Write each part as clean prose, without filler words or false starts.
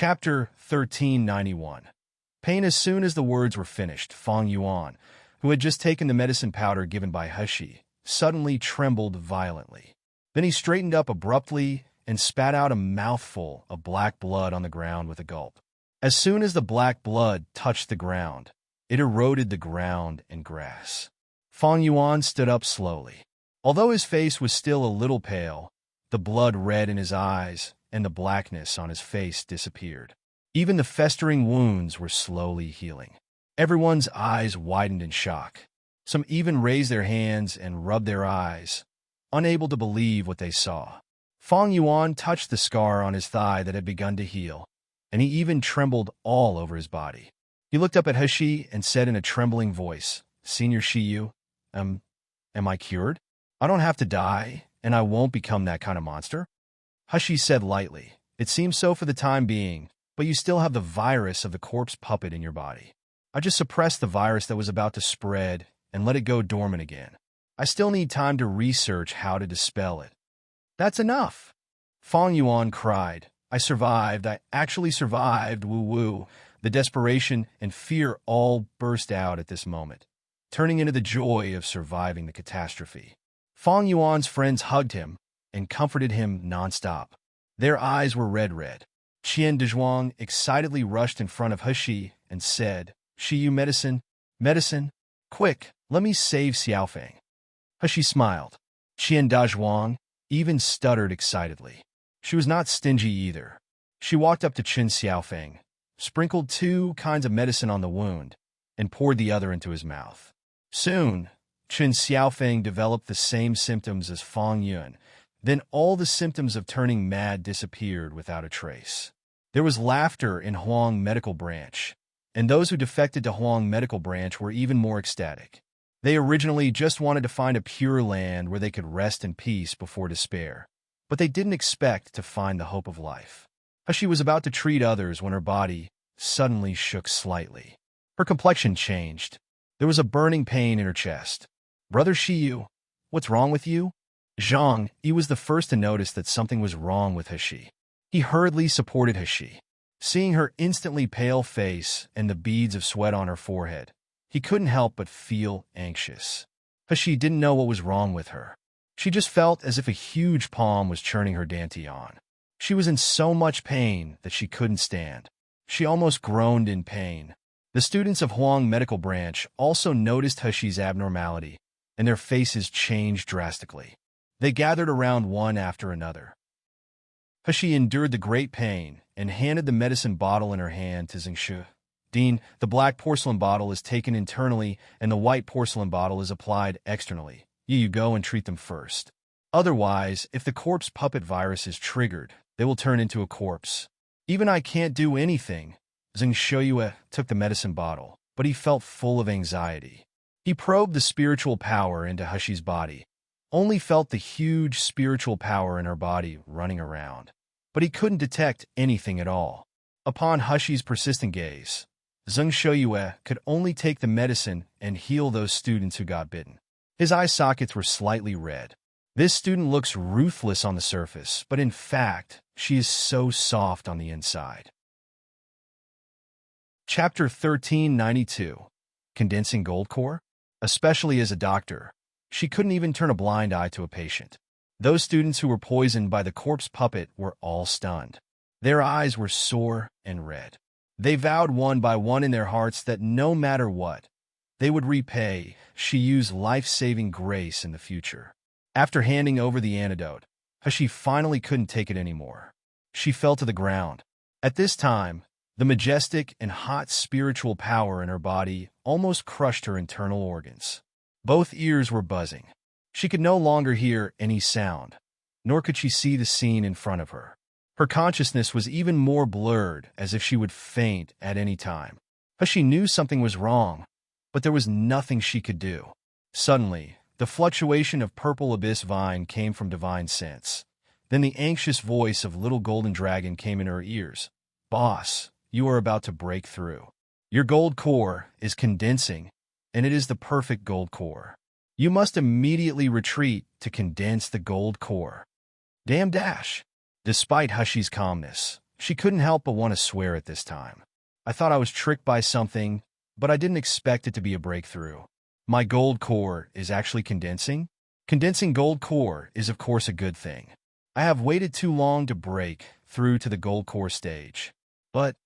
Chapter 1391. Pain. As soon as the words were finished, Feng Yuan, who had just taken the medicine powder given by Heshi, suddenly trembled violently. Then he straightened up abruptly and spat out a mouthful of black blood on the ground with a gulp. As soon as the black blood touched the ground, it eroded the ground and grass. Feng Yuan stood up slowly. Although his face was still a little pale, the blood red in his eyes and the blackness on his face disappeared. Even the festering wounds were slowly healing. Everyone's eyes widened in shock. Some even raised their hands and rubbed their eyes, unable to believe what they saw. Feng Yuan touched the scar on his thigh that had begun to heal, and he even trembled all over his body. He looked up at Heshi and said in a trembling voice, "Senior Shiyu, am I cured? I don't have to die, and I won't become that kind of monster?" Heshi said lightly, "It seems so for the time being, but you still have the virus of the corpse puppet in your body. I just suppressed the virus that was about to spread and let it go dormant again. I still need time to research how to dispel it." "That's enough!" Feng Yuan cried. "I survived. I actually survived, woo-woo." The desperation and fear all burst out at this moment, turning into the joy of surviving the catastrophe. Feng Yuan's friends hugged him and comforted him nonstop. Their eyes were red. Qian Dezhuang excitedly rushed in front of Heshi and said, "Shiyu, medicine! Quick, let me save Xiaofeng." Heshi smiled. Qian Dezhuang even stuttered excitedly. She was not stingy either. She walked up to Qin Xiaofeng, sprinkled 2 kinds of medicine on the wound, and poured the other into his mouth. Soon, Qin Xiaofeng developed the same symptoms as Feng Yuan. Then all the symptoms of turning mad disappeared without a trace. There was laughter in Huang Medical Branch, and those who defected to Huang Medical Branch were even more ecstatic. They originally just wanted to find a pure land where they could rest in peace before despair, but they didn't expect to find the hope of life. Heshi was about to treat others when her body suddenly shook slightly. Her complexion changed. There was a burning pain in her chest. "Brother Shiyu, what's wrong with you?" Zhang Yi was the first to notice that something was wrong with Heshi. He hurriedly supported Heshi. Seeing her instantly pale face and the beads of sweat on her forehead, he couldn't help but feel anxious. Heshi didn't know what was wrong with her. She just felt as if a huge palm was churning her dantian. She was in so much pain that she couldn't stand. She almost groaned in pain. The students of Huang Medical Branch also noticed Heshi's abnormality, and their faces changed drastically. They gathered around one after another. Heshi endured the great pain and handed the medicine bottle in her hand to Zingshu. "Dean, the black porcelain bottle is taken internally and the white porcelain bottle is applied externally. You go and treat them first. Otherwise, if the corpse puppet virus is triggered, they will turn into a corpse." "Even I can't do anything." Zingshu took the medicine bottle, but he felt full of anxiety. He probed the spiritual power into Heshi's body, only felt the huge spiritual power in her body running around, but he couldn't detect anything at all. Upon Heshi's persistent gaze, Zingshu could only take the medicine and heal those students who got bitten. His eye sockets were slightly red. "This student looks ruthless on the surface, but in fact, she is so soft on the inside." Chapter 1392. Condensing Gold Core? Especially as a doctor, she couldn't even turn a blind eye to a patient. Those students who were poisoned by the corpse puppet were all stunned. Their eyes were sore and red. They vowed one by one in their hearts that no matter what, they would repay Shiyu's life-saving grace in the future. After handing over the antidote, Heshi finally couldn't take it anymore. She fell to the ground. At this time, the majestic and hot spiritual power in her body almost crushed her internal organs. Both ears were buzzing. She could no longer hear any sound, nor could she see the scene in front of her. Her consciousness was even more blurred, as if she would faint at any time. Heshi knew something was wrong, but there was nothing she could do. Suddenly, the fluctuation of purple abyss vine came from divine sense. Then the anxious voice of little golden dragon came in her ears. "Boss, you are about to break through. Your gold core is condensing, and it is the perfect gold core. You must immediately retreat to condense the gold core." Damn dash! Despite Heshi's calmness, She couldn't help but want to swear at this time. I thought I was tricked by something, but I didn't expect it to be a breakthrough. My gold core is actually condensing? Condensing gold core is of course a good thing. I have waited too long to break through to the gold core stage. But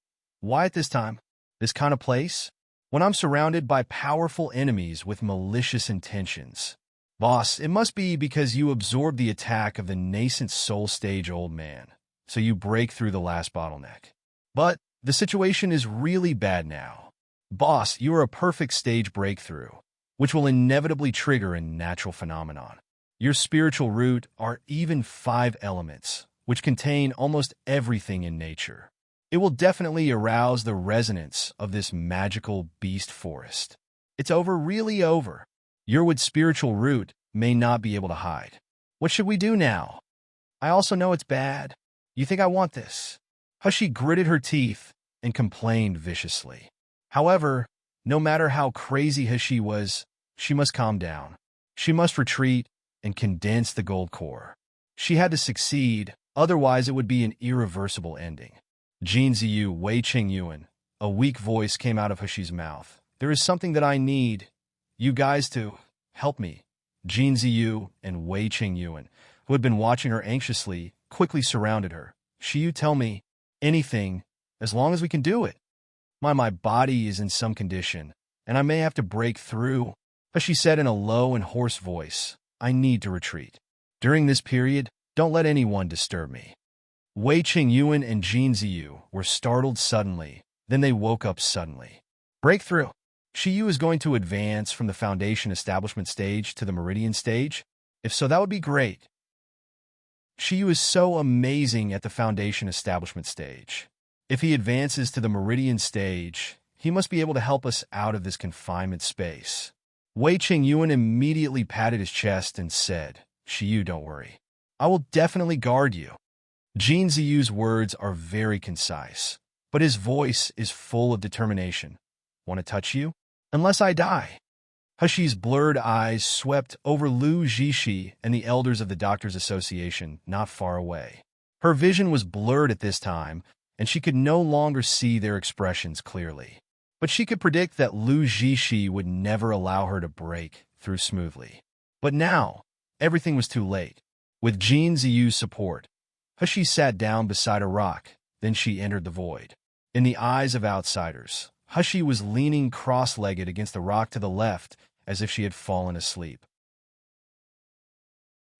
why at this time? This kind of place? When I'm surrounded by powerful enemies with malicious intentions. Boss, it must be because you absorbed the attack of the nascent soul stage old man, so you break through the last bottleneck. But the situation is really bad now. Boss, you are a perfect stage breakthrough, which will inevitably trigger a natural phenomenon. Your spiritual root are even 5 elements, which contain almost everything in nature. It will definitely arouse the resonance of this magical beast forest. It's over, really over. Your wood spiritual root may not be able to hide. What should we do now? I also know it's bad. You think I want this? Hushi gritted her teeth and complained viciously. However, no matter how crazy Hushi was, she must calm down. She must retreat and condense the gold core. She had to succeed, otherwise it would be an irreversible ending. Jin Ziyu, Wei Qing Yuan. A weak voice came out of Hushi's mouth. There is something that I need you guys to help me. Jin Ziyu and Wei Qing Yuan, who had been watching her anxiously, quickly surrounded her. Shiyu, tell me anything, as long as we can do it. My body is in some condition, and I may have to break through. But she said in a low and hoarse voice, I need to retreat. During this period, don't let anyone disturb me. Wei Qing Yuan and Jin Ziyu were startled suddenly, then they woke up suddenly. Breakthrough. Shiyu is going to advance from the Foundation Establishment stage to the Meridian stage? If so, that would be great. Shiyu is so amazing at the Foundation Establishment stage. If he advances to the Meridian stage, he must be able to help us out of this confinement space. Wei Qing Yuan immediately patted his chest and said, Shiyu, don't worry. I will definitely guard you. Jin Ziyu's words are very concise, but his voice is full of determination. Want to touch you? Unless I die. Hushi's blurred eyes swept over Lu Jishi and the elders of the Doctors' Association not far away. Her vision was blurred at this time, and she could no longer see their expressions clearly. But she could predict that Lu Jishi would never allow her to break through smoothly. But now, everything was too late. With Jin Ziyu's support, Hushi sat down beside a rock, then she entered the void. In the eyes of outsiders, Hushi was leaning cross-legged against the rock to the left, as if she had fallen asleep.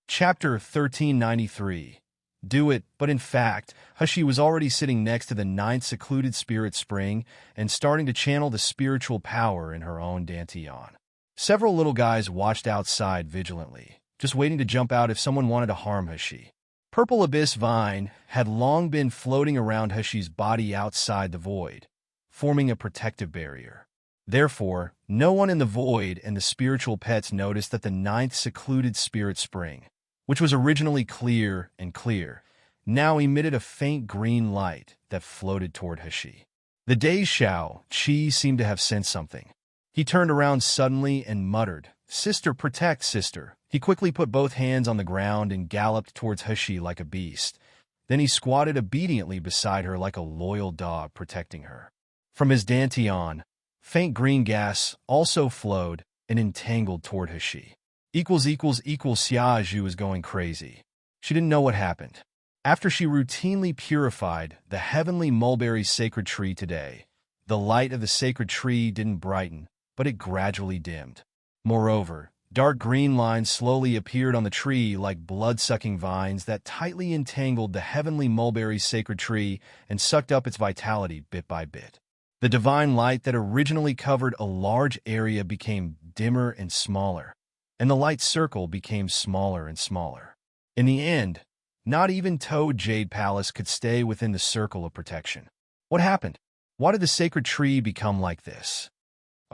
Chapter 1393. Do it, but in fact, Hushi was already sitting next to the 9th secluded spirit spring and starting to channel the spiritual power in her own dantian. Several little guys watched outside vigilantly, just waiting to jump out if someone wanted to harm Hushi. Purple Abyss Vine had long been floating around Hushi's body outside the void, forming a protective barrier. Therefore, no one in the void and the spiritual pets noticed that the 9th secluded spirit spring, which was originally clear and clear, now emitted a faint green light that floated toward Hushi. The dazed Xiao Qi seemed to have sensed something. He turned around suddenly and muttered, Sister, protect, sister. He quickly put both hands on the ground and galloped towards Hushi like a beast. Then he squatted obediently beside her like a loyal dog protecting her. From his dantian, faint green gas also flowed and entangled toward Hushi. Xia Zhu was going crazy. She didn't know what happened. After she routinely purified the heavenly mulberry sacred tree today, the light of the sacred tree didn't brighten, but it gradually dimmed. Moreover, dark green lines slowly appeared on the tree like blood-sucking vines that tightly entangled the heavenly mulberry sacred tree and sucked up its vitality bit by bit. The divine light that originally covered a large area became dimmer and smaller, and the light circle became smaller and smaller. In the end, not even Toad Jade Palace could stay within the circle of protection. What happened? Why did the sacred tree become like this?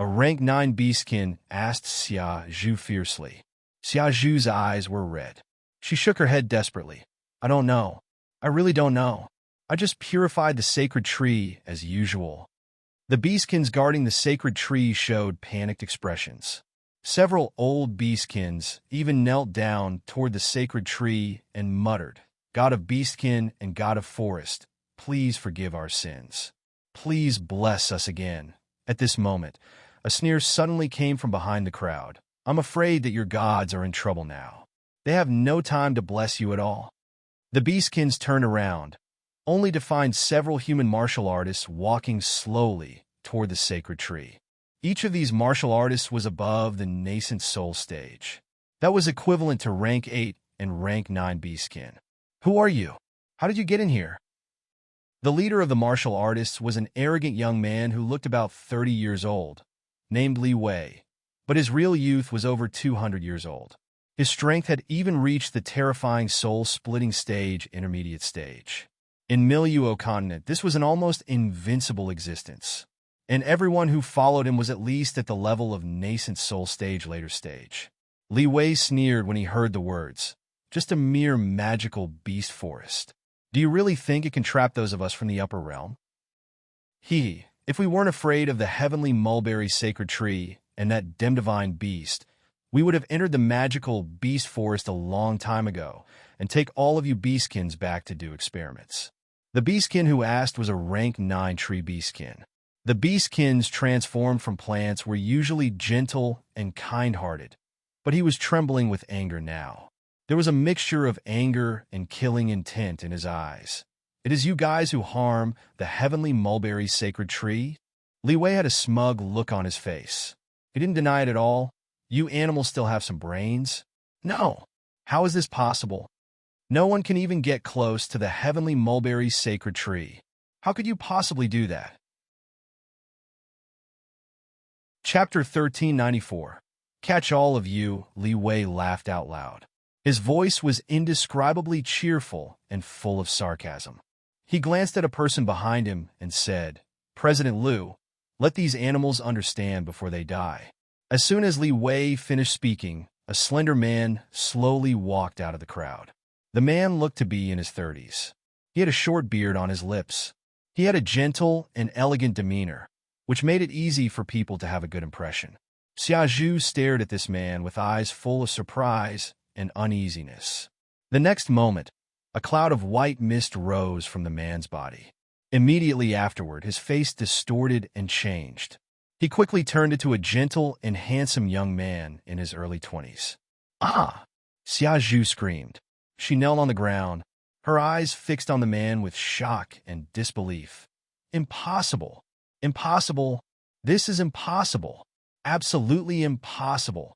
A rank 9 beastkin asked Xia Zhu fiercely. Xia Zhu's eyes were red. She shook her head desperately. I don't know. I really don't know. I just purified the sacred tree as usual. The beastkins guarding the sacred tree showed panicked expressions. Several old beastkins even knelt down toward the sacred tree and muttered, God of beastkin and God of forest, please forgive our sins. Please bless us again. At this moment, a sneer suddenly came from behind the crowd. I'm afraid that your gods are in trouble now. They have no time to bless you at all. The Beastkins turned around, only to find several human martial artists walking slowly toward the sacred tree. Each of these martial artists was above the nascent soul stage. That was equivalent to rank 8 and rank 9 Beastkin. Who are you? How did you get in here? The leader of the martial artists was an arrogant young man who looked about 30 years old, named Li Wei, but his real youth was over 200 years old. His strength had even reached the terrifying soul-splitting stage, intermediate stage. In Miluo continent, this was an almost invincible existence, and everyone who followed him was at least at the level of nascent soul stage, later stage. Li Wei sneered when he heard the words, just a mere magical beast forest. Do you really think it can trap those of us from the upper realm? If we weren't afraid of the heavenly mulberry sacred tree and that divine beast, we would have entered the magical beast forest a long time ago and take all of you beastkins back to do experiments. The beastkin who asked was a rank 9 tree beastkin. The beastkins transformed from plants were usually gentle and kind-hearted, but he was trembling with anger now. There was a mixture of anger and killing intent in his eyes. It is you guys who harm the heavenly mulberry sacred tree? Li Wei had a smug look on his face. He didn't deny it at all. You animals still have some brains? No. How is this possible? No one can even get close to the heavenly mulberry sacred tree. How could you possibly do that? Chapter 1394. Catch all of you, Li Wei laughed out loud. His voice was indescribably cheerful and full of sarcasm. He glanced at a person behind him and said, President Liu, let these animals understand before they die. As soon as Li Wei finished speaking, a slender man slowly walked out of the crowd. The man looked to be in his 30s. He had a short beard on his lips. He had a gentle and elegant demeanor, which made it easy for people to have a good impression. Xiaozhu stared at this man with eyes full of surprise and uneasiness. The next moment, a cloud of white mist rose from the man's body. Immediately afterward, his face distorted and changed. He quickly turned into a gentle and handsome young man in his early 20s. Ah! Xiaozhu screamed. She knelt on the ground, her eyes fixed on the man with shock and disbelief. Impossible! Impossible! This is impossible! Absolutely impossible!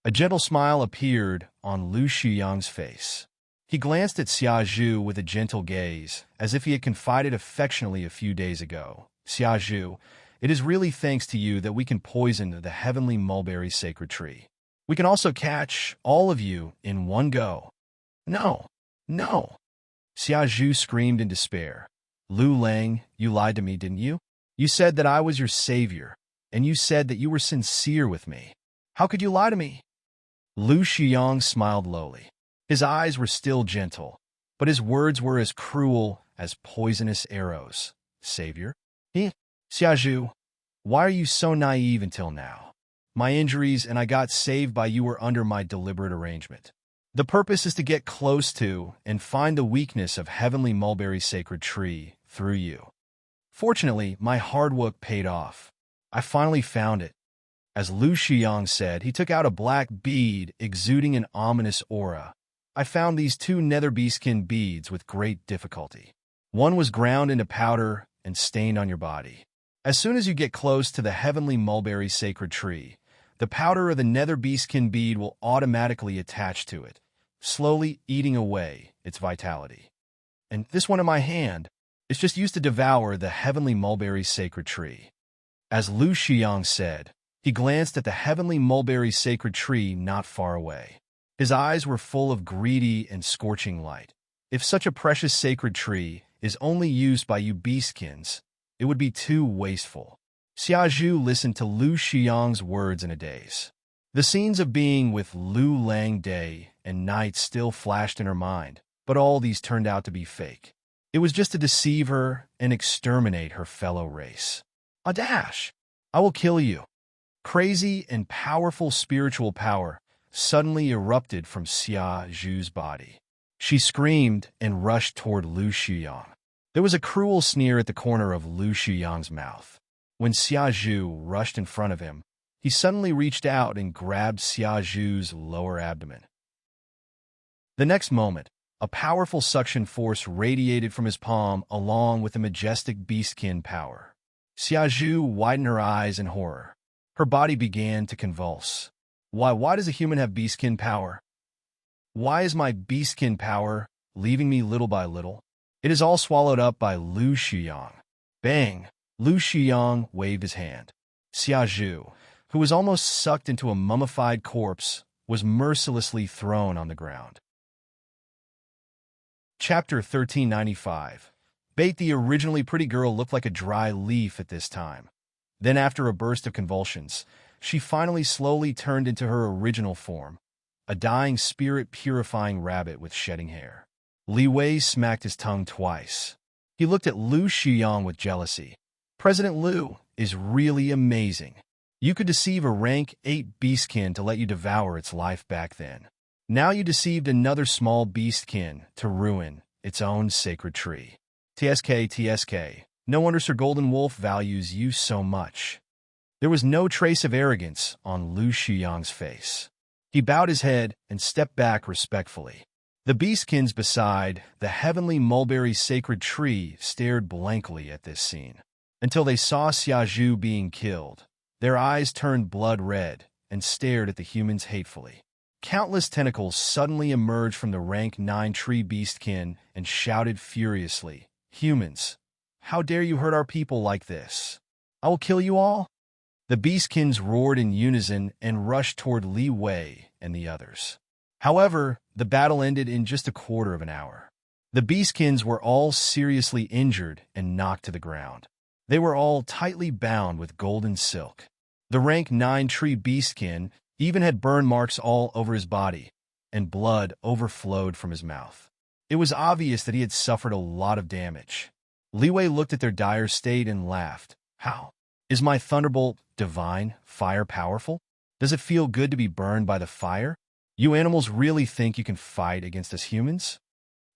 A gentle smile appeared on Lu Shiyang's face. He glanced at Xiaozhu with a gentle gaze, as if he had confided affectionately a few days ago. Xiaozhu, it is really thanks to you that we can poison the heavenly mulberry sacred tree. We can also catch all of you in one go. No, no! Xiaozhu screamed in despair. Lu Lang, you lied to me, didn't you? You said that I was your savior, and you said that you were sincere with me. How could you lie to me? Lu Shiyang smiled lowly. His eyes were still gentle, but his words were as cruel as poisonous arrows. Savior? Xiaozhu, why are you so naive until now? My injuries and I got saved by you were under my deliberate arrangement. The purpose is to get close to and find the weakness of heavenly mulberry sacred tree through you. Fortunately, my hard work paid off. I finally found it. As Lu Shiyang said, he took out a black bead exuding an ominous aura. I found these 2 nether beastkin beads with great difficulty. One was ground into powder and stained on your body. As soon as you get close to the heavenly mulberry sacred tree, the powder of the nether beastkin bead will automatically attach to it, slowly eating away its vitality. And this one in my hand is just used to devour the heavenly mulberry sacred tree. As Lu Shiyang said, he glanced at the heavenly mulberry sacred tree not far away. His eyes were full of greedy and scorching light. If such a precious sacred tree is only used by you beastkins, it would be too wasteful. Xiaozhu listened to Lu Shiyang's words in a daze. The scenes of being with Lu Lang day and night still flashed in her mind, but all these turned out to be fake. It was just to deceive her and exterminate her fellow race. Adash! I will kill you. Crazy and powerful spiritual power suddenly erupted from Xiaozhu's body. She screamed and rushed toward Lu Shiyang. There was a cruel sneer at the corner of Lu Shuyang's mouth. When Xia Zhu rushed in front of him, he suddenly reached out and grabbed Xia Zhu's lower abdomen. The next moment, a powerful suction force radiated from his palm along with a majestic beastkin power. Xia Zhu widened her eyes in horror. Her body began to convulse. Why does a human have beastkin power? Why is my beastkin power leaving me little by little? It is all swallowed up by Lu Shuyang. Bang! Lu Shuyang waved his hand. Xia Zhu, who was almost sucked into a mummified corpse, was mercilessly thrown on the ground. Chapter 1395. Bait. The originally pretty girl looked like a dry leaf at this time. Then, after a burst of convulsions, she finally slowly turned into her original form, a dying spirit-purifying rabbit with shedding hair. Li Wei smacked his tongue twice. He looked at Lu Shuyang with jealousy. President Lu is really amazing. You could deceive a rank 8 beastkin to let you devour its life back then. Now you deceived another small beastkin to ruin its own sacred tree. TSK. No wonder Sir Golden Wolf values you so much. There was no trace of arrogance on Lu Shuyang's face. He bowed his head and stepped back respectfully. The beastkins beside the heavenly mulberry sacred tree stared blankly at this scene, until they saw Xia Zhu being killed. Their eyes turned blood red and stared at the humans hatefully. Countless tentacles suddenly emerged from the rank 9 tree beastkin and shouted furiously, "Humans, how dare you hurt our people like this? I will kill you all!" The beastkins roared in unison and rushed toward Li Wei and the others. However, the battle ended in just a quarter of an hour. The beastkins were all seriously injured and knocked to the ground. They were all tightly bound with golden silk. The rank 9 tree beastkin even had burn marks all over his body, and blood overflowed from his mouth. It was obvious that he had suffered a lot of damage. Li Wei looked at their dire state and laughed. How? Is my thunderbolt divine fire powerful? Does it feel good to be burned by the fire? You animals really think you can fight against us humans?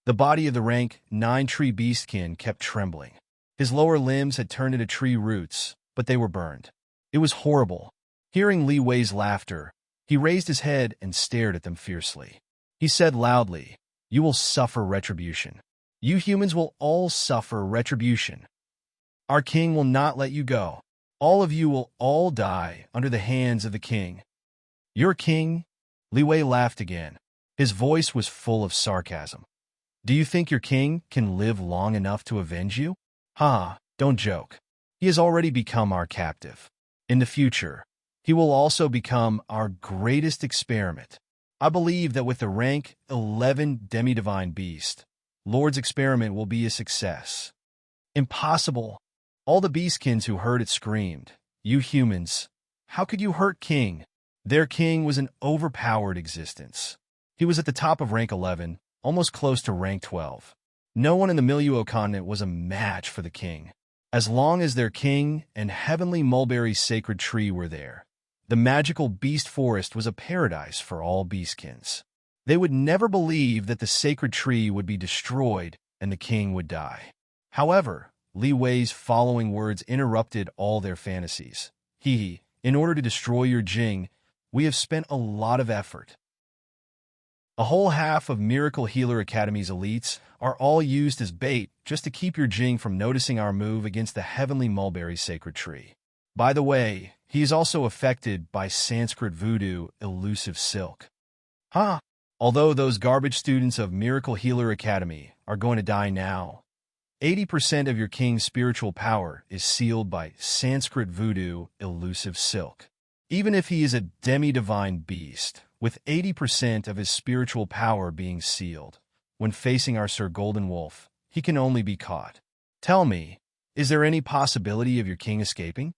The body of the rank 9 tree beastkin kept trembling. His lower limbs had turned into tree roots, but they were burned. It was horrible. Hearing Li Wei's laughter, he raised his head and stared at them fiercely. He said loudly, "You will suffer retribution. You humans will all suffer retribution. Our king will not let you go. All of you will all die under the hands of the king." "Your king?" Li Wei laughed again. His voice was full of sarcasm. "Do you think your king can live long enough to avenge you? Don't joke. He has already become our captive. In the future, he will also become our greatest experiment. I believe that with the rank 11 demi-divine beast, Lord's experiment will be a success." "Impossible." All the beastkins who heard it screamed, "You humans, how could you hurt King?" Their king was an overpowered existence. He was at the top of rank 11, almost close to rank 12. No one in the Miluo continent was a match for the king. As long as their king and heavenly mulberry sacred tree were there, the magical beast forest was a paradise for all beastkins. They would never believe that the sacred tree would be destroyed and the king would die. However, Li Wei's following words interrupted all their fantasies. In order to destroy your Jing, we have spent a lot of effort. A whole half of Miracle Healer Academy's elites are all used as bait just to keep your Jing from noticing our move against the heavenly mulberry sacred tree. By the way, he is also affected by Sanskrit voodoo elusive silk. Although those garbage students of Miracle Healer Academy are going to die now, 80% of your king's spiritual power is sealed by Sanskrit voodoo elusive silk. Even if he is a demi-divine beast, with 80% of his spiritual power being sealed, when facing our Sir Golden Wolf, he can only be caught. Tell me, is there any possibility of your king escaping?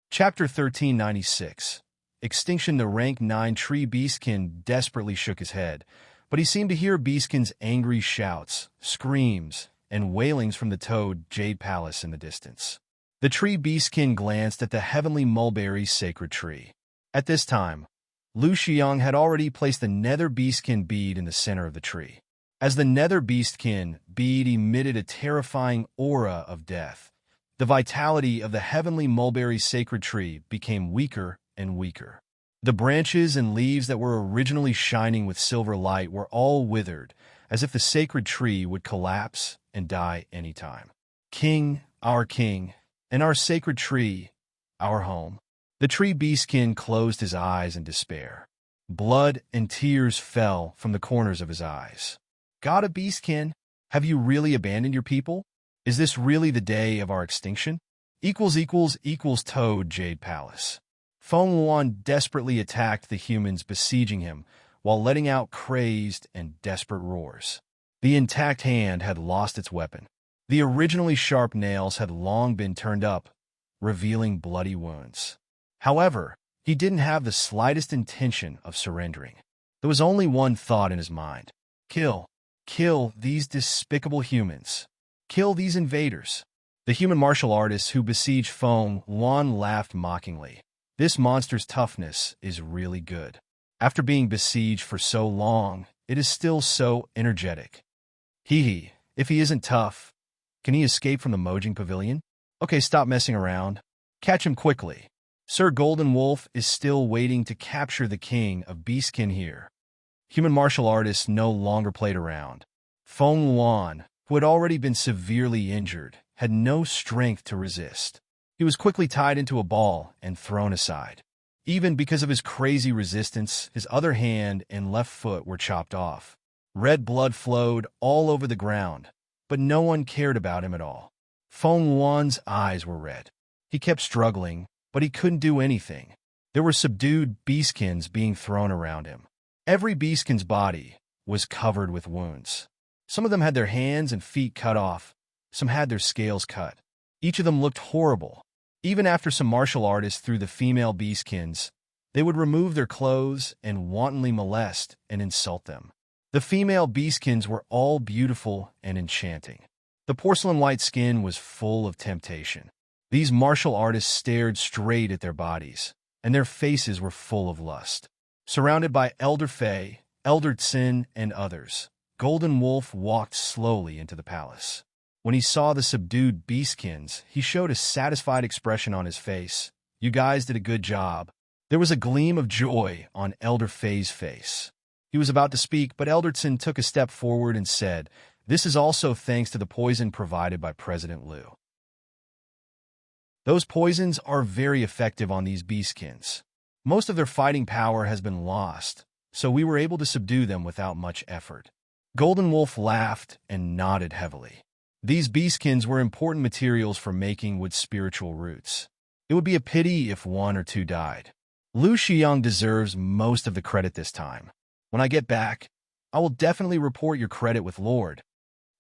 Chapter 1396. Extinction. The rank 9 tree beastkin desperately shook his head, but he seemed to hear Beastkin's angry shouts, screams, and wailings from the Toad Jade Palace in the distance. The tree beastkin glanced at the heavenly mulberry sacred tree. At this time, Lu Xiang had already placed the nether beastkin bead in the center of the tree. As the nether beastkin bead emitted a terrifying aura of death, the vitality of the heavenly mulberry sacred tree became weaker and weaker. The branches and leaves that were originally shining with silver light were all withered, as if the sacred tree would collapse and die anytime. King, and our sacred tree, our home. The tree beastkin closed his eyes in despair. Blood and tears fell from the corners of his eyes. God of Beastkin, have you really abandoned your people? Is this really the day of our extinction? Toad Jade Palace. Feng Luan desperately attacked the humans besieging him while letting out crazed and desperate roars. The intact hand had lost its weapon. The originally sharp nails had long been turned up, revealing bloody wounds. However, he didn't have the slightest intention of surrendering. There was only one thought in his mind. Kill these despicable humans. Kill these invaders. The human martial artists who besieged Feng Luan laughed mockingly. This monster's toughness is really good. After being besieged for so long, it is still so energetic. If he isn't tough, can he escape from the Mojing Pavilion? Okay, stop messing around. Catch him quickly. Sir Golden Wolf is still waiting to capture the king of Beastkin here. Human martial artists no longer played around. Feng Luan, who had already been severely injured, had no strength to resist. He was quickly tied into a ball and thrown aside. Even because of his crazy resistance, his other hand and left foot were chopped off. Red blood flowed all over the ground, but no one cared about him at all. Feng Luan's eyes were red. He kept struggling, but he couldn't do anything. There were subdued beastkins being thrown around him. Every beastkin's body was covered with wounds. Some of them had their hands and feet cut off. Some had their scales cut. Each of them looked horrible. Even after some martial artists threw the female beastkins, they would remove their clothes and wantonly molest and insult them. The female beastkins were all beautiful and enchanting. The porcelain white skin was full of temptation. These martial artists stared straight at their bodies, and their faces were full of lust. Surrounded by Elder Fei, Elder Tsin, and others, Golden Wolf walked slowly into the palace. When he saw the subdued beastkins, he showed a satisfied expression on his face. You guys did a good job. There was a gleam of joy on Elder Fei's face. He was about to speak, but Elder Tsin took a step forward and said, "This is also thanks to the poison provided by President Liu. Those poisons are very effective on these beastkins. Most of their fighting power has been lost, so we were able to subdue them without much effort." Golden Wolf laughed and nodded heavily. These beastkins were important materials for making with spiritual roots. It would be a pity if one or two died. Lu Xiang deserves most of the credit this time. When I get back, I will definitely report your credit with Lord.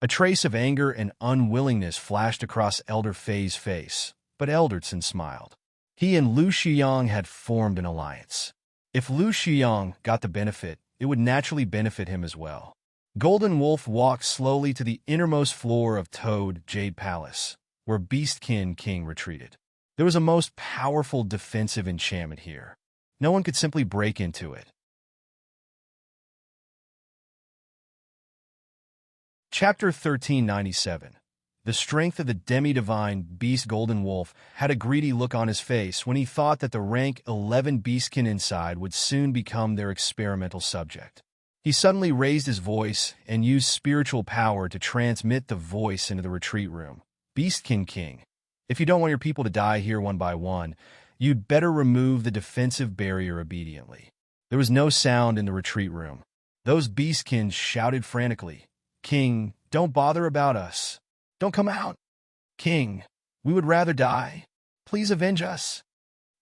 A trace of anger and unwillingness flashed across Elder Fei's face, but Elder Tsin smiled. He and Lu Xiang had formed an alliance. If Lu Xiang got the benefit, it would naturally benefit him as well. Golden Wolf walked slowly to the innermost floor of Toad Jade Palace, where Beastkin King retreated. There was a most powerful defensive enchantment here. No one could simply break into it. Chapter 1397. The strength of the demi-divine beast Golden Wolf had a greedy look on his face when he thought that the rank 11 beastkin inside would soon become their experimental subject. He suddenly raised his voice and used spiritual power to transmit the voice into the retreat room. Beastkin King, if you don't want your people to die here one by one, you'd better remove the defensive barrier obediently. There was no sound in the retreat room. Those beastkins shouted frantically, "King, don't bother about us. Don't come out. King, we would rather die. Please avenge us."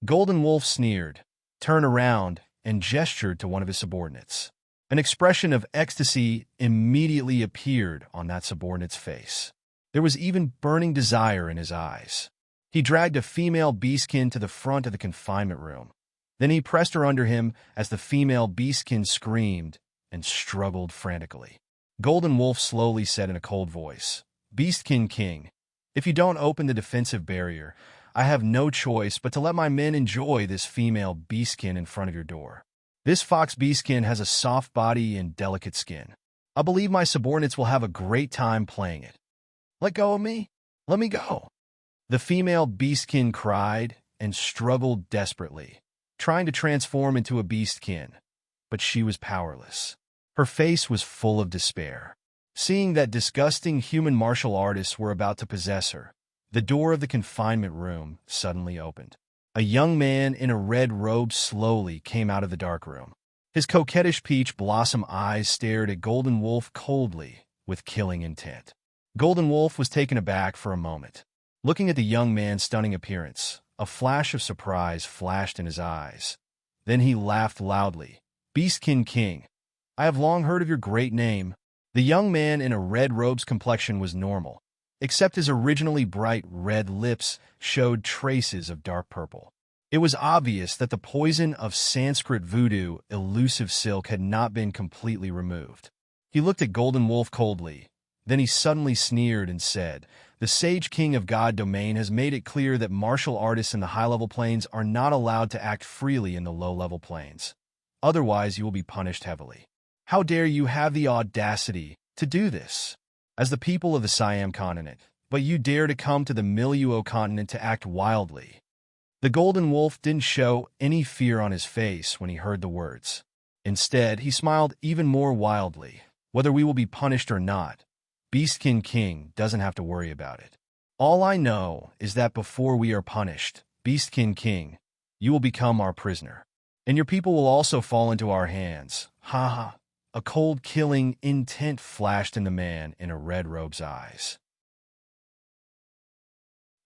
Golden Wolf sneered, turned around, and gestured to one of his subordinates. An expression of ecstasy immediately appeared on that subordinate's face. There was even burning desire in his eyes. He dragged a female beastkin to the front of the confinement room. Then he pressed her under him as the female beastkin screamed and struggled frantically. Golden Wolf slowly said in a cold voice, "Beastkin King, if you don't open the defensive barrier, I have no choice but to let my men enjoy this female beastkin in front of your door." This fox beastkin has a soft body and delicate skin. I believe my subordinates will have a great time playing it. Let go of me. Let me go. The female beastkin cried and struggled desperately, trying to transform into a beastkin, but she was powerless. Her face was full of despair. Seeing that disgusting human martial artists were about to possess her, the door of the confinement room suddenly opened. A young man in a red robe slowly came out of the dark room. His coquettish peach blossom eyes stared at Golden Wolf coldly, with killing intent. Golden Wolf was taken aback for a moment. Looking at the young man's stunning appearance, a flash of surprise flashed in his eyes. Then he laughed loudly. Beastkin King, I have long heard of your great name. The young man in a red robe's complexion was normal, except his originally bright red lips showed traces of dark purple. It was obvious that the poison of Sanskrit voodoo elusive silk had not been completely removed. He looked at Golden Wolf coldly. Then he suddenly sneered and said, "The Sage King of God Domain has made it clear that martial artists in the high-level planes are not allowed to act freely in the low-level planes. Otherwise, you will be punished heavily. How dare you have the audacity to do this? As the people of the Siam continent, but you dare to come to the Miluo continent to act wildly." The Golden Wolf didn't show any fear on his face when he heard the words. Instead, he smiled even more wildly. "Whether we will be punished or not, Beastkin King doesn't have to worry about it. All I know is that before we are punished, Beastkin King, you will become our prisoner. And your people will also fall into our hands." Ha ha. A cold, killing intent flashed in the man in a red robe's eyes.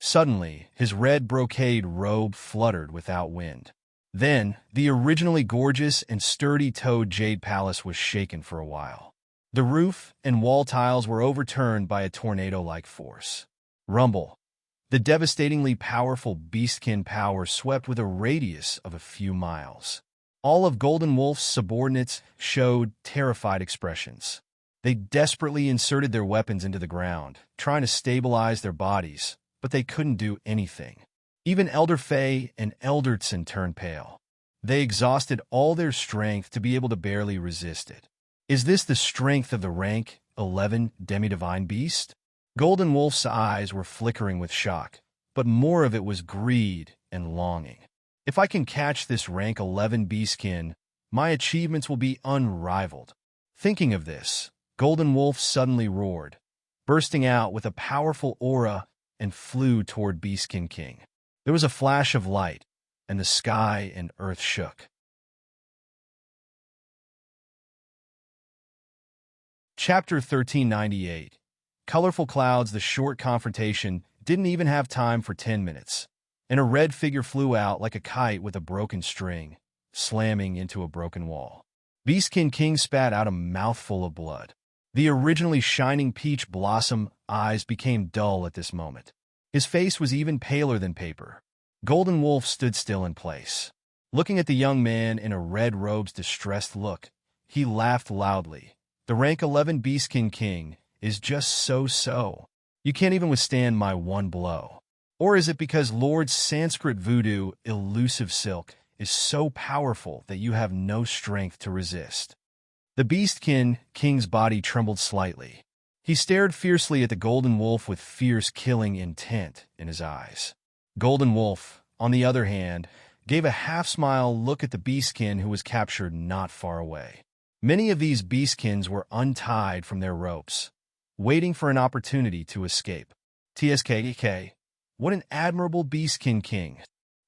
Suddenly, his red brocade robe fluttered without wind. Then, the originally gorgeous and sturdy-toed Jade Palace was shaken for a while. The roof and wall tiles were overturned by a tornado-like force. Rumble. The devastatingly powerful beastkin power swept with a radius of a few miles. All of Golden Wolf's subordinates showed terrified expressions. They desperately inserted their weapons into the ground, trying to stabilize their bodies, but they couldn't do anything. Even Elder Faye and Eldertson turned pale. They exhausted all their strength to be able to barely resist it. Is this the strength of the rank 11 demi-divine beast? Golden Wolf's eyes were flickering with shock, but more of it was greed and longing. If I can catch this rank 11 beastkin, my achievements will be unrivaled. Thinking of this, Golden Wolf suddenly roared, bursting out with a powerful aura and flew toward Beastkin King. There was a flash of light, and the sky and earth shook. Chapter 1398. Colorful Clouds. The short confrontation didn't even have time for 10 minutes, and a red figure flew out like a kite with a broken string, slamming into a broken wall. Beastkin King spat out a mouthful of blood. The originally shining peach blossom eyes became dull at this moment. His face was even paler than paper. Golden Wolf stood still in place. Looking at the young man in a red robe's distressed look, he laughed loudly. The rank 11 Beastkin King is just so-so. You can't even withstand my one blow. Or is it because Lord Sanskrit voodoo elusive silk is so powerful that you have no strength to resist? The Beastkin King's body trembled slightly. He stared fiercely at the Golden Wolf with fierce killing intent in his eyes. Golden Wolf, on the other hand, gave a half-smile look at the Beastkin who was captured not far away. Many of these Beastkins were untied from their ropes, waiting for an opportunity to escape. TSKK, what an admirable Beastkin King.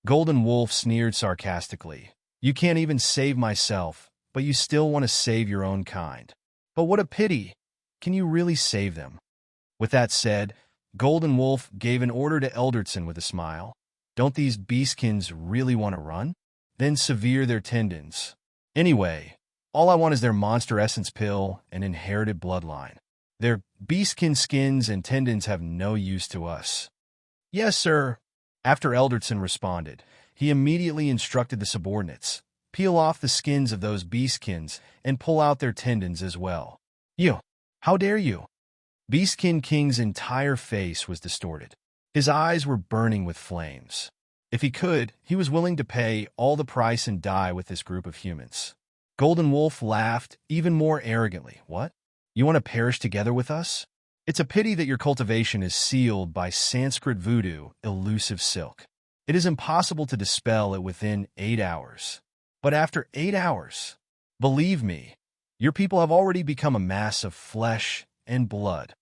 Golden Wolf sneered sarcastically. You can't even save myself, but you still want to save your own kind. But what a pity! Can you really save them? With that said, Golden Wolf gave an order to Eldertson with a smile. Don't these Beastkins really want to run? Then sever their tendons. Anyway, all I want is their monster essence pill and inherited bloodline. Their Beastkin skins and tendons have no use to us. Yes, sir. After Eldertson responded, he immediately instructed the subordinates, peel off the skins of those Beastkins and pull out their tendons as well. You! How dare you? Beastkin King's entire face was distorted. His eyes were burning with flames. If he could, he was willing to pay all the price and die with this group of humans. Golden Wolf laughed even more arrogantly. What? You want to perish together with us? It's a pity that your cultivation is sealed by Sanskrit voodoo, elusive silk. It is impossible to dispel it within 8 hours. But after 8 hours, believe me, your people have already become a mass of flesh and blood.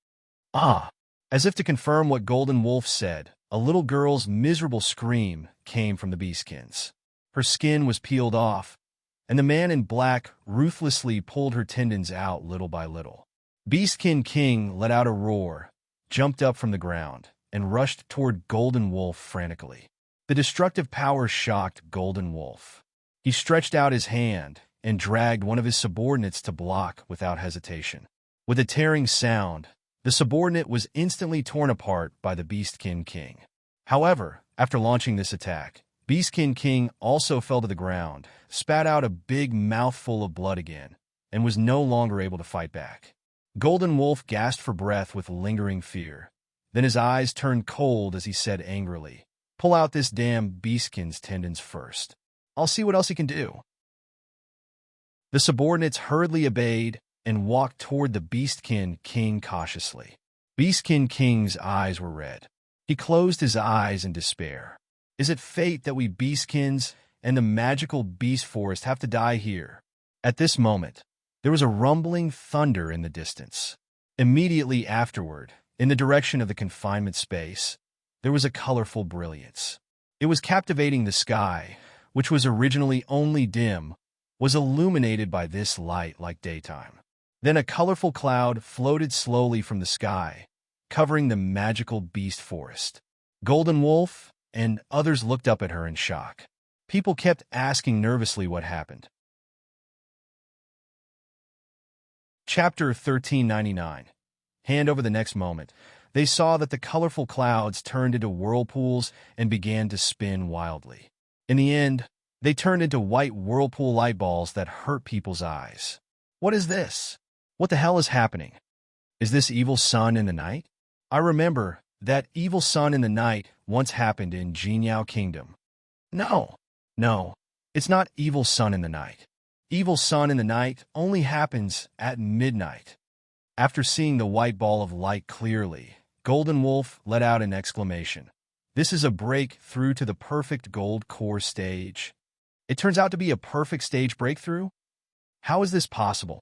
Ah! As if to confirm what Golden Wolf said, a little girl's miserable scream came from the beastkins. Her skin was peeled off, and the man in black ruthlessly pulled her tendons out little by little. Beastkin King let out a roar, jumped up from the ground, and rushed toward Golden Wolf frantically. The destructive power shocked Golden Wolf. He stretched out his hand and dragged one of his subordinates to block without hesitation. With a tearing sound, the subordinate was instantly torn apart by the Beastkin King. However, after launching this attack, Beastkin King also fell to the ground, spat out a big mouthful of blood again, and was no longer able to fight back. Golden Wolf gasped for breath with lingering fear. Then his eyes turned cold as he said angrily, "Pull out this damn beastkin's tendons first. I'll see what else he can do." The subordinates hurriedly obeyed and walked toward the Beastkin King cautiously. Beastkin King's eyes were red. He closed his eyes in despair. Is it fate that we beastkins and the magical beast forest have to die here? At this moment, there was a rumbling thunder in the distance. Immediately afterward, in the direction of the confinement space, there was a colorful brilliance. It was captivating. The sky, which was originally only dim, was illuminated by this light like daytime. Then a colorful cloud floated slowly from the sky, covering the magical beast forest. Golden Wolf and others looked up at her in shock. People kept asking nervously what happened. Chapter 1399. Hand over the next moment, they saw that the colorful clouds turned into whirlpools and began to spin wildly. In the end, they turned into white whirlpool light balls that hurt people's eyes. What is this? What the hell is happening? Is this evil sun in the night? I remember that evil sun in the night once happened in Jinyao Kingdom. No, it's not evil sun in the night. Evil sun in the night only happens at midnight. After seeing the white ball of light clearly, Golden Wolf let out an exclamation. This is a breakthrough to the perfect gold core stage. It turns out to be a perfect stage breakthrough? How is this possible?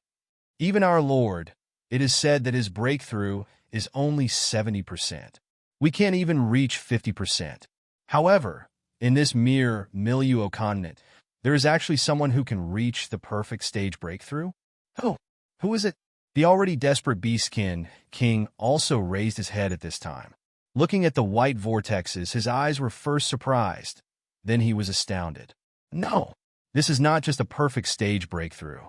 Even our Lord, it is said that his breakthrough is only 70%. We can't even reach 50%. However, in this mere milieu continent, there is actually someone who can reach the perfect stage breakthrough? Who is it? The already desperate Beastkin King also raised his head at this time. Looking at the white vortexes, his eyes were first surprised. Then he was astounded. No, this is not just a perfect stage breakthrough.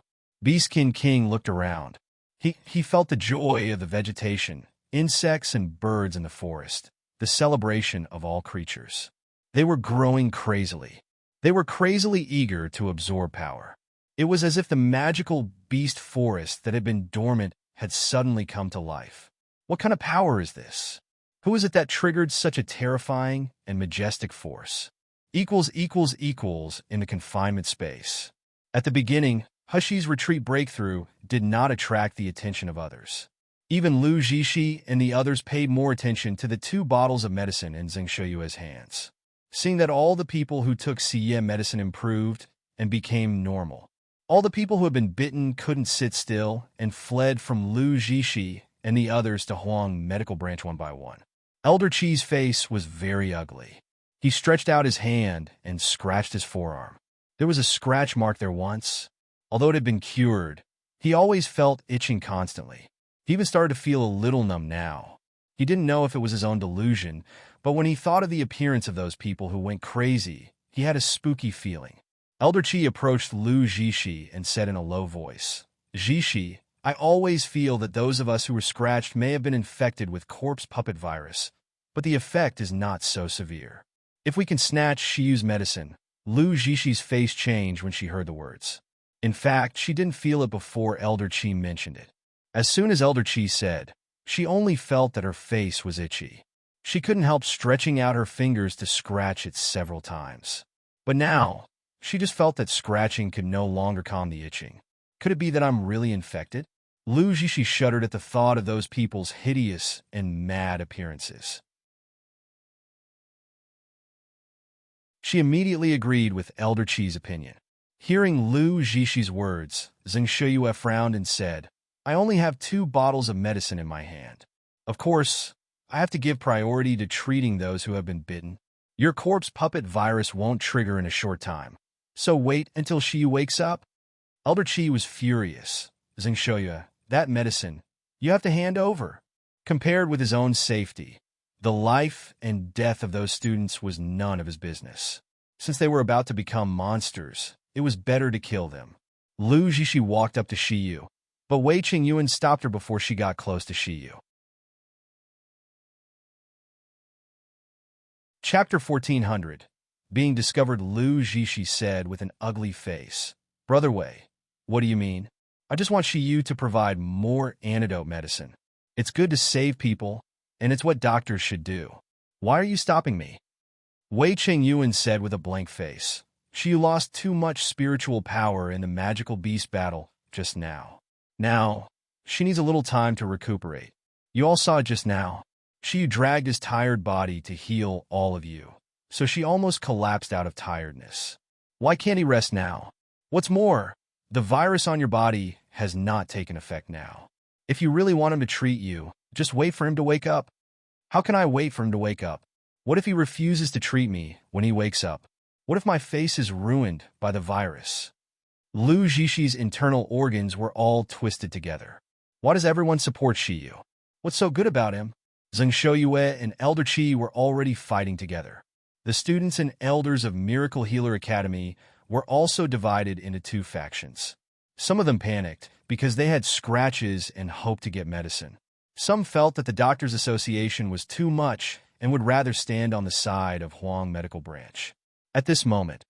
Beastkin King looked around. He felt the joy of the vegetation, insects and birds in the forest, the celebration of all creatures. They were growing crazily. They were crazily eager to absorb power. It was as if the magical beast forest that had been dormant had suddenly come to life. What kind of power is this? Who is it that triggered such a terrifying and majestic force? Equals in the confinement space. At the beginning, Hushi's retreat breakthrough did not attract the attention of others. Even Lu Jishi and the others paid more attention to the 2 bottles of medicine in Zheng Shuyue's hands. Seeing that all the people who took Siye medicine improved and became normal. All the people who had been bitten couldn't sit still and fled from Lu Jishi and the others to Huang Medical Branch one by one. Elder Qi's face was very ugly. He stretched out his hand and scratched his forearm. There was a scratch mark there once. Although it had been cured, he always felt itching constantly. He even started to feel a little numb now. He didn't know if it was his own delusion, but when he thought of the appearance of those people who went crazy, he had a spooky feeling. Elder Qi approached Lu Jishi and said in a low voice, "Jishi, I always feel that those of us who were scratched may have been infected with corpse puppet virus, but the effect is not so severe. If we can snatch Shiyu's medicine." Lu Jishi's face changed when she heard the words. In fact, she didn't feel it before Elder Qi mentioned it. As soon as Elder Qi said, she only felt that her face was itchy. She couldn't help stretching out her fingers to scratch it several times. But now, She just felt that scratching could no longer calm the itching. Could it be that I'm really infected? Lu Jishi shuddered at the thought of those people's hideous and mad appearances. She immediately agreed with Elder Qi's opinion. Hearing Lu Jishi's words, Zheng Shuyue frowned and said, I only have 2 bottles of medicine in my hand. Of course, I have to give priority to treating those who have been bitten. Your corpse puppet virus won't trigger in a short time. So wait until Shiyu wakes up? Elder Qi was furious. Zheng Shuyue, that medicine, you have to hand over. Compared with his own safety, the life and death of those students was none of his business. Since they were about to become monsters, it was better to kill them. Lu Jishi walked up to Shiyu, but Wei Qingyuan stopped her before she got close to Shiyu. Chapter 1400. Being discovered, Lu Jishi said with an ugly face, Brother Wei, what do you mean? I just want Shiyu to provide more antidote medicine. It's good to save people, and it's what doctors should do. Why are you stopping me? Wei Qingyuan said with a blank face. Shiyu lost too much spiritual power in the magical beast battle just now. Now, she needs a little time to recuperate. You all saw it just now. Shiyu dragged his tired body to heal all of you, so she almost collapsed out of tiredness. Why can't he rest now? What's more, the virus on your body has not taken effect now. If you really want him to treat you, just wait for him to wake up. How can I wait for him to wake up? What if he refuses to treat me when he wakes up? What if my face is ruined by the virus? Lu Jishi's internal organs were all twisted together. Why does everyone support Shiyu? What's so good about him? Zheng Shuyue and Elder Qi were already fighting together. The students and elders of Miracle Healer Academy were also divided into 2 factions. Some of them panicked because they had scratches and hoped to get medicine. Some felt that the Doctors Association was too much and would rather stand on the side of Huang Medical Branch. At this moment,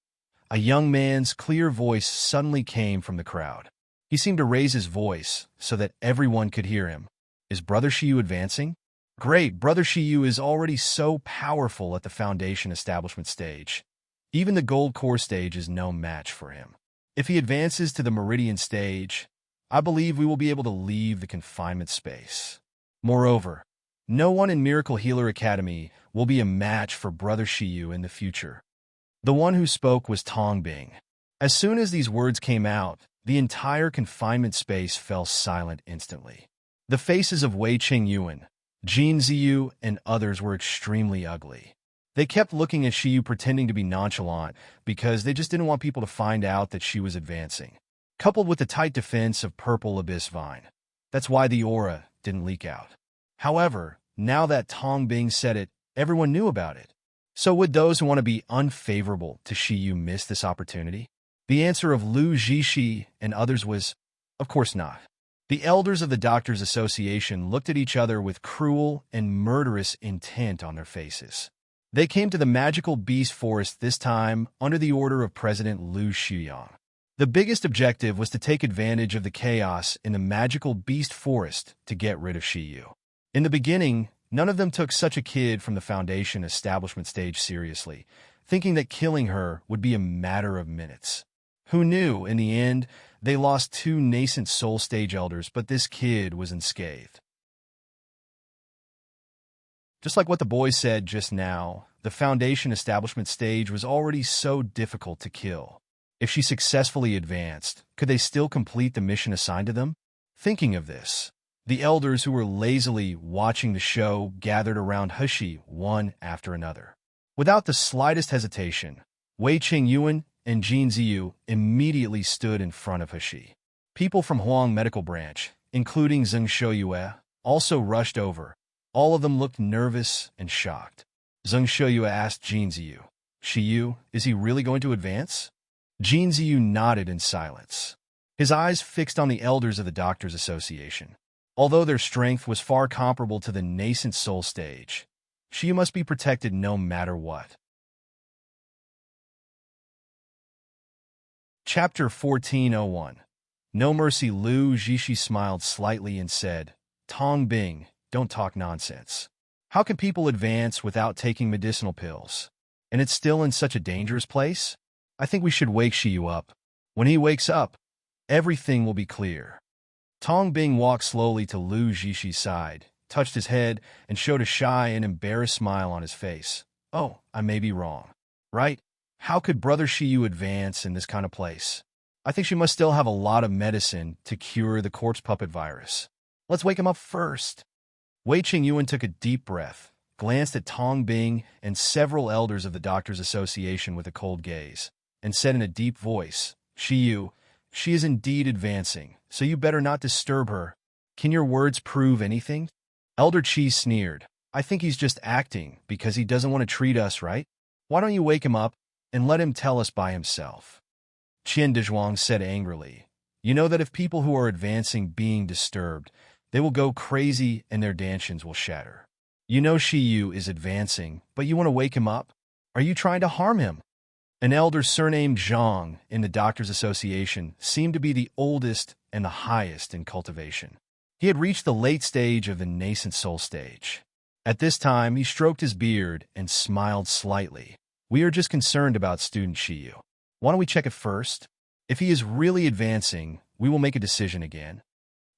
a young man's clear voice suddenly came from the crowd. He seemed to raise his voice so that everyone could hear him. Is Brother Shiyu advancing? Great, Brother Shiyu is already so powerful at the Foundation Establishment stage. Even the Gold Core stage is no match for him. If he advances to the Meridian stage, I believe we will be able to leave the confinement space. Moreover, no one in Miracle Healer Academy will be a match for Brother Shiyu in the future. The one who spoke was Tong Bing. As soon as these words came out, the entire confinement space fell silent instantly. The faces of Wei Qingyuan, Jin Ziyu, and others were extremely ugly. They kept looking at Shiyu pretending to be nonchalant because they just didn't want people to find out that she was advancing. Coupled with the tight defense of Purple Abyss Vine. That's why the aura didn't leak out. However, now that Tong Bing said it, everyone knew about it. So would those who want to be unfavorable to Shiyu miss this opportunity? The answer of Lu Jishi and others was, of course not. The elders of the Doctors Association looked at each other with cruel and murderous intent on their faces. They came to the magical beast forest this time under the order of President Lu Shuyang. The biggest objective was to take advantage of the chaos in the magical beast forest to get rid of Shiyu. In the beginning, none of them took such a kid from the Foundation Establishment stage seriously, thinking that killing her would be a matter of minutes. Who knew, in the end, they lost 2 nascent soul stage elders, but this kid was unscathed. Just like what the boy said just now, the Foundation Establishment stage was already so difficult to kill. If she successfully advanced, could they still complete the mission assigned to them? Thinking of this, the elders who were lazily watching the show gathered around Hushi one after another. Without the slightest hesitation, Wei Qingyuan and Jin Ziyu immediately stood in front of Hushi. People from Huang Medical Branch, including Zheng Shuyue, also rushed over. All of them looked nervous and shocked. Zheng Shuyue asked Jin Ziyu, Shiyu, is he really going to advance? Jin Ziyu nodded in silence, his eyes fixed on the elders of the Doctors Association. Although their strength was far comparable to the nascent soul stage, Shiyu must be protected no matter what. Chapter 1401. No Mercy. Lu Jishi smiled slightly and said, Tong Bing, don't talk nonsense. How can people advance without taking medicinal pills? And it's still in such a dangerous place? I think we should wake Shiyu up. When he wakes up, everything will be clear. Tong Bing walked slowly to Lu Zhishi's side, touched his head, and showed a shy and embarrassed smile on his face. Oh, I may be wrong. Right? How could Brother Shiyu advance in this kind of place? I think she must still have a lot of medicine to cure the corpse puppet virus. Let's wake him up first. Wei Qingyuan took a deep breath, glanced at Tong Bing and several elders of the Doctors' Association with a cold gaze, and said in a deep voice, Shiyu, she is indeed advancing, so you better not disturb her. Can your words prove anything? Elder Qi sneered. I think he's just acting because he doesn't want to treat us right. Why don't you wake him up and let him tell us by himself? Qian Dezhuang said angrily. You know that if people who are advancing being disturbed, they will go crazy and their dantians will shatter. You know Shiyu is advancing, but you want to wake him up? Are you trying to harm him? An elder surnamed Zhang in the Doctors' Association seemed to be the oldest and the highest in cultivation. He had reached the late stage of the nascent soul stage. At this time, he stroked his beard and smiled slightly. We are just concerned about student Shiyu. Why don't we check it first? If he is really advancing, we will make a decision again.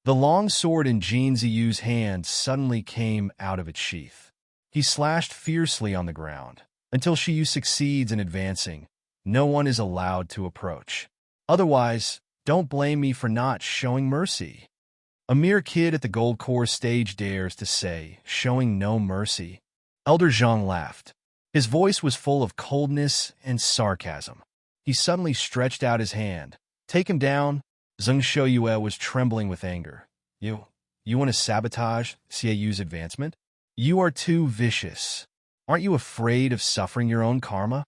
The long sword in Jin Ziyu's hand suddenly came out of its sheath. He slashed fiercely on the ground. Until Shiyu succeeds in advancing, no one is allowed to approach. Otherwise, don't blame me for not showing mercy. A mere kid at the Gold Core stage dares to say, showing no mercy. Elder Zhang laughed. His voice was full of coldness and sarcasm. He suddenly stretched out his hand. Take him down. Zheng Shouyue was trembling with anger. You want to sabotage Xieyu's advancement? You are too vicious. Aren't you afraid of suffering your own karma?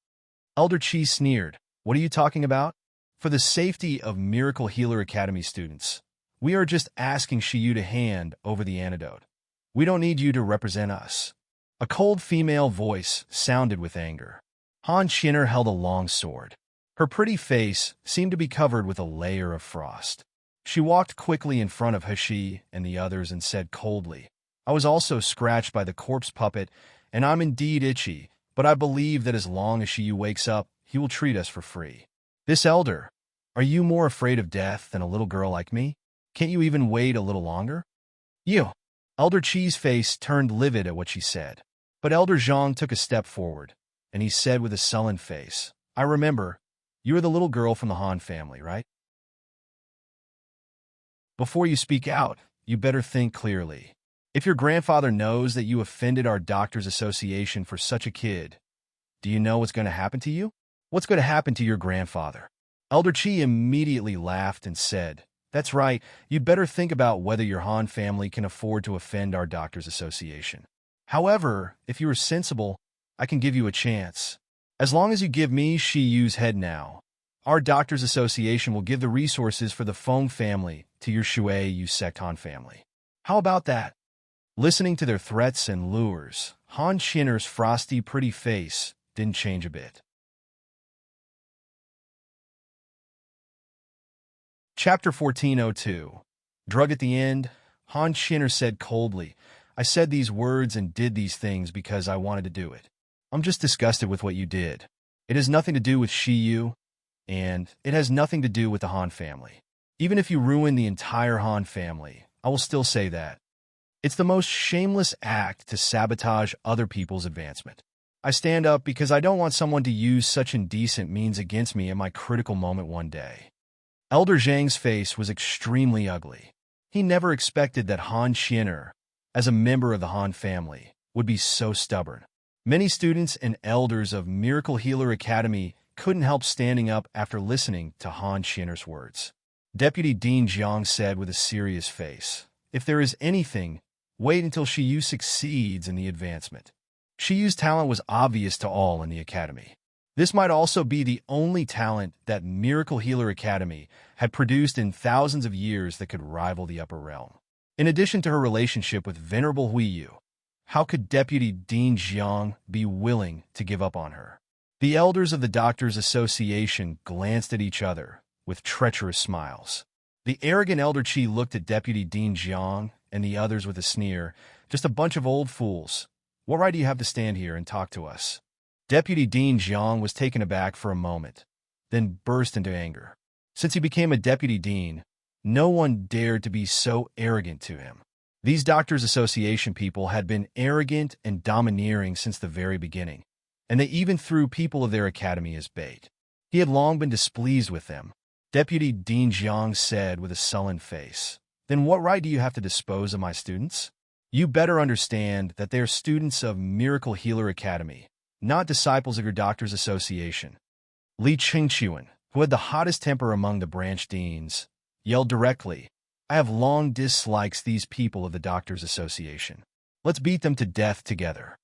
Elder Qi sneered. What are you talking about? For the safety of Miracle Healer Academy students, we are just asking Shiyu to hand over the antidote. We don't need you to represent us. A cold female voice sounded with anger. Han Qin'er held a long sword. Her pretty face seemed to be covered with a layer of frost. She walked quickly in front of He and the others and said coldly, I was also scratched by the corpse puppet, and I'm indeed itchy, but I believe that as long as Shiyu wakes up, he will treat us for free. This elder, are you more afraid of death than a little girl like me? Can't you even wait a little longer? You. Elder Qi's face turned livid at what she said. But Elder Zhang took a step forward, and he said with a sullen face, I remember, you are the little girl from the Han family, right? Before you speak out, you better think clearly. If your grandfather knows that you offended our Doctors' Association for such a kid, do you know what's going to happen to you? What's going to happen to your grandfather? Elder Qi immediately laughed and said, That's right, you'd better think about whether your Han family can afford to offend our Doctors' Association. However, if you are sensible, I can give you a chance. As long as you give me Shiyu's head now, our Doctors' Association will give the resources for the Feng family to your Shui sect Han family. How about that? Listening to their threats and lures, Han Qin'er's frosty, pretty face didn't change a bit. Chapter 1402. Drug at the end, Han Qin'er said coldly, I said these words and did these things because I wanted to do it. I'm just disgusted with what you did. It has nothing to do with Shiyu, and it has nothing to do with the Han family. Even if you ruin the entire Han family, I will still say that. It's the most shameless act to sabotage other people's advancement. I stand up because I don't want someone to use such indecent means against me at my critical moment one day. Elder Zhang's face was extremely ugly. He never expected that Han Qin'er, as a member of the Han family, would be so stubborn. Many students and elders of Miracle Healer Academy couldn't help standing up after listening to Han Qin'er's words. Deputy Dean Jiang said with a serious face, If there is anything, wait until Shiyu succeeds in the advancement. Shiyu's talent was obvious to all in the academy. This might also be the only talent that Miracle Healer Academy had produced in thousands of years that could rival the upper realm. In addition to her relationship with Venerable Huiyu, how could Deputy Dean Jiang be willing to give up on her? The elders of the Doctors' Association glanced at each other with treacherous smiles. The arrogant Elder Qi looked at Deputy Dean Jiang and the others with a sneer. Just a bunch of old fools. What right do you have to stand here and talk to us? Deputy Dean Jiang was taken aback for a moment. then burst into anger. Since he became a deputy dean, no one dared to be so arrogant to him. These Doctors Association people had been arrogant and domineering since the very beginning, and they even threw people of their academy as bait. He had long been displeased with them. Deputy Dean Jiang said with a sullen face, "Then what right do you have to dispose of my students? You better understand that they are students of Miracle Healer Academy, not disciples of your Doctors Association." Li Qingqian, who had the hottest temper among the branch deans, yelled directly, "I have long disliked these people of the Doctors Association. Let's beat them to death together."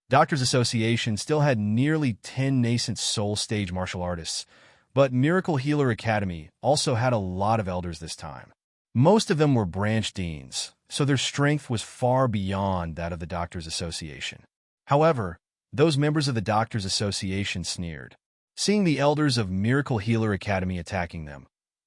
Doctors Association still had nearly 10 nascent soul stage martial artists, but Miracle Healer Academy also had a lot of elders this time. Most of them were branch deans, so their strength was far beyond that of the Doctors Association. However, those members of the Doctors Association sneered. Seeing the elders of Miracle Healer Academy attacking them,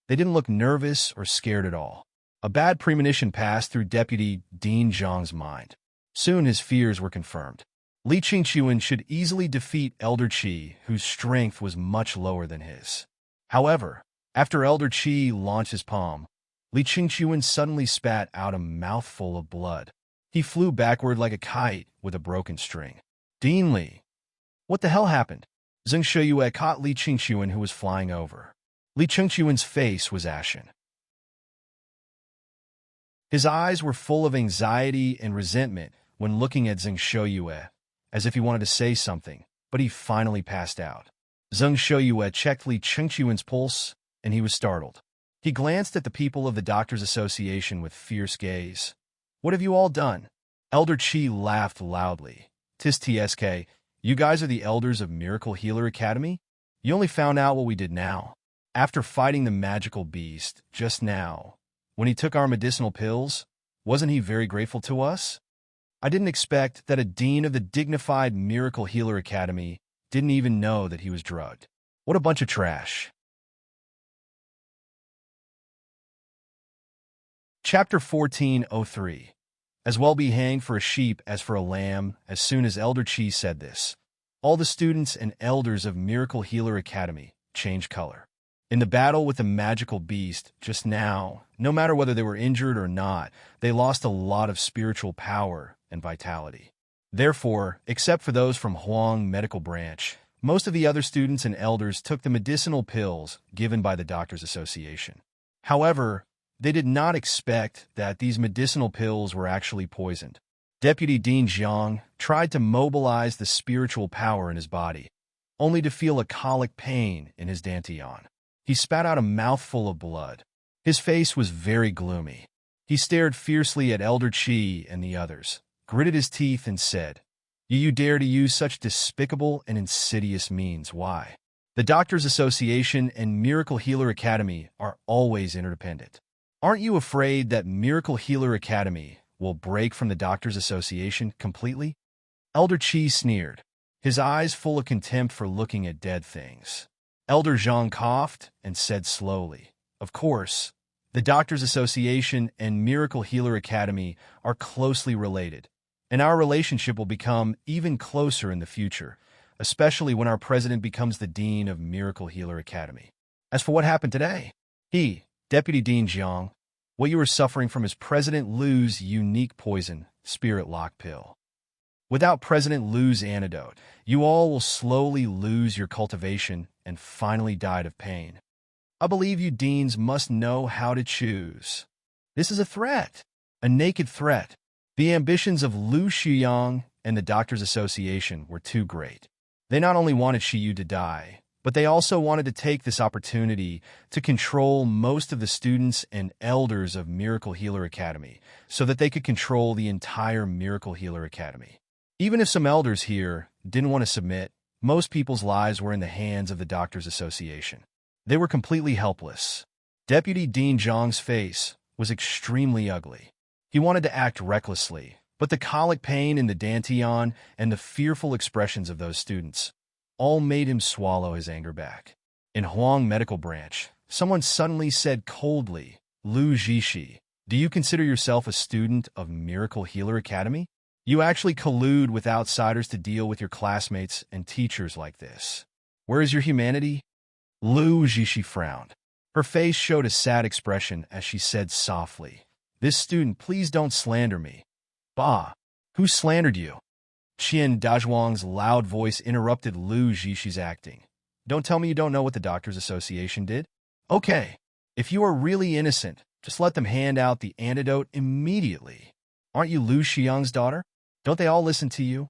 they didn't look nervous or scared at all. A bad premonition passed through Deputy Dean Zhang's mind. Soon his fears were confirmed. Li Qingqian should easily defeat Elder Qi, whose strength was much lower than his. However, after Elder Qi launched his palm, Li Qingqian suddenly spat out a mouthful of blood. He flew backward like a kite with a broken string. "Dean Li, what the hell happened?" Zheng Shuyue caught Li Qingqian, who was flying over. Li Qingqian's face was ashen. His eyes were full of anxiety and resentment when looking at Zheng Shuyue, as if he wanted to say something, but he finally passed out. Zheng Shuyue checked Li Qingqian's pulse, and he was startled. He glanced at the people of the Doctors Association with fierce gaze. "What have you all done?" Elder Qi laughed loudly. "Tis TSK, you guys are the elders of Miracle Healer Academy? You only found out what we did now. After fighting the magical beast just now, when he took our medicinal pills, wasn't he very grateful to us? I didn't expect that a dean of the dignified Miracle Healer Academy didn't even know that he was drugged. What a bunch of trash." Chapter 1403. As well be hanged for a sheep as for a lamb. As soon as Elder Qi said this, all the students and elders of Miracle Healer Academy changed color. In the battle with the magical beast just now, no matter whether they were injured or not, they lost a lot of spiritual power and vitality. Therefore, except for those from Huang Medical Branch, most of the other students and elders took the medicinal pills given by the Doctors Association. However, they did not expect that these medicinal pills were actually poisoned. Deputy Dean Jiang tried to mobilize the spiritual power in his body, only to feel a colic pain in his dantian. He spat out a mouthful of blood. His face was very gloomy. He stared fiercely at Elder Qi and the others, gritted his teeth, and said, You dare to use such despicable and insidious means. Why? The Doctors Association and Miracle Healer Academy are always interdependent. Aren't you afraid that Miracle Healer Academy will break from the Doctors Association completely?" Elder Qi sneered, his eyes full of contempt for looking at dead things. Elder Zhang coughed and said slowly, "Of course, the Doctors Association and Miracle Healer Academy are closely related, and our relationship will become even closer in the future, especially when our president becomes the dean of Miracle Healer Academy. As for what happened today, Deputy Dean Jiang, what you are suffering from is President Lu's unique poison, Spirit Lock Pill. Without President Lu's antidote, you all will slowly lose your cultivation and finally die of pain. I believe you deans must know how to choose. This is a threat, a naked threat. The ambitions of Lu Shuyang and the Doctors Association were too great. They not only wanted Shiyu to die, but they also wanted to take this opportunity to control most of the students and elders of Miracle Healer Academy so that they could control the entire Miracle Healer Academy. Even if some elders here didn't want to submit, most people's lives were in the hands of the Doctors Association. They were completely helpless. Deputy Dean Zhang's face was extremely ugly. He wanted to act recklessly, but the colic pain in the dantian and the fearful expressions of those students all made him swallow his anger back. In Huang Medical Branch, someone suddenly said coldly, "Lu Zhishi, do you consider yourself a student of Miracle Healer Academy? You actually collude with outsiders to deal with your classmates and teachers like this. Where is your humanity?" Lu Jishi frowned. Her face showed a sad expression as she said softly, "This student, please don't slander me." "Bah, who slandered you?" Qian Dazhuang's loud voice interrupted Lu Jishi's acting. "Don't tell me you don't know what the Doctors Association did? Okay, if you are really innocent, just let them hand out the antidote immediately. Aren't you Lu Xiang's daughter? Don't they all listen to you?"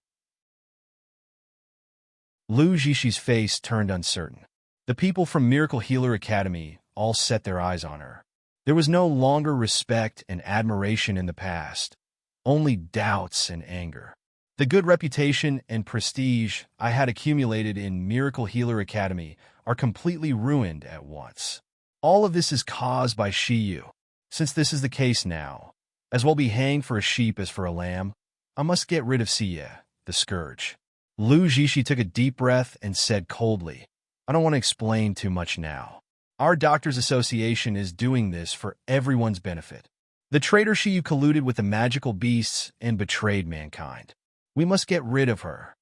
Lu Jishi's face turned uncertain. The people from Miracle Healer Academy all set their eyes on her. There was no longer respect and admiration in the past, only doubts and anger. The good reputation and prestige I had accumulated in Miracle Healer Academy are completely ruined at once. All of this is caused by Shiyu. Since this is the case now, as well be hanged for a sheep as for a lamb, I must get rid of Siye, the scourge. Lu Jishi took a deep breath and said coldly, "I don't want to explain too much now. Our Doctors Association is doing this for everyone's benefit. The traitor Shiyu colluded with the magical beasts and betrayed mankind. We must get rid of her."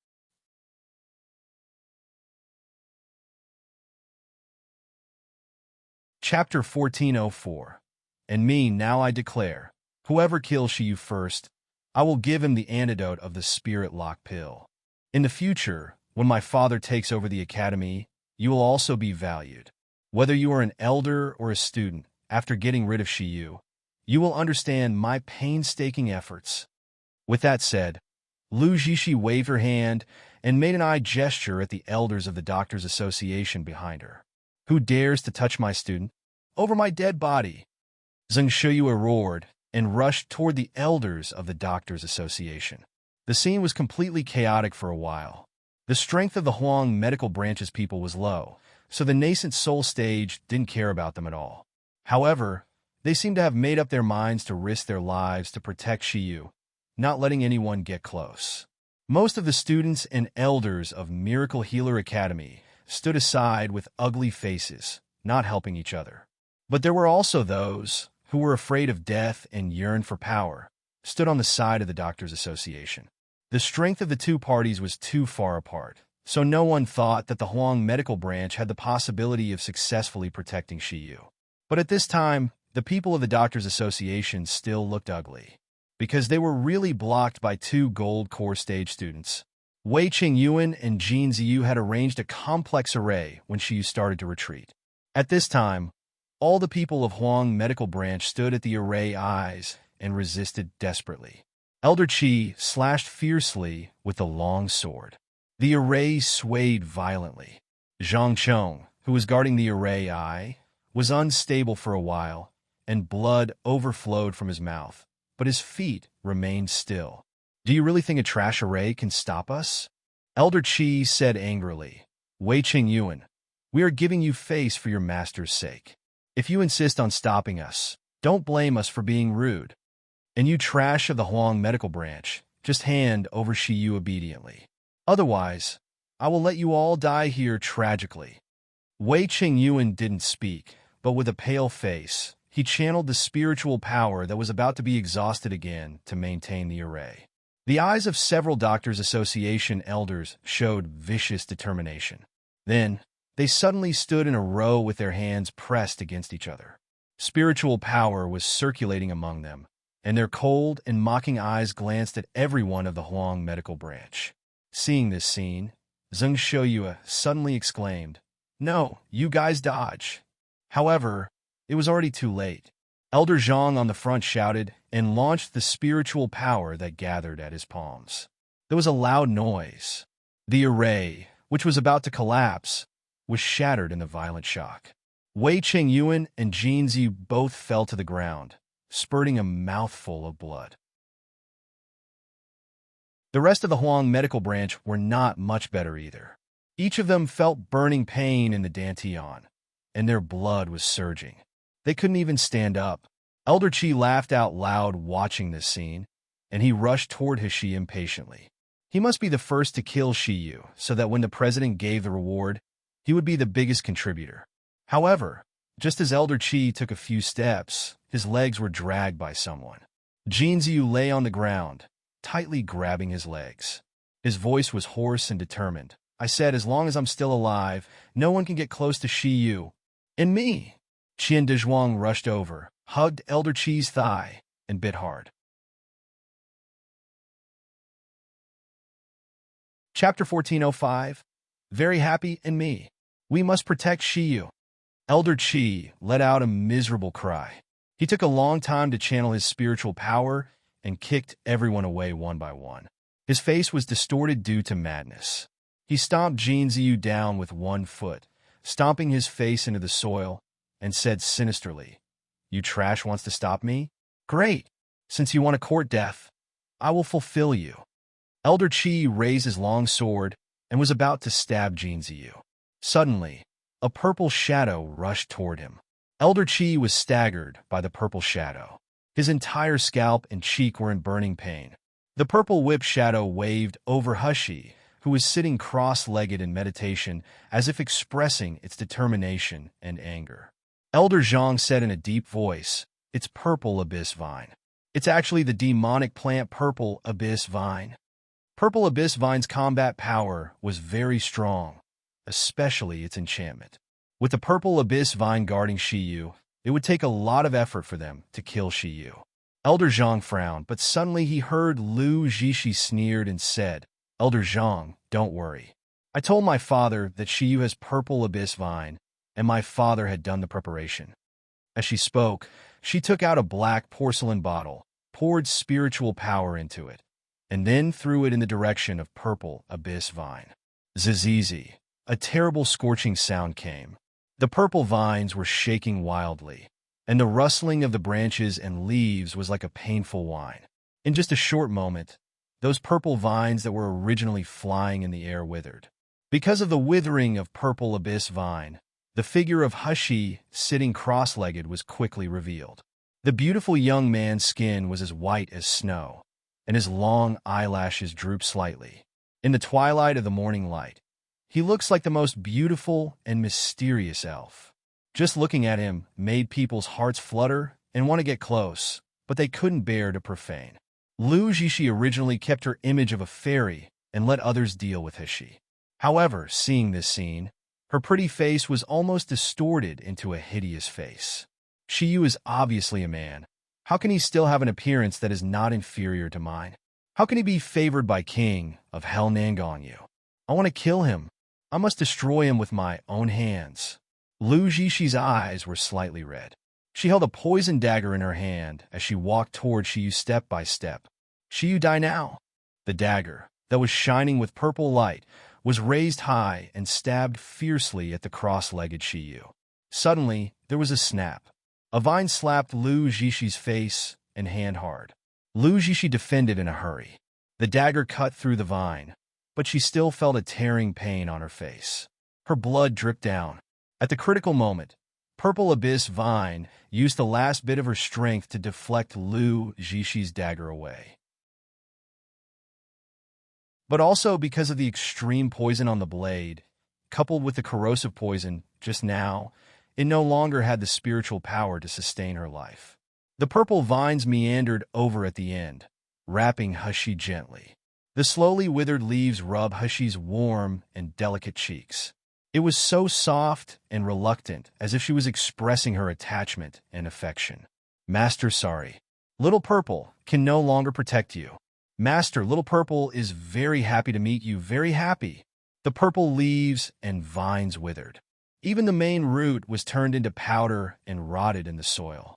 Chapter 1404. "And me, now I declare, whoever kills Shiyu first, I will give him the antidote of the spirit lock pill. In the future, when my father takes over the academy, you will also be valued. Whether you are an elder or a student, after getting rid of Shiyu, you will understand my painstaking efforts." With that said, Lu Jishi waved her hand and made an eye gesture at the elders of the Doctors Association behind her. "Who dares to touch my student? Over my dead body!" Zheng Shuyue roared and rushed toward the elders of the Doctors Association. The scene was completely chaotic for a while. The strength of the Huang medical branch's people was low, so the nascent soul stage didn't care about them at all. However, they seemed to have made up their minds to risk their lives to protect Shiyu, not letting anyone get close. Most of the students and elders of Miracle Healer Academy stood aside with ugly faces, not helping each other. But there were also those who were afraid of death and yearned for power, stood on the side of the Doctors Association. The strength of the two parties was too far apart, so no one thought that the Huang medical branch had the possibility of successfully protecting Shiyu. But at this time, the people of the Doctors Association still looked ugly, because they were really blocked by two gold core stage students. Wei Qingyuan and Jin Ziyu had arranged a complex array when Shiyu started to retreat. At this time, all the people of Huang medical branch stood at the array eyes and resisted desperately. Elder Qi slashed fiercely with the long sword. The array swayed violently. Zhang Chong, who was guarding the array eye, was unstable for a while, and blood overflowed from his mouth, but his feet remained still. "Do you really think a trash array can stop us?" Elder Qi said angrily. "Wei Qingyuan, we are giving you face for your master's sake. If you insist on stopping us, don't blame us for being rude. And you trash of the Huang medical branch, just hand over Shiyu obediently. Otherwise, I will let you all die here tragically." Wei Qingyuan didn't speak, but with a pale face, he channeled the spiritual power that was about to be exhausted again to maintain the array. The eyes of several Doctors Association elders showed vicious determination. Then, they suddenly stood in a row with their hands pressed against each other. Spiritual power was circulating among them, and their cold and mocking eyes glanced at everyone of the Huang medical branch. Seeing this scene, Zheng Shuyue suddenly exclaimed, "No, you guys dodge." However, it was already too late. Elder Zhang on the front shouted and launched the spiritual power that gathered at his palms. There was a loud noise. The array, which was about to collapse, was shattered in the violent shock. Wei Qingyuan and Jin Ziyu both fell to the ground, spurting a mouthful of blood. The rest of the Huang medical branch were not much better either. Each of them felt burning pain in the dantian, and their blood was surging. They couldn't even stand up. Elder Qi laughed out loud watching this scene, and he rushed toward Hishi impatiently. He must be the first to kill Shiyu, so that when the president gave the reward, he would be the biggest contributor. However, just as Elder Qi took a few steps, his legs were dragged by someone. Jin Ziyu lay on the ground, tightly grabbing his legs. His voice was hoarse and determined. I said, as long as I'm still alive, no one can get close to Shiyu. And me. Qian Dezhuang rushed over, hugged Elder Qi's thigh, and bit hard. Chapter 1405. Very happy and me. We must protect Shiyu. Elder Qi let out a miserable cry. He took a long time to channel his spiritual power and kicked everyone away one by one. His face was distorted due to madness. He stomped Jin Ziyu down with one foot, stomping his face into the soil, and said sinisterly, "You trash wants to stop me? Great! Since you want to court death, I will fulfill you." Elder Qi raised his long sword and was about to stab Jin Ziyu. Suddenly, a purple shadow rushed toward him. Elder Qi was staggered by the purple shadow. His entire scalp and cheek were in burning pain. The purple whip shadow waved over Hushi, who was sitting cross-legged in meditation, as if expressing its determination and anger. Elder Zhang said in a deep voice, "It's purple abyss vine. It's actually the demonic plant purple abyss vine." Purple abyss vine's combat power was very strong, especially its enchantment. With the purple abyss vine guarding Shiyu, it would take a lot of effort for them to kill Shiyu. Elder Zhang frowned, but suddenly he heard Lu Zhishi sneered and said, "Elder Zhang, don't worry. I told my father that Shiyu has purple abyss vine, and my father had done the preparation." As she spoke, she took out a black porcelain bottle, poured spiritual power into it, and then threw it in the direction of purple abyss vine. Zizizi, a terrible scorching sound came. The purple vines were shaking wildly, and the rustling of the branches and leaves was like a painful whine. In just a short moment, those purple vines that were originally flying in the air withered. Because of the withering of purple abyss vine, the figure of Hushi sitting cross-legged was quickly revealed. The beautiful young man's skin was as white as snow, and his long eyelashes drooped slightly. In the twilight of the morning light, he looks like the most beautiful and mysterious elf. Just looking at him made people's hearts flutter and want to get close, but they couldn't bear to profane. Lu Zhishi originally kept her image of a fairy and let others deal with Hishi. However, seeing this scene, her pretty face was almost distorted into a hideous face. Shiyu is obviously a man. How can he still have an appearance that is not inferior to mine? How can he be favored by King of Hell Nangongyu? I want to kill him. I must destroy him with my own hands. Lu Zhishi's eyes were slightly red. She held a poison dagger in her hand as she walked toward Shiyu step by step. "Shiyu, die now." The dagger, that was shining with purple light, was raised high and stabbed fiercely at the cross-legged Shiyu. Suddenly, there was a snap. A vine slapped Lu Zhishi's face and hand hard. Lu Zhishi defended in a hurry. The dagger cut through the vine, but she still felt a tearing pain on her face. Her blood dripped down. At the critical moment, Purple Abyss Vine used the last bit of her strength to deflect Lu Zhishi's dagger away. But also because of the extreme poison on the blade, coupled with the corrosive poison just now, it no longer had the spiritual power to sustain her life. The purple vines meandered over at the end, wrapping Hushi gently. The slowly withered leaves rubbed Hushi's warm and delicate cheeks. It was so soft and reluctant, as if she was expressing her attachment and affection. "Master, sorry. Little Purple can no longer protect you. Master, Little Purple is very happy to meet you, very happy." The purple leaves and vines withered. Even the main root was turned into powder and rotted in the soil.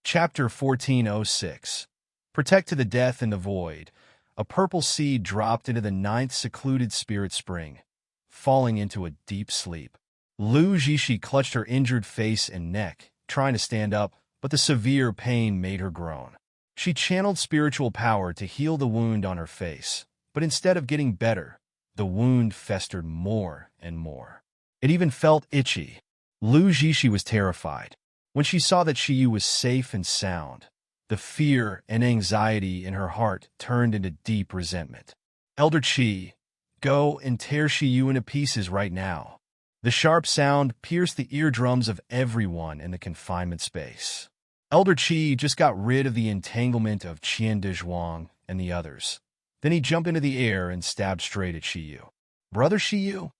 Chapter 1406. Protect to the death in the void. A purple seed dropped into the ninth secluded spirit spring, falling into a deep sleep. Lu Zhishi clutched her injured face and neck, trying to stand up, but the severe pain made her groan. She channeled spiritual power to heal the wound on her face, but instead of getting better, the wound festered more and more. It even felt itchy. Lu Zhishi was terrified. When she saw that Shiyu was safe and sound, the fear and anxiety in her heart turned into deep resentment. "Elder Qi, go and tear Shiyu into pieces right now." The sharp sound pierced the eardrums of everyone in the confinement space. Elder Qi just got rid of the entanglement of Qian de Zhuang and the others. Then he jumped into the air and stabbed straight at Shiyu. "Brother Shiyu?"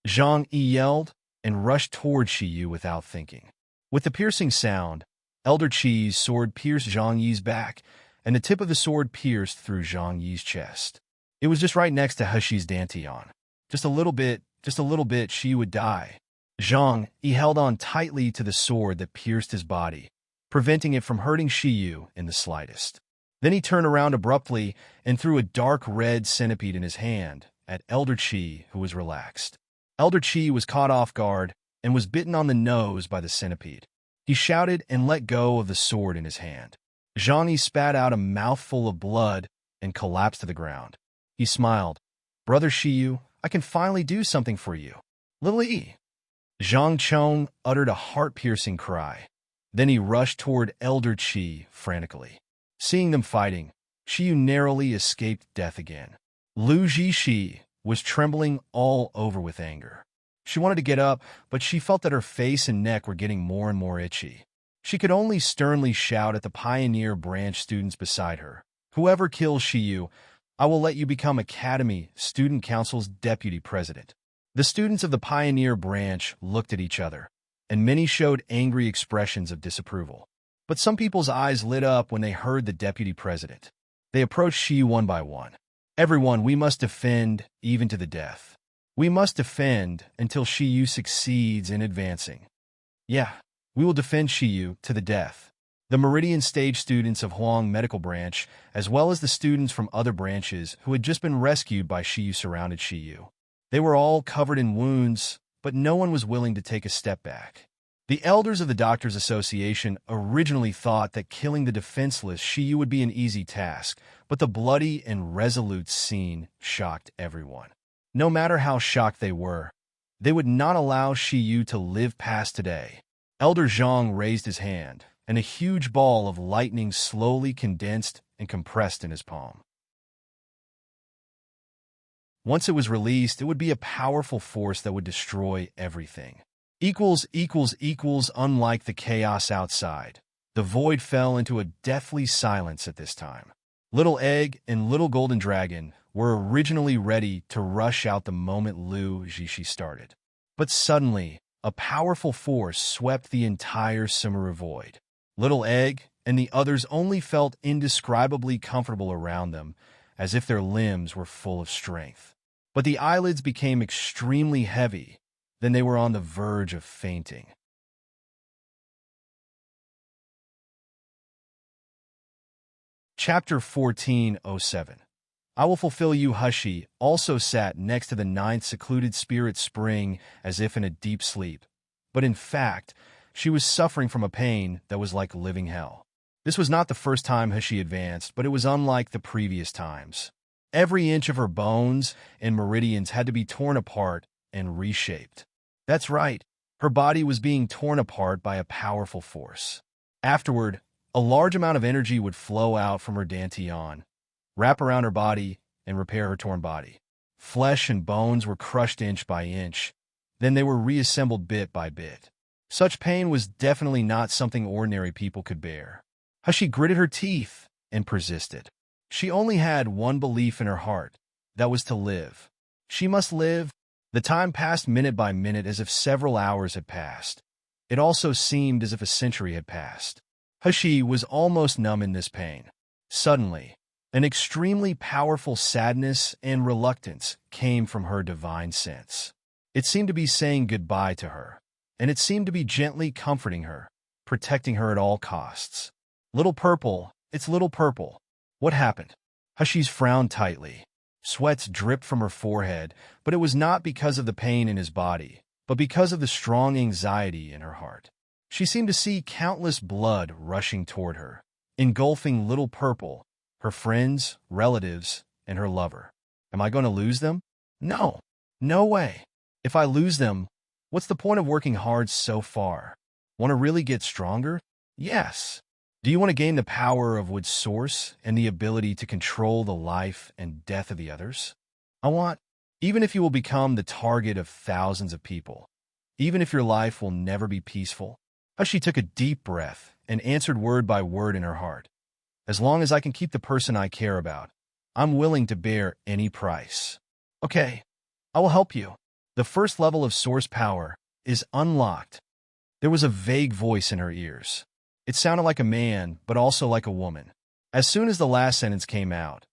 Zhang Yi yelled and rushed toward Shiyu without thinking. With the piercing sound, Elder Qi's sword pierced Zhang Yi's back, and the tip of the sword pierced through Zhang Yi's chest. It was just right next to Hushi's dantian. Just a little bit, she would die. Zhang Yi held on tightly to the sword that pierced his body, preventing it from hurting Shiyu in the slightest. Then he turned around abruptly and threw a dark red centipede in his hand at Elder Qi, who was relaxed. Elder Qi was caught off guard and was bitten on the nose by the centipede. He shouted and let go of the sword in his hand. Zhang Yi spat out a mouthful of blood and collapsed to the ground. He smiled. "Brother Shiyu, I can finally do something for you." "Lily!" Zhang Chong uttered a heart-piercing cry. Then he rushed toward Elder Qi frantically. Seeing them fighting, Shiyu narrowly escaped death again. Lu Zhishi was trembling all over with anger. She wanted to get up, but she felt that her face and neck were getting more and more itchy. She could only sternly shout at the Pioneer Branch students beside her. "Whoever kills Shiyu, I will let you become Academy Student Council's deputy president." The students of the Pioneer Branch looked at each other, and many showed angry expressions of disapproval. But some people's eyes lit up when they heard the deputy president. They approached Shiyu one by one. "Everyone, we must defend, even to the death. We must defend until Shiyu succeeds in advancing. Yeah, we will defend Shiyu to the death." The Meridian Stage students of Huang Medical Branch, as well as the students from other branches who had just been rescued by Shiyu, surrounded Shiyu. They were all covered in wounds, but no one was willing to take a step back. The elders of the Doctors Association originally thought that killing the defenseless Shiyu would be an easy task, but the bloody and resolute scene shocked everyone. No matter how shocked they would not allow Shiyu to live past today. Elder Zhang raised his hand, and a huge ball of lightning slowly condensed and compressed in his palm. Once it was released, it would be a powerful force that would destroy everything. Unlike the chaos outside, the void fell into a deathly silence at this time. Little Egg and Little Golden Dragon were originally ready to rush out the moment Lu Zhishi started. But suddenly, a powerful force swept the entire Sumeru void. Little Egg and the others only felt indescribably comfortable around them, as if their limbs were full of strength. But the eyelids became extremely heavy. Then they were on the verge of fainting. Chapter 1407. I will fulfill you. Hushi also sat next to the ninth secluded spirit spring as if in a deep sleep. But in fact, she was suffering from a pain that was like living hell. This was not the first time Hushi advanced, but it was unlike the previous times. Every inch of her bones and meridians had to be torn apart and reshaped. That's right, her body was being torn apart by a powerful force. Afterward, a large amount of energy would flow out from her dantian, wrap around her body, and repair her torn body. Flesh and bones were crushed inch by inch, then they were reassembled bit by bit. Such pain was definitely not something ordinary people could bear. Hushi gritted her teeth and persisted. She only had one belief in her heart, that was to live. She must live. The time passed minute by minute as if several hours had passed. It also seemed as if a century had passed. Hushi was almost numb in this pain. Suddenly, an extremely powerful sadness and reluctance came from her divine sense. It seemed to be saying goodbye to her, and it seemed to be gently comforting her, protecting her at all costs. Little Purple, it's Little Purple. What happened? Hushi's frowned tightly. Sweats dripped from her forehead, but it was not because of the pain in his body, but because of the strong anxiety in her heart. She seemed to see countless blood rushing toward her, engulfing Little Purple, her friends, relatives, and her lover. Am I going to lose them? No. No way. If I lose them, what's the point of working hard so far? Want to really get stronger? Yes. Do you want to gain the power of Wood's source and the ability to control the life and death of the others? I want, even if you will become the target of thousands of people, even if your life will never be peaceful, Hushi took a deep breath and answered word by word in her heart. As long as I can keep the person I care about, I'm willing to bear any price. Okay, I will help you. The first level of source power is unlocked. There was a vague voice in her ears. It sounded like a man, but also like a woman. As soon as the last sentence came out,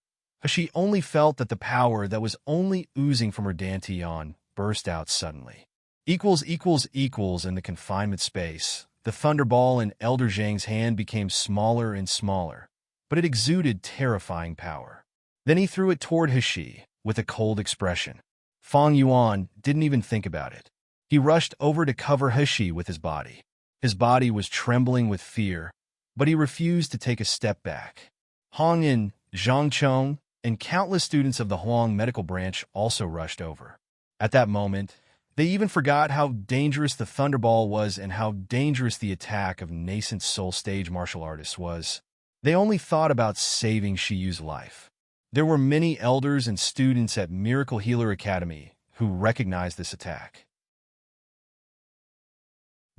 she only felt that the power that was only oozing from her dantian burst out suddenly. Equals equals equals in the confinement space. The thunderball in Elder Zhang's hand became smaller and smaller, but it exuded terrifying power. Then he threw it toward Hashi with a cold expression. Fang Yuan didn't even think about it. He rushed over to cover Hashi with his body. His body was trembling with fear, but he refused to take a step back. Hong and Zhang Chong and countless students of the Huang medical branch also rushed over. At that moment, they even forgot how dangerous the Thunderball was and how dangerous the attack of nascent soul stage martial artists was. They only thought about saving Shiyu's life. There were many elders and students at Miracle Healer Academy who recognized this attack.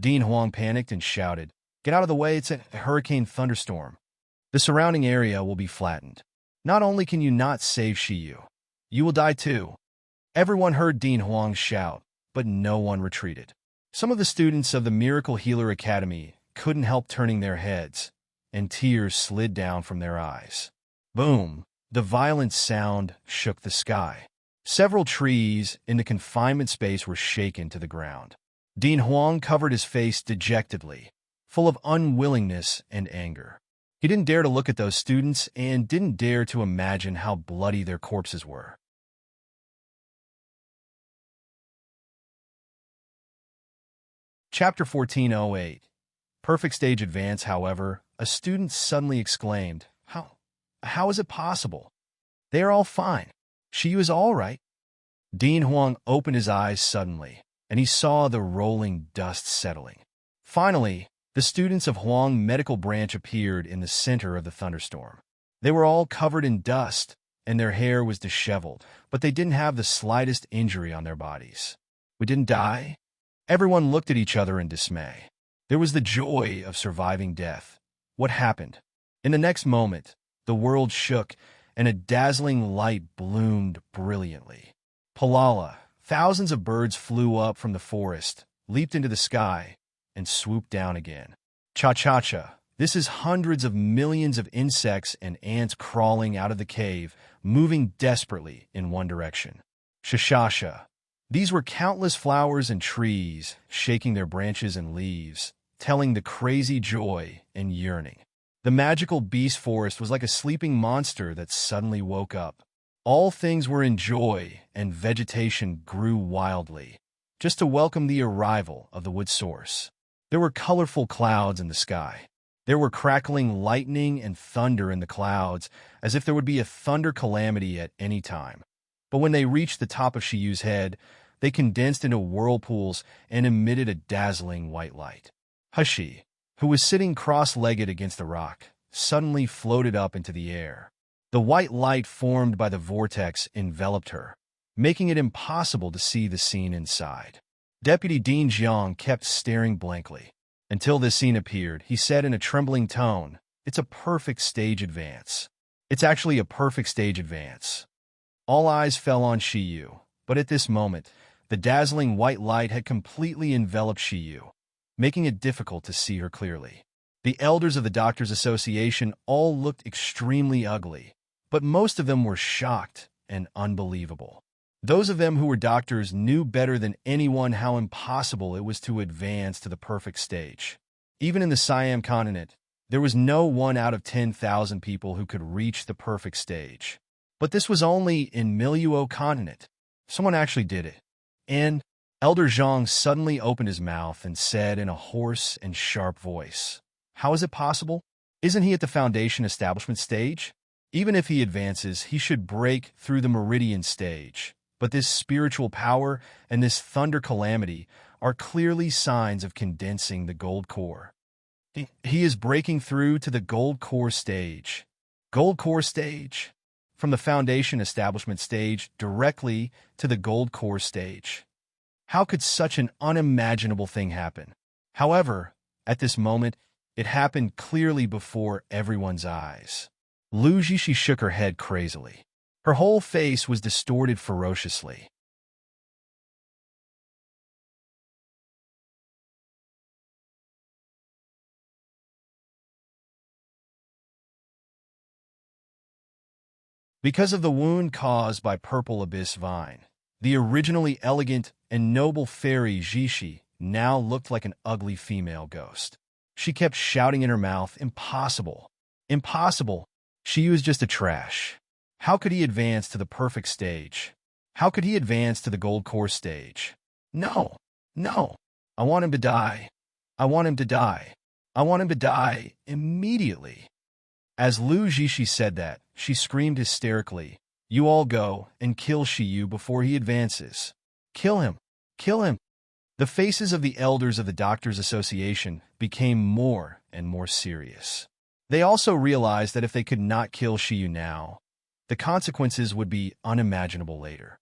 Dean Huang panicked and shouted, "Get out of the way, it's a hurricane thunderstorm. The surrounding area will be flattened. Not only can you not save Shiyu, you will die too." Everyone heard Dean Huang shout, but no one retreated. Some of the students of the Miracle Healer Academy couldn't help turning their heads, and tears slid down from their eyes. Boom! The violent sound shook the sky. Several trees in the confinement space were shaken to the ground. Dean Huang covered his face dejectedly, full of unwillingness and anger. He didn't dare to look at those students and didn't dare to imagine how bloody their corpses were. Chapter 1408. Perfect stage advance. However, a student suddenly exclaimed, How is it possible? They are all fine. Shiyu is all right." Dean Huang opened his eyes suddenly, and he saw the rolling dust settling. Finally, the students of Huang Medical Branch appeared in the center of the thunderstorm. They were all covered in dust, and their hair was disheveled, but they didn't have the slightest injury on their bodies. "We didn't die?" Everyone looked at each other in dismay. There was the joy of surviving death. What happened? In the next moment, the world shook, and a dazzling light bloomed brilliantly. Palala, thousands of birds flew up from the forest, leaped into the sky, and swooped down again. Cha-cha-cha, this is hundreds of millions of insects and ants crawling out of the cave, moving desperately in one direction. Shashasha, these were countless flowers and trees, shaking their branches and leaves, telling the crazy joy and yearning. The magical beast forest was like a sleeping monster that suddenly woke up. All things were in joy, and vegetation grew wildly, just to welcome the arrival of the wood source. There were colorful clouds in the sky. There were crackling lightning and thunder in the clouds, as if there would be a thunder calamity at any time. But when they reached the top of Shiyu's head, they condensed into whirlpools and emitted a dazzling white light. Hashi, who was sitting cross-legged against the rock, suddenly floated up into the air. The white light formed by the vortex enveloped her, making it impossible to see the scene inside. Deputy Dean Jiang kept staring blankly. Until this scene appeared, he said in a trembling tone, "It's a perfect stage advance. It's actually a perfect stage advance." All eyes fell on Shiyu, but at this moment, the dazzling white light had completely enveloped Shiyu, making it difficult to see her clearly. The elders of the Doctors' Association all looked extremely ugly, but most of them were shocked and unbelievable. Those of them who were doctors knew better than anyone how impossible it was to advance to the perfect stage. Even in the Siam continent, there was no 1 out of 10,000 people who could reach the perfect stage. But this was only in Miluo continent. Someone actually did it. And Elder Zhang suddenly opened his mouth and said in a hoarse and sharp voice, "How is it possible? Isn't he at the Foundation Establishment stage? Even if he advances, he should break through the Meridian stage. But this spiritual power and this thunder calamity are clearly signs of condensing the gold core. He is breaking through to the gold core stage." Gold core stage? From the Foundation Establishment stage directly to the gold core stage. How could such an unimaginable thing happen? However, At this moment, it happened clearly before everyone's eyes. Lu Jishi shook her head crazily. Her whole face was distorted ferociously. Because of the wound caused by Purple Abyss Vine, the originally elegant and noble fairy Jishi now looked like an ugly female ghost. She kept shouting in her mouth, "Impossible! Impossible! She was just a trash. How could he advance to the perfect stage? How could he advance to the gold course stage? No! No! I want him to die. I want him to die. I want him to die immediately." As Lu Jishi said that, she screamed hysterically, "You all go and kill Shiyu before he advances. Kill him! Kill him!" The faces of the elders of the Doctors' Association became more and more serious. They also realized that if they could not kill Shiyu now, the consequences would be unimaginable later.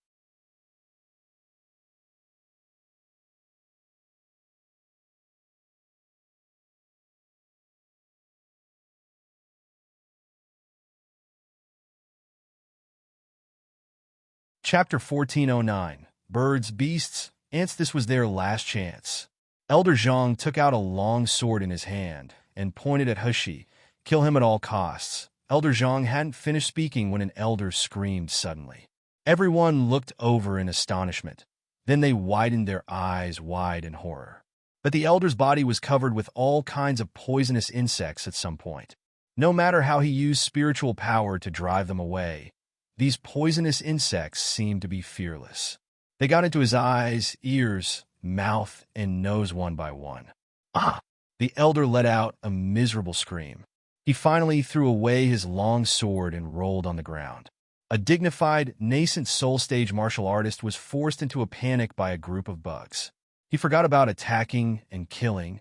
Chapter 1409. Birds, Beasts, Ants. This was their last chance. Elder Zhang took out a long sword in his hand and pointed at Hushi. "Kill him at all costs." Elder Zhang hadn't finished speaking when an elder screamed suddenly. Everyone looked over in astonishment. Then they widened their eyes wide in horror. But the elder's body was covered with all kinds of poisonous insects at some point. No matter how he used spiritual power to drive them away, these poisonous insects seemed to be fearless. They got into his eyes, ears, mouth, and nose one by one. "Ah!" The elder let out a miserable scream. He finally threw away his long sword and rolled on the ground. A dignified, nascent soul-stage martial artist was forced into a panic by a group of bugs. He forgot about attacking and killing,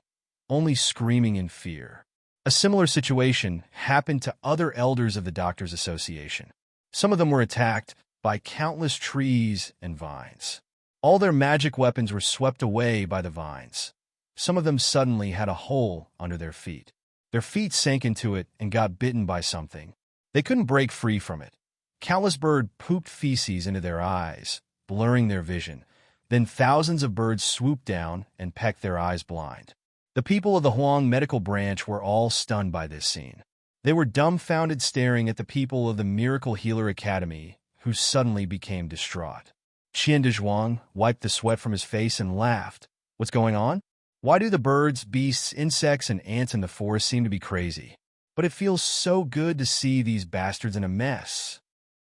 only screaming in fear. A similar situation happened to other elders of the Doctors' Association. Some of them were attacked by countless trees and vines. All their magic weapons were swept away by the vines. Some of them suddenly had a hole under their feet. Their feet sank into it and got bitten by something. They couldn't break free from it. Countless birds pooped feces into their eyes, blurring their vision. Then thousands of birds swooped down and pecked their eyes blind. The people of the Huang medical branch were all stunned by this scene. They were dumbfounded, staring at the people of the Miracle Healer Academy, who suddenly became distraught. Qian Dezhuang wiped the sweat from his face and laughed. "What's going on? Why do the birds, beasts, insects, and ants in the forest seem to be crazy? But it feels so good to see these bastards in a mess."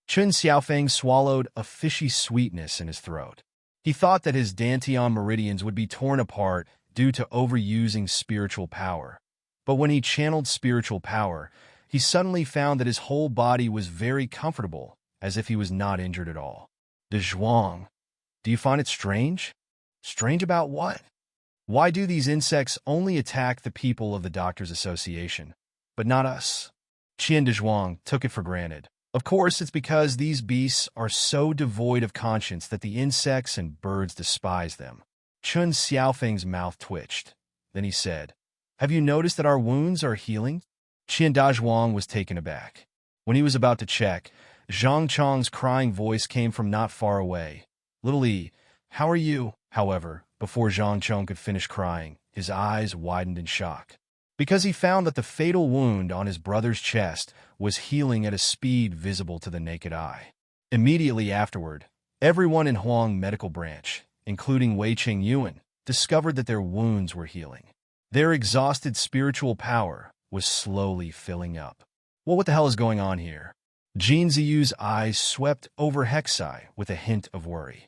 Chun Xiaofeng swallowed a fishy sweetness in his throat. He thought that his Dantian meridians would be torn apart due to overusing spiritual power. But when he channeled spiritual power, he suddenly found that his whole body was very comfortable, as if he was not injured at all. "De Zhuang, do you find it strange?" "Strange about what?" "Why do these insects only attack the people of the Doctors' Association, but not us?" Qian Dezhuang took it for granted. "Of course, it's because these beasts are so devoid of conscience that the insects and birds despise them." Chun Xiaofeng's mouth twitched. Then he said, "Have you noticed that our wounds are healing?" Qian Dazhuang was taken aback. When he was about to check, Zhang Chong's crying voice came from not far away. "Little E, how are you?" However, before Zhang Chong could finish crying, his eyes widened in shock. Because he found that the fatal wound on his brother's chest was healing at a speed visible to the naked eye. Immediately afterward, everyone in Huang Medical Branch, including Wei Ching Yuan, discovered that their wounds were healing. Their exhausted spiritual power was slowly filling up. "Well, what the hell is going on here?" Jin Ziyu's eyes swept over Hexai with a hint of worry.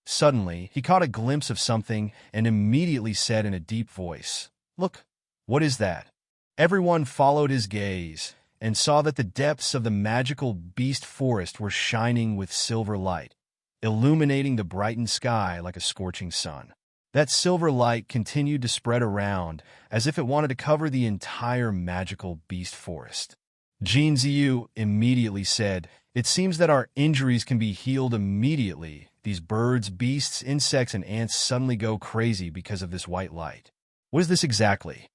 Suddenly, he caught a glimpse of something and immediately said in a deep voice, "Look, what is that?" Everyone followed his gaze and saw that the depths of the magical beast forest were shining with silver light, illuminating the brightened sky like a scorching sun. That silver light continued to spread around as if it wanted to cover the entire magical beast forest. Jin Ziyu immediately said, "It seems that our injuries can be healed immediately. These birds, beasts, insects, and ants suddenly go crazy because of this white light." What is this exactly?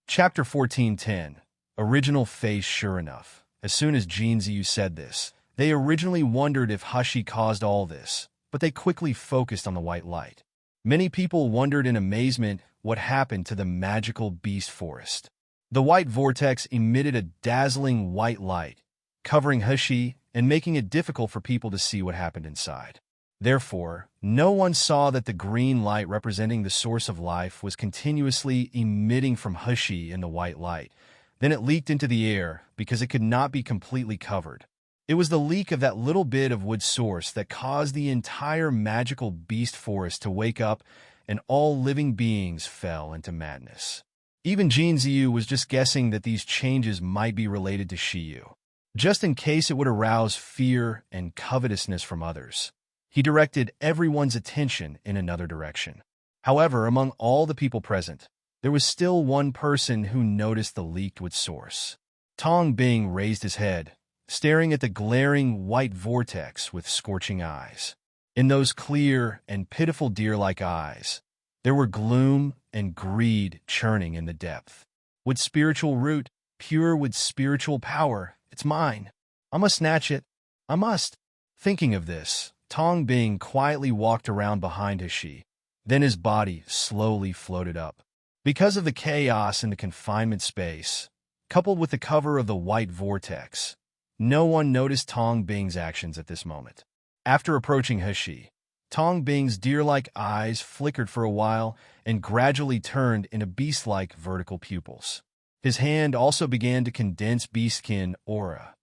Chapter 14:10. Original Face. Sure enough, as soon as Jin Ziyu said this, they originally wondered if Hushi caused all this, but they quickly focused on the white light. Many people wondered in amazement what happened to the magical beast forest. The white vortex emitted a dazzling white light, covering Hushi and making it difficult for people to see what happened inside. Therefore, no one saw that the green light representing the source of life was continuously emitting from Hushi in the white light. Then it leaked into the air because it could not be completely covered. It was the leak of that little bit of wood source that caused the entire magical beast forest to wake up, and all living beings fell into madness. Even Jin Ziyu was just guessing that these changes might be related to Shiyu, just in case it would arouse fear and covetousness from others. He directed everyone's attention in another direction. However, among all the people present, there was still one person who noticed the leaked wood source. Tong Bing raised his head, staring at the glaring white vortex with scorching eyes. In those clear and pitiful deer-like eyes, there were gloom and greed churning in the depth. With spiritual root, pure with spiritual power, it's mine. I must snatch it. I must. Thinking of this, Tong Bing quietly walked around behind Hishi. Then his body slowly floated up. Because of the chaos in the confinement space, coupled with the cover of the white vortex, no one noticed Tong Bing's actions at this moment. After approaching Hishi, Tong Bing's deer-like eyes flickered for a while and gradually turned into beast-like vertical pupils. His hand also began to condense beastkin aura.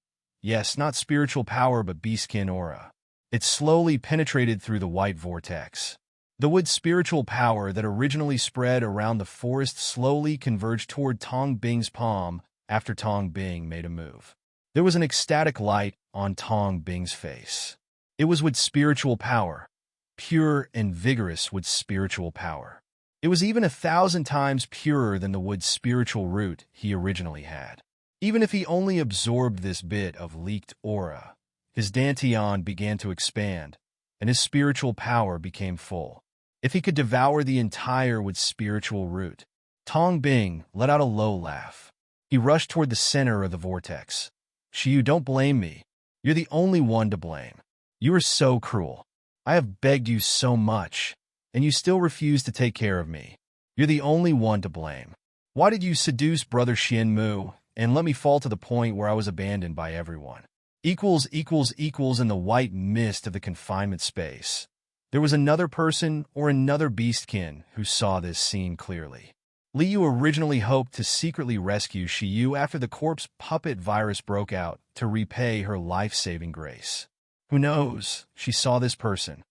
Yes, not spiritual power, but beastkin aura. It slowly penetrated through the white vortex. The wood spiritual power that originally spread around the forest slowly converged toward Tong Bing's palm after Tong Bing made a move. There was an ecstatic light on Tong Bing's face. It was with spiritual power, pure and vigorous with spiritual power. It was even 1,000 times purer than the wood's spiritual root he originally had. Even if he only absorbed this bit of leaked aura, his dantian began to expand, and his spiritual power became full. If he could devour the entire with spiritual root, Tong Bing let out a low laugh. He rushed toward the center of the vortex. "Shiyu, don't blame me. You're the only one to blame. You are so cruel. I have begged you so much, and you still refuse to take care of me. You're the only one to blame. Why did you seduce Brother Xianmu and let me fall to the point where I was abandoned by everyone?" In the white mist of the confinement space, there was another person or another beastkin who saw this scene clearly. Liu originally hoped to secretly rescue Shiyu after the corpse puppet virus broke out to repay her life-saving grace. Who knows? She saw this person.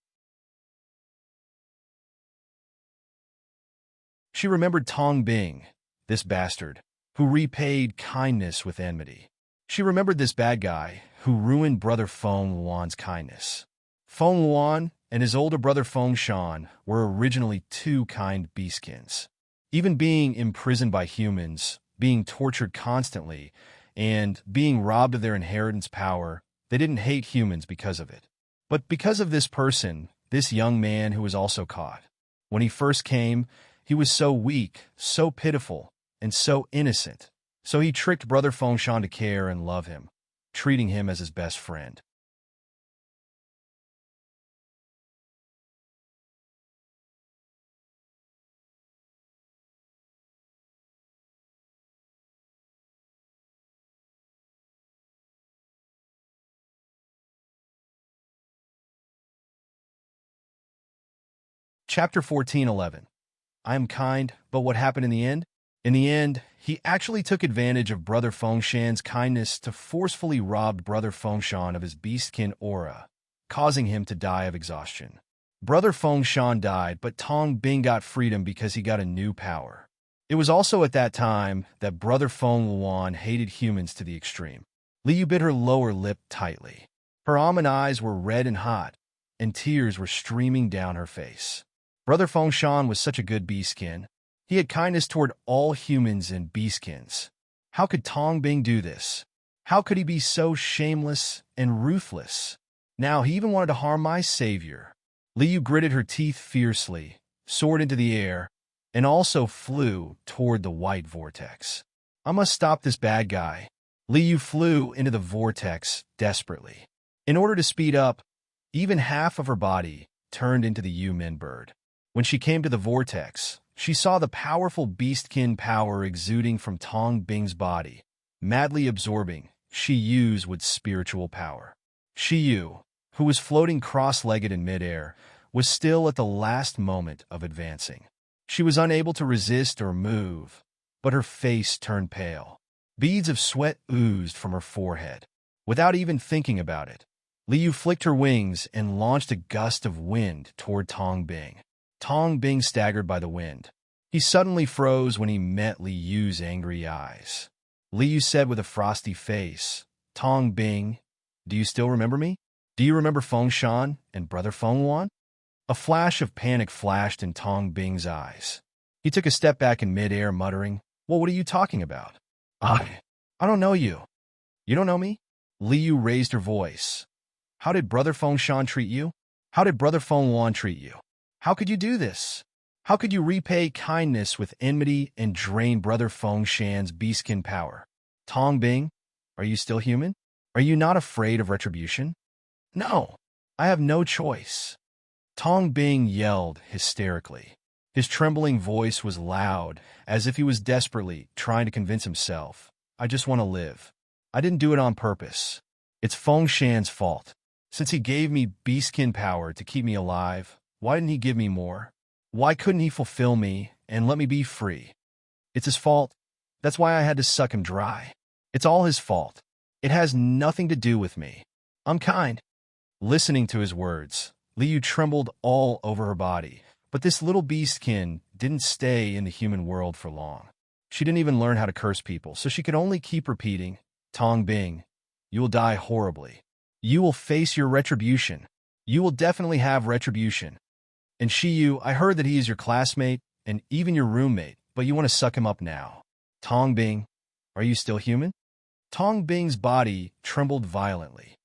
She remembered Tong Bing, this bastard, who repaid kindness with enmity. She remembered this bad guy who ruined Brother Feng Luan's kindness. Feng Luan and his older brother Feng Shan were originally two kind beastkins. Even being imprisoned by humans, being tortured constantly, and being robbed of their inheritance power, they didn't hate humans because of it. But because of this person, this young man who was also caught. When he first came, he was so weak, so pitiful, and so innocent. So he tricked Brother Feng Shan to care and love him, treating him as his best friend. Chapter 14:11. I am kind, but what happened in the end? In the end, he actually took advantage of Brother Fengshan's kindness to forcefully rob Brother Fengshan of his beastkin aura, causing him to die of exhaustion. Brother Fengshan died, but Tong Bing got freedom because he got a new power. It was also at that time that Brother Feng Luan hated humans to the extreme. Liu bit her lower lip tightly. Her almond eyes were red and hot, and tears were streaming down her face. Brother Fengshan was such a good beastkin. He had kindness toward all humans and beastkins. How could Tong Bing do this? How could he be so shameless and ruthless? Now he even wanted to harm my savior. Liu gritted her teeth fiercely, soared into the air, and also flew toward the white vortex. I must stop this bad guy. Liu flew into the vortex desperately. In order to speed up, even half of her body turned into the Yu-Min bird. When she came to the vortex, she saw the powerful beastkin power exuding from Tong Bing's body, madly absorbing Shi Yu's with spiritual power. Shi Yu, who was floating cross-legged in midair, was still at the last moment of advancing. She was unable to resist or move, but her face turned pale. Beads of sweat oozed from her forehead. Without even thinking about it, Liu flicked her wings and launched a gust of wind toward Tong Bing. Tong Bing staggered by the wind. He suddenly froze when he met Liu's angry eyes. Liu said with a frosty face, "Tong Bing, do you still remember me? Do you remember Fengshan and Brother Fengwan?" A flash of panic flashed in Tong Bing's eyes. He took a step back in midair, muttering, "Well, what are you talking about? I don't know you. You don't know me?" Liu raised her voice. "How did Brother Fengshan treat you? How did Brother Fengwan treat you? How could you do this? How could you repay kindness with enmity and drain Brother Fengshan's beastkin power? Tong Bing, are you still human? Are you not afraid of retribution?" "No, I have no choice." Tong Bing yelled hysterically. His trembling voice was loud, as if he was desperately trying to convince himself, "I just want to live. I didn't do it on purpose. It's Fengshan's fault. Since he gave me beastkin power to keep me alive, why didn't he give me more? Why couldn't he fulfill me and let me be free? It's his fault. That's why I had to suck him dry. It's all his fault. It has nothing to do with me. I'm kind." Listening to his words, Liu trembled all over her body, but this little beastkin didn't stay in the human world for long. She didn't even learn how to curse people, so she could only keep repeating, "Tong Bing, you will die horribly. You will face your retribution. You will definitely have retribution. And Shi Yu, I heard that he is your classmate and even your roommate, but you want to suck him up now. Tong Bing, are you still human?" Tong Bing's body trembled violently.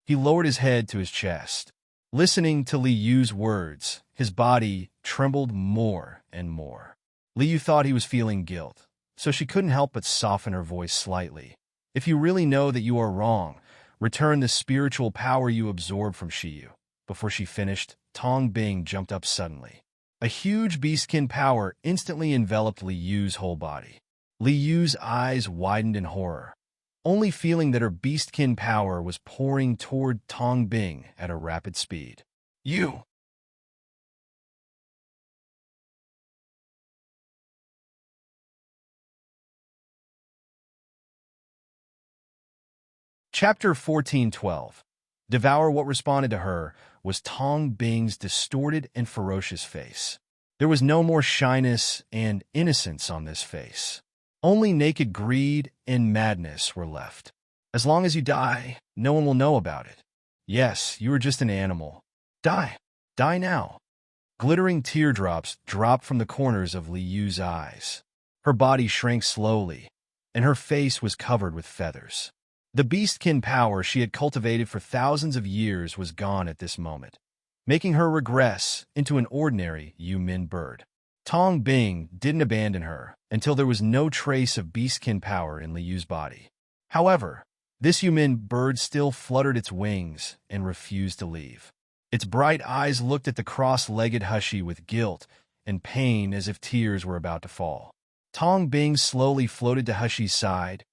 He lowered his head to his chest. Listening to Liu's words, his body trembled more and more. Liu thought he was feeling guilt, so she couldn't help but soften her voice slightly. "If you really know that you are wrong, return the spiritual power you absorbed from Shi Yu." Before she finished, Tong Bing jumped up suddenly. A huge beastkin power instantly enveloped Liu's whole body. Liu's eyes widened in horror, only feeling that her beastkin power was pouring toward Tong Bing at a rapid speed. "You!" Chapter 14:12. Devour what responded to her was Tong Bing's distorted and ferocious face. There was no more shyness and innocence on this face. Only naked greed and madness were left. "As long as you die, no one will know about it. Yes, you are just an animal. Die. Die now." Glittering teardrops dropped from the corners of Liu's eyes. Her body shrank slowly, and her face was covered with feathers. The beastkin power she had cultivated for thousands of years was gone at this moment, making her regress into an ordinary Yu-Min bird. Tong Bing didn't abandon her until there was no trace of beastkin power in Liu's body. However, this Yu-Min bird still fluttered its wings and refused to leave. Its bright eyes looked at the cross-legged Hushi with guilt and pain as if tears were about to fall. Tong Bing slowly floated to Hushi's side,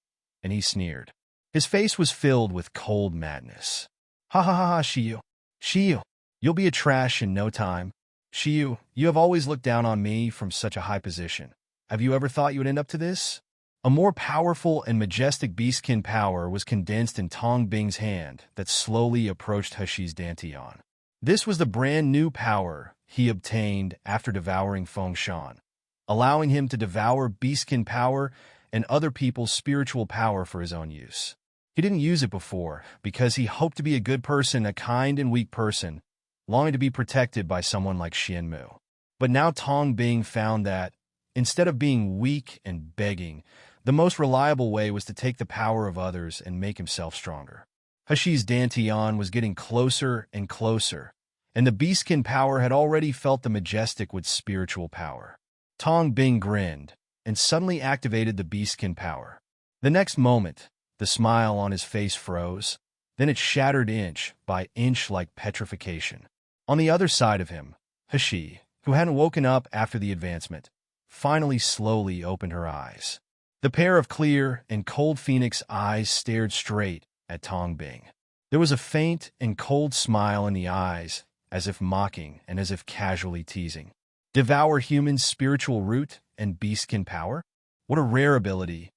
and he sneered. His face was filled with cold madness. "Ha ha ha ha, Shiyu. Shiyu, you'll be a trash in no time. Shiyu, you have always looked down on me from such a high position. Have you ever thought you would end up to this? A more powerful and majestic beastkin power was condensed in Tong Bing's hand that slowly approached Hushi's Dantian. This was the brand new power he obtained after devouring Feng Shan, allowing him to devour beastkin power and other people's spiritual power for his own use. He didn't use it before because he hoped to be a good person, a kind and weak person, longing to be protected by someone like Xianmu. But now Tong Bing found that, instead of being weak and begging, the most reliable way was to take the power of others and make himself stronger. Hushi's Dantian was getting closer and closer, and the beastkin power had already felt the majestic with spiritual power. Tong Bing grinned and suddenly activated the beastkin power. The next moment, the smile on his face froze, then it shattered inch by inch like petrification. On the other side of him, Hushi, who hadn't woken up after the advancement, finally slowly opened her eyes. The pair of clear and cold phoenix eyes stared straight at Tong Bing. There was a faint and cold smile in the eyes, as if mocking and as if casually teasing. Devour humans' spiritual root and beastkin power? What a rare ability.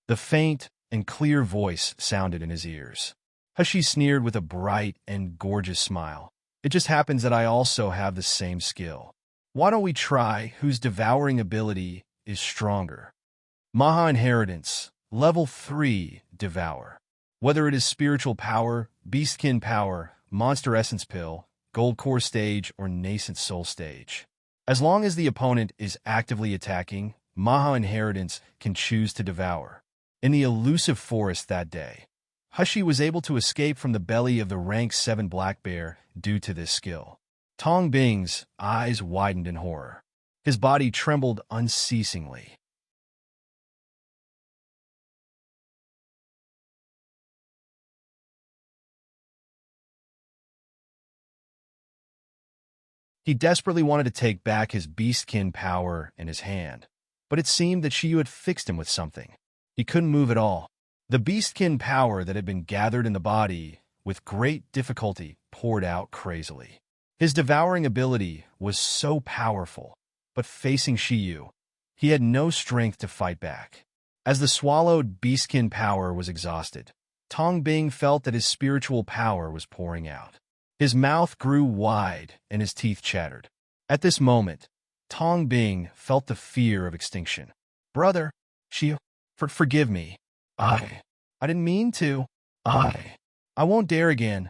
The faint and clear voice sounded in his ears. Hushi sneered with a bright and gorgeous smile. It just happens that I also have the same skill. Why don't we try whose devouring ability is stronger? Maha Inheritance, Level 3, Devour. Whether it is spiritual power, beastkin power, monster essence pill, gold core stage, or nascent soul stage. As long as the opponent is actively attacking, Maha Inheritance can choose to devour. In the elusive forest that day, Hushi was able to escape from the belly of the rank 7 black bear due to this skill. Tong Bing's eyes widened in horror. His body trembled unceasingly. He desperately wanted to take back his beastkin power in his hand, but it seemed that Shiyu had fixed him with something. He couldn't move at all. The beastkin power that had been gathered in the body, with great difficulty, poured out crazily. His devouring ability was so powerful, but facing Shiyu, he had no strength to fight back. As the swallowed beastkin power was exhausted, Tong Bing felt that his spiritual power was pouring out. His mouth grew wide and his teeth chattered. At this moment, Tong Bing felt the fear of extinction. Brother, Shiyu, forgive me. I didn't mean to. I won't dare again.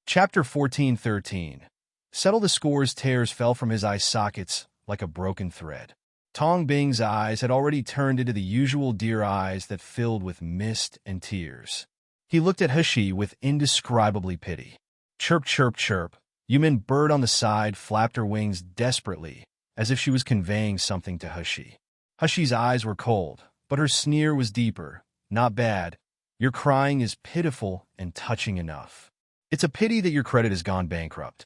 Chapter 14:13. Settle the scores. Tears fell from his eye sockets like a broken thread. Tong Bing's eyes had already turned into the usual deer eyes that filled with mist and tears. He looked at Hushi with indescribably pity. Chirp, chirp, chirp. Yumin bird on the side flapped her wings desperately, as if she was conveying something to Hushi. Hushi's eyes were cold, but her sneer was deeper. Not bad. Your crying is pitiful and touching enough. It's a pity that your credit has gone bankrupt.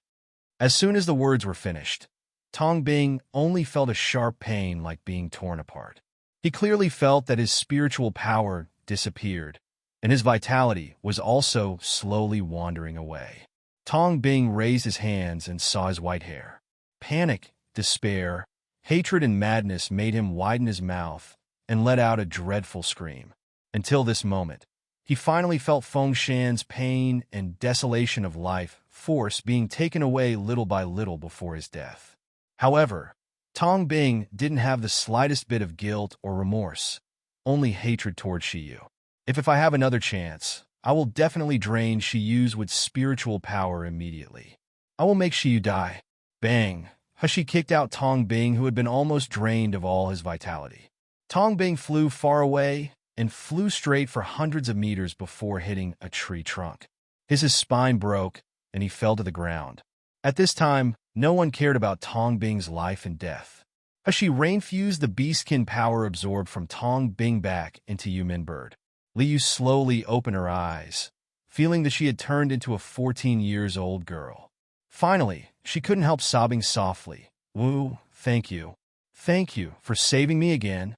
As soon as the words were finished, Tong Bing only felt a sharp pain like being torn apart. He clearly felt that his spiritual power disappeared, and his vitality was also slowly wandering away. Tong Bing raised his hands and saw his white hair. Panic, despair, hatred, and madness made him widen his mouth and let out a dreadful scream. Until this moment, he finally felt Feng Shan's pain and desolation of life force being taken away little by little before his death. However, Tong Bing didn't have the slightest bit of guilt or remorse, only hatred toward Shiyu. If I have another chance, I will definitely drain Shiyu's with spiritual power immediately. I will make Shiyu die. Bang! Hushi kicked out Tong Bing, who had been almost drained of all his vitality. Tong Bing flew far away and flew straight for hundreds of meters before hitting a tree trunk. His spine broke, and he fell to the ground. At this time, no one cared about Tong Bing's life and death. Hushi rain-fused the beastkin power absorbed from Tong Bing back into Yumin Bird. Liu slowly opened her eyes, feeling that she had turned into a 14-year-old girl. Finally, she couldn't help sobbing softly. Woo, thank you. Thank you for saving me again.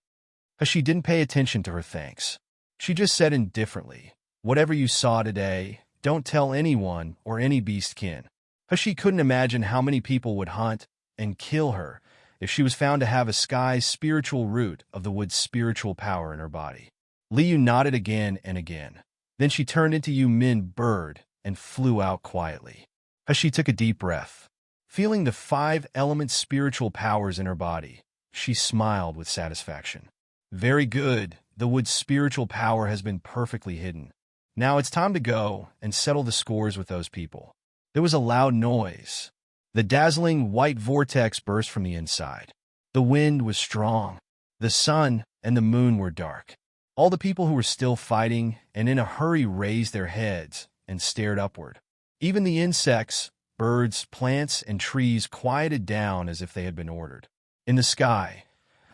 Hushi didn't pay attention to her thanks. She just said indifferently, "Whatever you saw today, don't tell anyone or any beastkin." Hashi couldn't imagine how many people would hunt and kill her if she was found to have a sky's spiritual root of the wood's spiritual power in her body. Liu nodded again and again. Then she turned into Yu Min Bird and flew out quietly. Hashi took a deep breath. Feeling the 5 element spiritual powers in her body, she smiled with satisfaction. Very good, the wood's spiritual power has been perfectly hidden. Now it's time to go and settle the scores with those people. There was a loud noise. The dazzling white vortex burst from the inside. The wind was strong. The sun and the moon were dark. All the people who were still fighting and in a hurry raised their heads and stared upward. Even the insects, birds, plants, and trees quieted down as if they had been ordered. In the sky,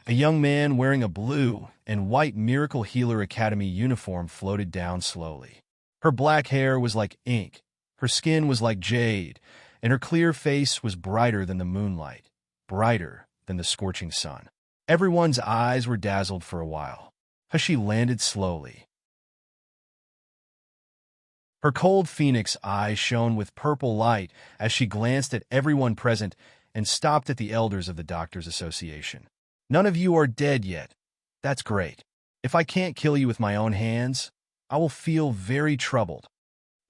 a young man wearing a blue and white Miracle Healer Academy uniform floated down slowly. Her black hair was like ink, her skin was like jade, and her clear face was brighter than the moonlight, brighter than the scorching sun. Everyone's eyes were dazzled for a while. Hashi landed slowly. Her cold phoenix eyes shone with purple light as she glanced at everyone present and stopped at the elders of the Doctors Association. "None of you are dead yet. That's great. If I can't kill you with my own hands, I will feel very troubled.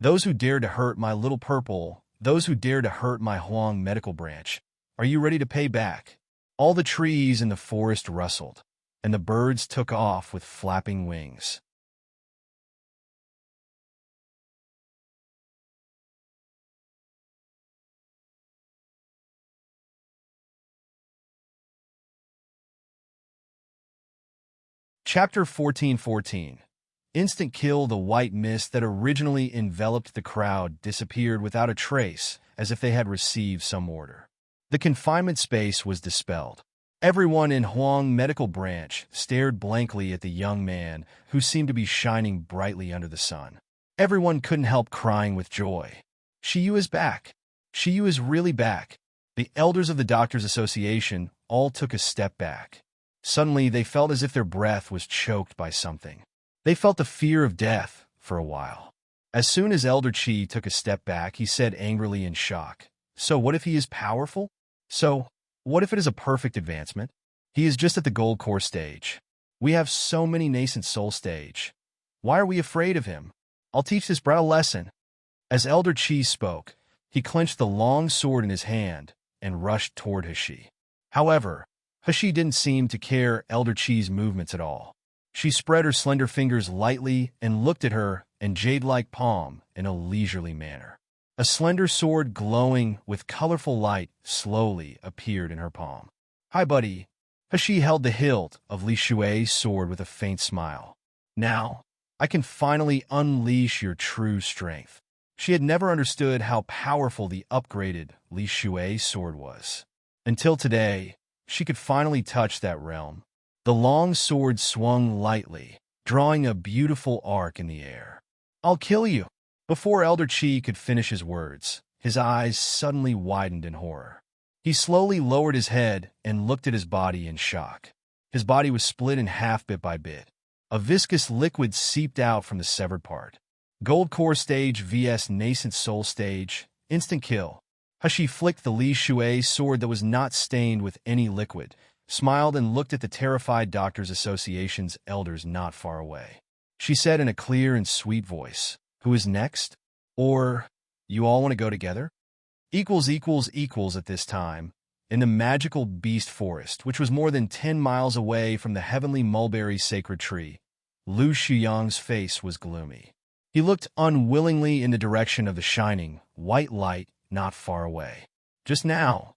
Those who dare to hurt my little purple, those who dare to hurt my Huang medical branch, are you ready to pay back?" All the trees in the forest rustled, and the birds took off with flapping wings. Chapter 14:14. Instant kill. The white mist that originally enveloped the crowd disappeared without a trace, as if they had received some order. The confinement space was dispelled. Everyone in Huang Medical Branch stared blankly at the young man who seemed to be shining brightly under the sun. Everyone couldn't help crying with joy. Shiyu is back. Shiyu is really back. The elders of the Doctors Association all took a step back. Suddenly, they felt as if their breath was choked by something. They felt the fear of death for a while. As soon as Elder Chi took a step back, he said angrily in shock, "So what if he is powerful? So what if it is a perfect advancement? He is just at the gold core stage. We have so many nascent soul stage. Why are we afraid of him? I'll teach this brat a lesson." As Elder Chi spoke, he clenched the long sword in his hand and rushed toward Hashi. However, Hashi didn't seem to care Elder Chi's movements at all. She spread her slender fingers lightly and looked at her and jade-like palm in a leisurely manner. A slender sword glowing with colorful light slowly appeared in her palm. "Hi, buddy." Hashi held the hilt of Li Shui's sword with a faint smile. "Now, I can finally unleash your true strength." She had never understood how powerful the upgraded Li Shui sword was. Until today, she could finally touch that realm. The long sword swung lightly, drawing a beautiful arc in the air. "I'll kill you." Before Elder Chi could finish his words, his eyes suddenly widened in horror. He slowly lowered his head and looked at his body in shock. His body was split in half bit by bit. A viscous liquid seeped out from the severed part. Gold Core Stage vs Nascent Soul Stage, instant kill. Hashi flicked the Li Shui sword that was not stained with any liquid, smiled and looked at the terrified Doctors Association's elders not far away. She said in a clear and sweet voice, "Who is next? Or, you all want to go together?" At this time, in the magical beast forest, which was more than 10 miles away from the heavenly mulberry sacred tree, Lu Shuyang's face was gloomy. He looked unwillingly in the direction of the shining, white light not far away. Just now,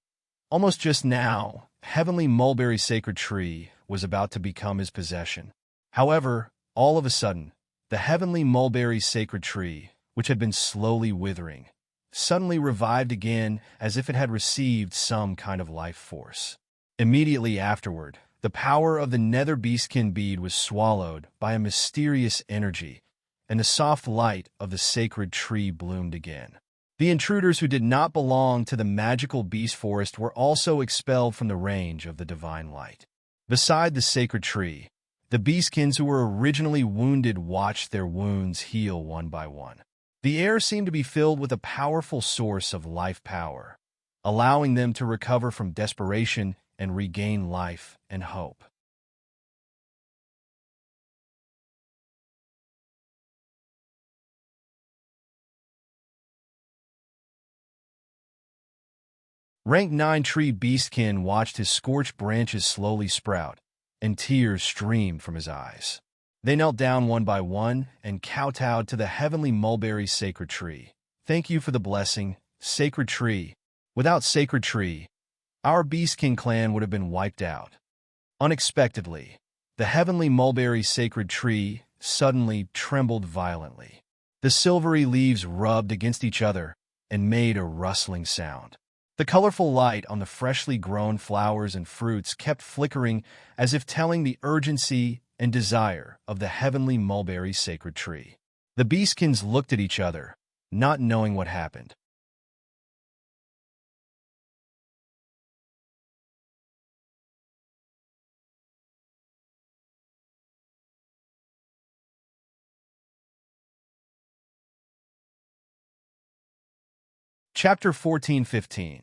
almost just now, heavenly mulberry sacred tree was about to become his possession. However, all of a sudden, the heavenly mulberry sacred tree, which had been slowly withering, suddenly revived again as if it had received some kind of life force. Immediately afterward, the power of the nether beastkin bead was swallowed by a mysterious energy, and the soft light of the sacred tree bloomed again. The intruders who did not belong to the magical beast forest were also expelled from the range of the divine light. Beside the sacred tree, The beastkins who were originally wounded watched their wounds heal one by one. The air seemed to be filled with a powerful source of life power, allowing them to recover from desperation and regain life and hope. Rank 9 tree beastkin watched his scorched branches slowly sprout, and tears streamed from his eyes. They knelt down one by one and kowtowed to the heavenly mulberry sacred tree. Thank you for the blessing, sacred tree. Without sacred tree, our beastkin clan would have been wiped out. Unexpectedly, the heavenly mulberry sacred tree suddenly trembled violently. The silvery leaves rubbed against each other and made a rustling sound. The colorful light on the freshly grown flowers and fruits kept flickering as if telling the urgency and desire of the heavenly mulberry sacred tree. The beastkins looked at each other, not knowing what happened. Chapter 14:15.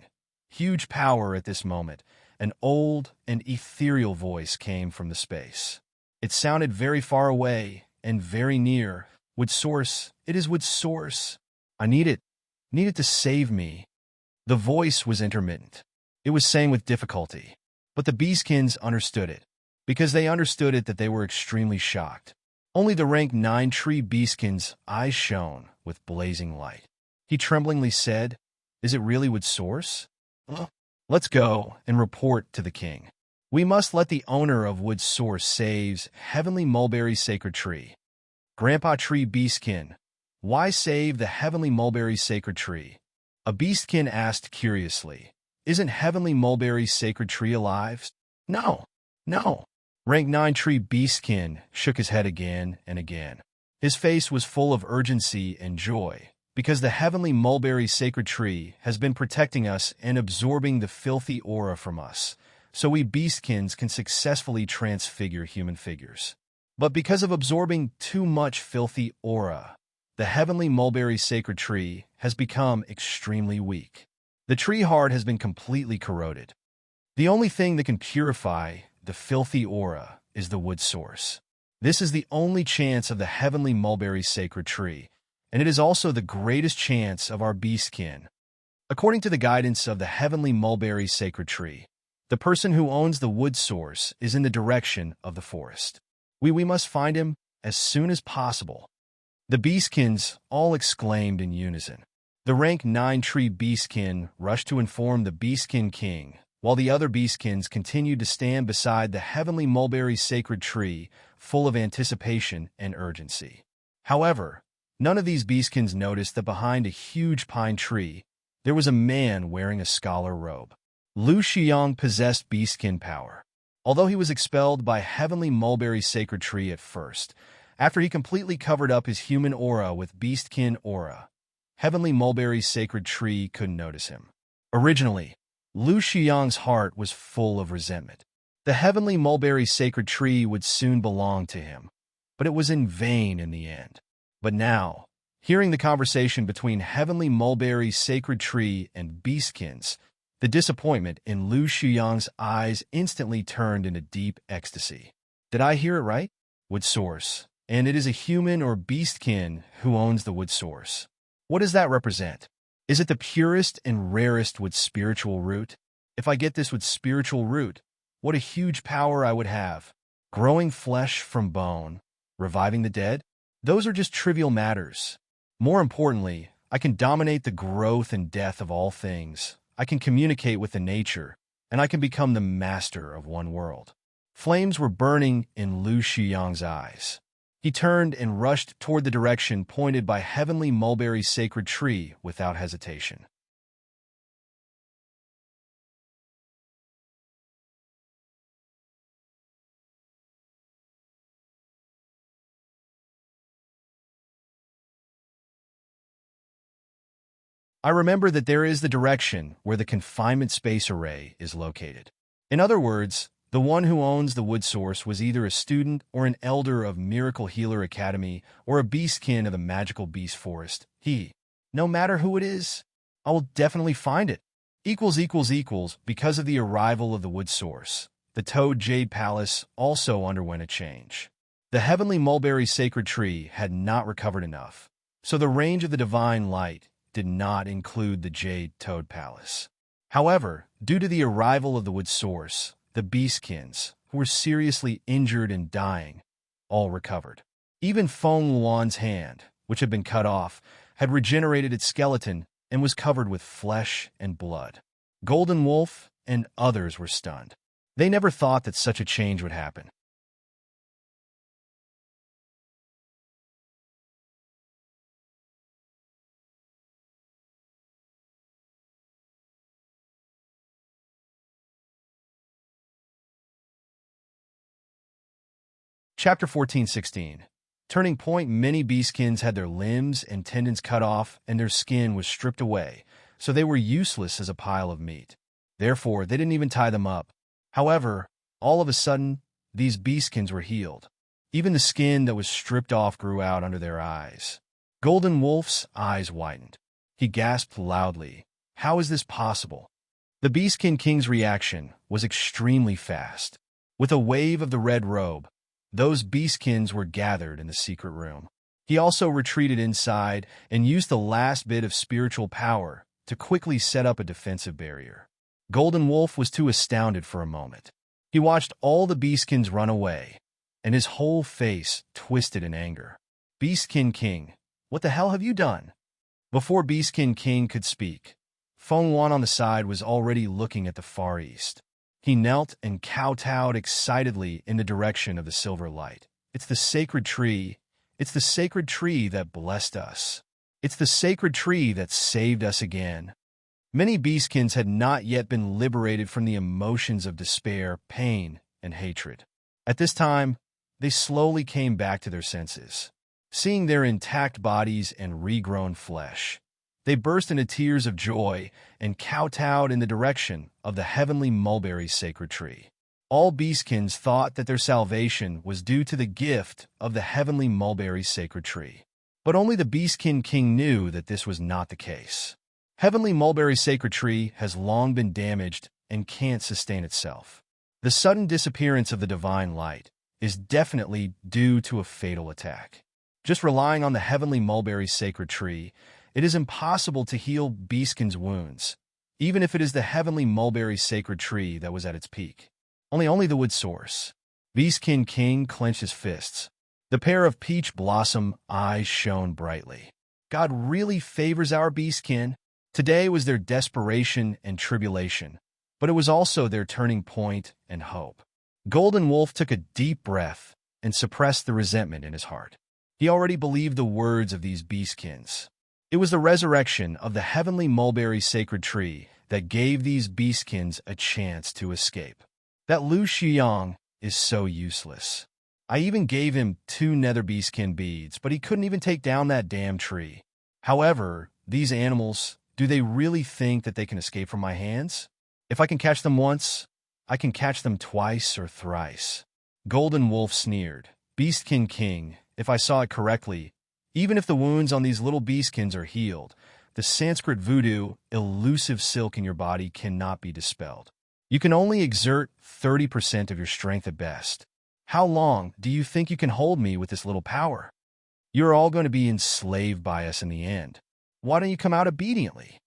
Huge power at this moment. An old and ethereal voice came from the space. It sounded very far away and very near. Would source, it is would source. I need it. Need it to save me. The voice was intermittent. It was saying with difficulty. But the beastkins understood it. Because they understood it that they were extremely shocked. Only the rank 9 tree beastkin's eyes shone with blazing light. He tremblingly said, "Is it really would source? Let's go and report to the king. We must let the owner of wood source saves heavenly mulberry sacred tree." Grandpa Tree Beastkin, why save the heavenly mulberry sacred tree? A beastkin asked curiously. Isn't heavenly mulberry sacred tree alive? No, no. Rank 9 Tree Beastkin shook his head again and again. His face was full of urgency and joy, because the heavenly mulberry sacred tree has been protecting us and absorbing the filthy aura from us, so we beastkins can successfully transfigure human figures. But because of absorbing too much filthy aura, the heavenly mulberry sacred tree has become extremely weak. The tree heart has been completely corroded. The only thing that can purify the filthy aura is the wood source. This is the only chance of the heavenly mulberry sacred tree, and it is also the greatest chance of our beastkin. According to the guidance of the heavenly mulberry sacred tree, the person who owns the wood source is in the direction of the forest. We must find him as soon as possible. The beastkins all exclaimed in unison. The rank 9 tree beastkin rushed to inform the beastkin king, while the other beastkins continued to stand beside the heavenly mulberry sacred tree, full of anticipation and urgency. However, none of these beastkins noticed that behind a huge pine tree, there was a man wearing a scholar robe. Lu Xiang possessed beastkin power. Although he was expelled by heavenly mulberry sacred tree at first, after he completely covered up his human aura with beastkin aura, heavenly mulberry sacred tree couldn't notice him. Originally, Lu Xiang's heart was full of resentment. The heavenly mulberry sacred tree would soon belong to him, but it was in vain in the end. But now, hearing the conversation between heavenly mulberry sacred tree and beastkins, the disappointment in Lu Xiang's eyes instantly turned into deep ecstasy. Did I hear it right? Wood source. And it is a human or beastkin who owns the wood source. What does that represent? Is it the purest and rarest wood spiritual root? If I get this wood spiritual root, what a huge power I would have. Growing flesh from bone, reviving the dead? Those are just trivial matters. More importantly, I can dominate the growth and death of all things. I can communicate with the nature, and I can become the master of one world. Flames were burning in Lu Xiang's eyes. He turned and rushed toward the direction pointed by heavenly mulberry sacred tree without hesitation. I remember that there is the direction where the confinement space array is located. In other words, The one who owns the wood source was either a student or an elder of Miracle Healer Academy or a beastkin of the magical beast forest. No matter who it is, I will definitely find it. Because of the arrival of the wood source, the Toad Jade Palace also underwent a change. The heavenly mulberry sacred tree had not recovered enough, so the range of the divine light did not include the Jade Toad Palace. However, due to the arrival of the wood source, the beastkins, who were seriously injured and dying, all recovered. Even Feng Luan's hand, which had been cut off, had regenerated its skeleton and was covered with flesh and blood. Golden Wolf and others were stunned. They never thought that such a change would happen. Chapter 14:16. Turning point. Many beastkins had their limbs and tendons cut off and their skin was stripped away, so they were useless as a pile of meat. Therefore, they didn't even tie them up. However, all of a sudden, these beastkins were healed. Even the skin that was stripped off grew out under their eyes. Golden Wolf's eyes widened. He gasped loudly. How is this possible? The Beastkin King's reaction was extremely fast. With a wave of the red robe, those beastkins were gathered in the secret room. He also retreated inside and used the last bit of spiritual power to quickly set up a defensive barrier. Golden Wolf was too astounded for a moment. He watched all the beastkins run away, and his whole face twisted in anger. Beastkin King, what the hell have you done? Before Beastkin King could speak, Feng Wan on the side was already looking at the far east. He knelt and kowtowed excitedly in the direction of the silver light. It's the sacred tree. It's the sacred tree that blessed us. It's the sacred tree that saved us again. Many beastkins had not yet been liberated from the emotions of despair, pain, and hatred. At this time, they slowly came back to their senses. Seeing their intact bodies and regrown flesh, they burst into tears of joy and kowtowed in the direction of the heavenly mulberry sacred tree. All beastkins thought that their salvation was due to the gift of the heavenly mulberry sacred tree. But only the Beastkin King knew that this was not the case. Heavenly mulberry sacred tree has long been damaged and can't sustain itself. The sudden disappearance of the divine light is definitely due to a fatal attack. Just relying on the heavenly mulberry sacred tree, it is impossible to heal Beastkin's wounds, even if it is the heavenly mulberry sacred tree that was at its peak. Only the wood source. Beastkin King clenched his fists. The pair of peach blossom eyes shone brightly. God really favors our beastkin. Today was their desperation and tribulation, but it was also their turning point and hope. Golden Wolf took a deep breath and suppressed the resentment in his heart. He already believed the words of these beastkins. It was the resurrection of the heavenly mulberry sacred tree that gave these beastkins a chance to escape. That Lu Xiang is so useless. I even gave him 2 nether beastkin beads, but he couldn't even take down that damn tree. However, these animals, do they really think that they can escape from my hands? If I can catch them once, I can catch them twice or thrice. Golden Wolf sneered. Beastkin King, if I saw it correctly, even if the wounds on these little beastkins are healed, the Sanskrit voodoo, elusive silk in your body cannot be dispelled. You can only exert 30% of your strength at best. How long do you think you can hold me with this little power? You're all going to be enslaved by us in the end. Why don't you come out obediently?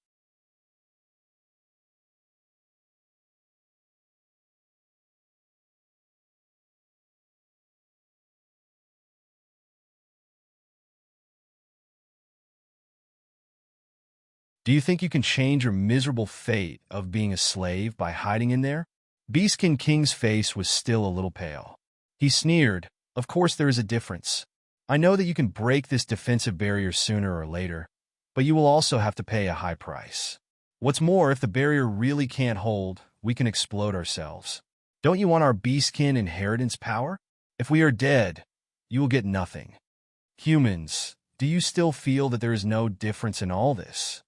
Do you think you can change your miserable fate of being a slave by hiding in there? Beastkin King's face was still a little pale. He sneered. Of course there is a difference. I know that you can break this defensive barrier sooner or later, but you will also have to pay a high price. What's more, if the barrier really can't hold, we can explode ourselves. Don't you want our beastkin inheritance power? If we are dead, you will get nothing. Humans, do you still feel that there is no difference in all this?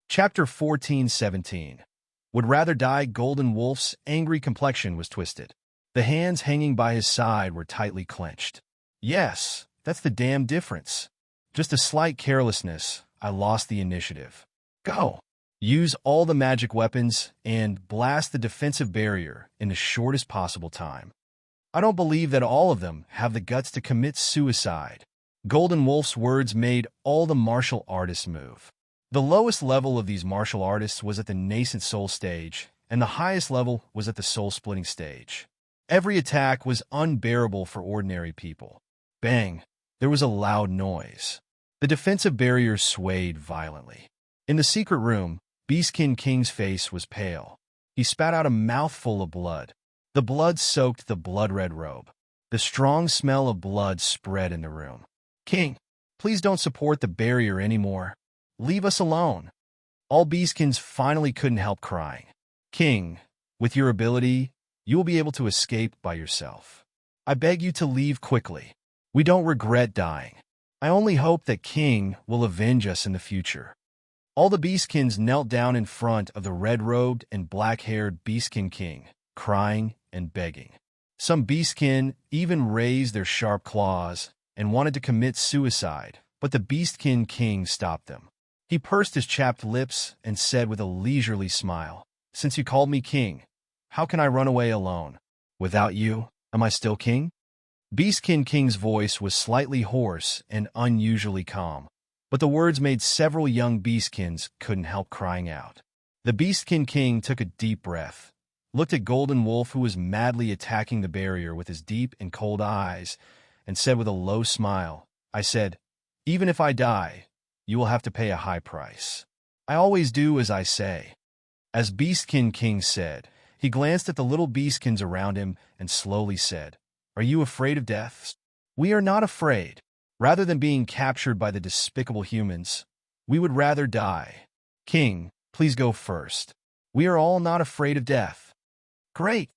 Chapter 14:17. Would rather die. Golden Wolf's angry complexion was twisted. The hands hanging by his side were tightly clenched. Yes, that's the damn difference. Just a slight carelessness. I lost the initiative. Go. Use all the magic weapons and blast the defensive barrier in the shortest possible time. I don't believe that all of them have the guts to commit suicide. Golden Wolf's words made all the martial artists move. The lowest level of these martial artists was at the nascent soul stage, and the highest level was at the soul-splitting stage. Every attack was unbearable for ordinary people. Bang! There was a loud noise. The defensive barrier swayed violently. In the secret room, Beastkin King's face was pale. He spat out a mouthful of blood. The blood soaked the blood-red robe. The strong smell of blood spread in the room. King, please don't support the barrier anymore. Leave us alone. All Beastkins finally couldn't help crying. King, with your ability, you will be able to escape by yourself. I beg you to leave quickly. We don't regret dying. I only hope that King will avenge us in the future. All the Beastkins knelt down in front of the red-robed and black-haired Beastkin King, crying and begging. Some Beastkin even raised their sharp claws and wanted to commit suicide, but the Beastkin King stopped them. He pursed his chapped lips and said with a leisurely smile, "Since you called me king, how can I run away alone? Without you, am I still king?" Beastkin King's voice was slightly hoarse and unusually calm, but the words made several young Beastkins couldn't help crying out. The Beastkin King took a deep breath, looked at Golden Wolf, who was madly attacking the barrier with his deep and cold eyes, and said with a low smile, "I said, even if I die, you will have to pay a high price. I always do as I say." As Beastkin King said, he glanced at the little Beastkins around him and slowly said, "Are you afraid of death?" "We are not afraid. Rather than being captured by the despicable humans, we would rather die. King, please go first. We are all not afraid of death." "Great."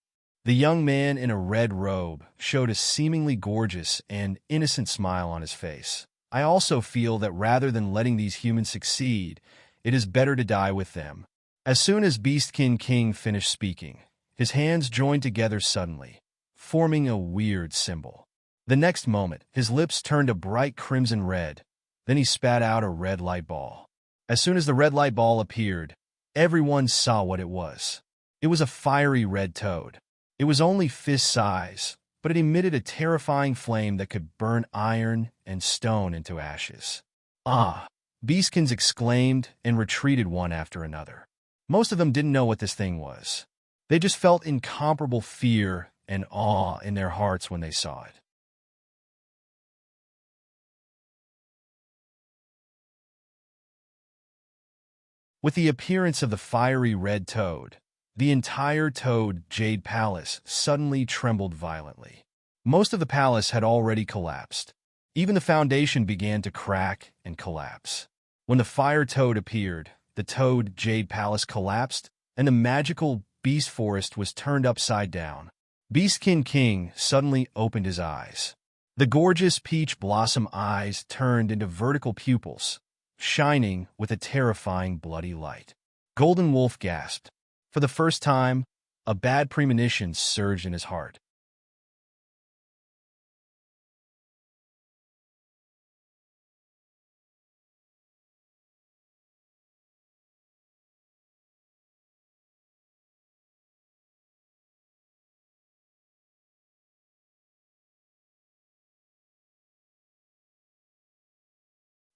The young man in a red robe showed a seemingly gorgeous and innocent smile on his face. "I also feel that rather than letting these humans succeed, it is better to die with them." As soon as Beastkin King finished speaking, his hands joined together suddenly, forming a weird symbol. The next moment, his lips turned a bright crimson red. Then he spat out a red light ball. As soon as the red light ball appeared, everyone saw what it was. It was a fiery red toad. It was only fist size, but it emitted a terrifying flame that could burn iron and stone into ashes. "Ah!" Beastkins exclaimed and retreated one after another. Most of them didn't know what this thing was. They just felt incomparable fear and awe in their hearts when they saw it. With the appearance of the fiery red toad, the entire Toad Jade Palace suddenly trembled violently. Most of the palace had already collapsed. Even the foundation began to crack and collapse. When the fire toad appeared, the Toad Jade Palace collapsed, and the magical beast forest was turned upside down. Beastkin King suddenly opened his eyes. The gorgeous peach blossom eyes turned into vertical pupils, shining with a terrifying bloody light. Golden Wolf gasped. For the first time, a bad premonition surged in his heart.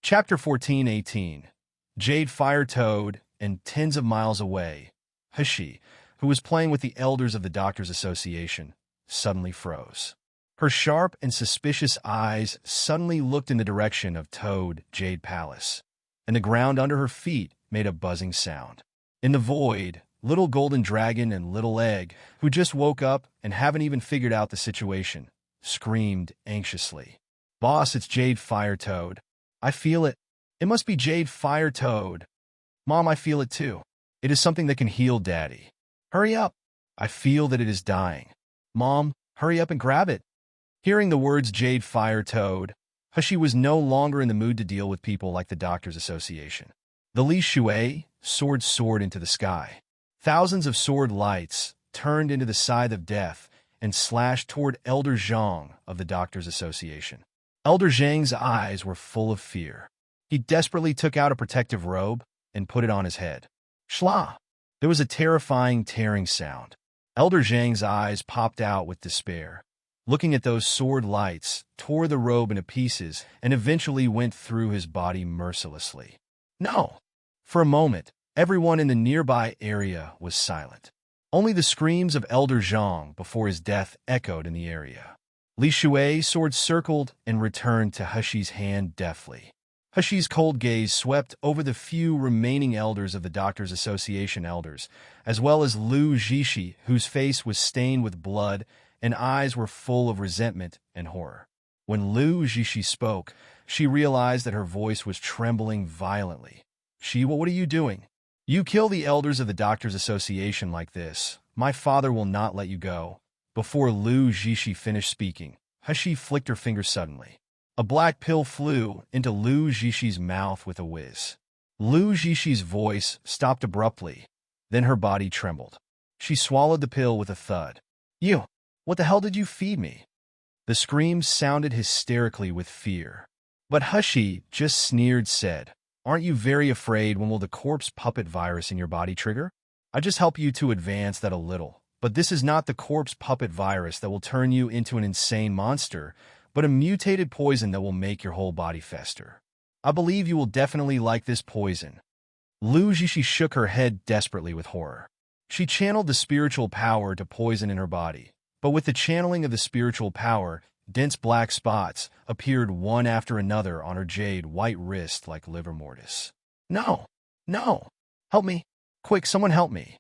Chapter 14:18. Jade Fire Toad, and tens of miles away, Hashi, who was playing with the elders of the Doctors Association, suddenly froze. Her sharp and suspicious eyes suddenly looked in the direction of Toad Jade Palace, and the ground under her feet made a buzzing sound. In the void, Little Golden Dragon and Little Egg, who just woke up and haven't even figured out the situation, screamed anxiously. "Boss, it's Jade Fire Toad. I feel it. It must be Jade Fire Toad. Mom, I feel it too. It is something that can heal Daddy. Hurry up. I feel that it is dying. Mom, hurry up and grab it." Hearing the words Jade Fire Toad, Hashi was no longer in the mood to deal with people like the Doctors Association. The Li Shui, swords soared into the sky. Thousands of sword lights turned into the scythe of death and slashed toward Elder Zhang of the Doctors Association. Elder Zhang's eyes were full of fear. He desperately took out a protective robe and put it on his head. Shla! There was a terrifying tearing sound. Elder Zhang's eyes popped out with despair. Looking at those sword lights, tore the robe into pieces and eventually went through his body mercilessly. No! For a moment, everyone in the nearby area was silent. Only the screams of Elder Zhang before his death echoed in the area. Li Shui's sword circled and returned to Hushi's hand deftly. Hushi's cold gaze swept over the few remaining elders of the Doctors Association elders, as well as Lu Zhishi, whose face was stained with blood and eyes were full of resentment and horror. When Lu Zhishi spoke, she realized that her voice was trembling violently. What are you doing? You kill the elders of the Doctors Association like this. My father will not let you go. Before Lu Zhishi finished speaking, Hushi flicked her finger suddenly. A black pill flew into Lu Zhishi's mouth with a whiz. Lu Zhishi's voice stopped abruptly, then her body trembled. She swallowed the pill with a thud. You! What the hell did you feed me? The screams sounded hysterically with fear. But Hushi just sneered said, Aren't you very afraid when will the corpse puppet virus in your body trigger? I just help you to advance that a little. But this is not the corpse puppet virus that will turn you into an insane monster, but a mutated poison that will make your whole body fester. I believe you will definitely like this poison. Lu Zhishi shook her head desperately with horror. She channeled the spiritual power to poison in her body, but with the channeling of the spiritual power, dense black spots appeared one after another on her jade-white wrist like livor mortis. No! No! Help me! Quick, someone help me!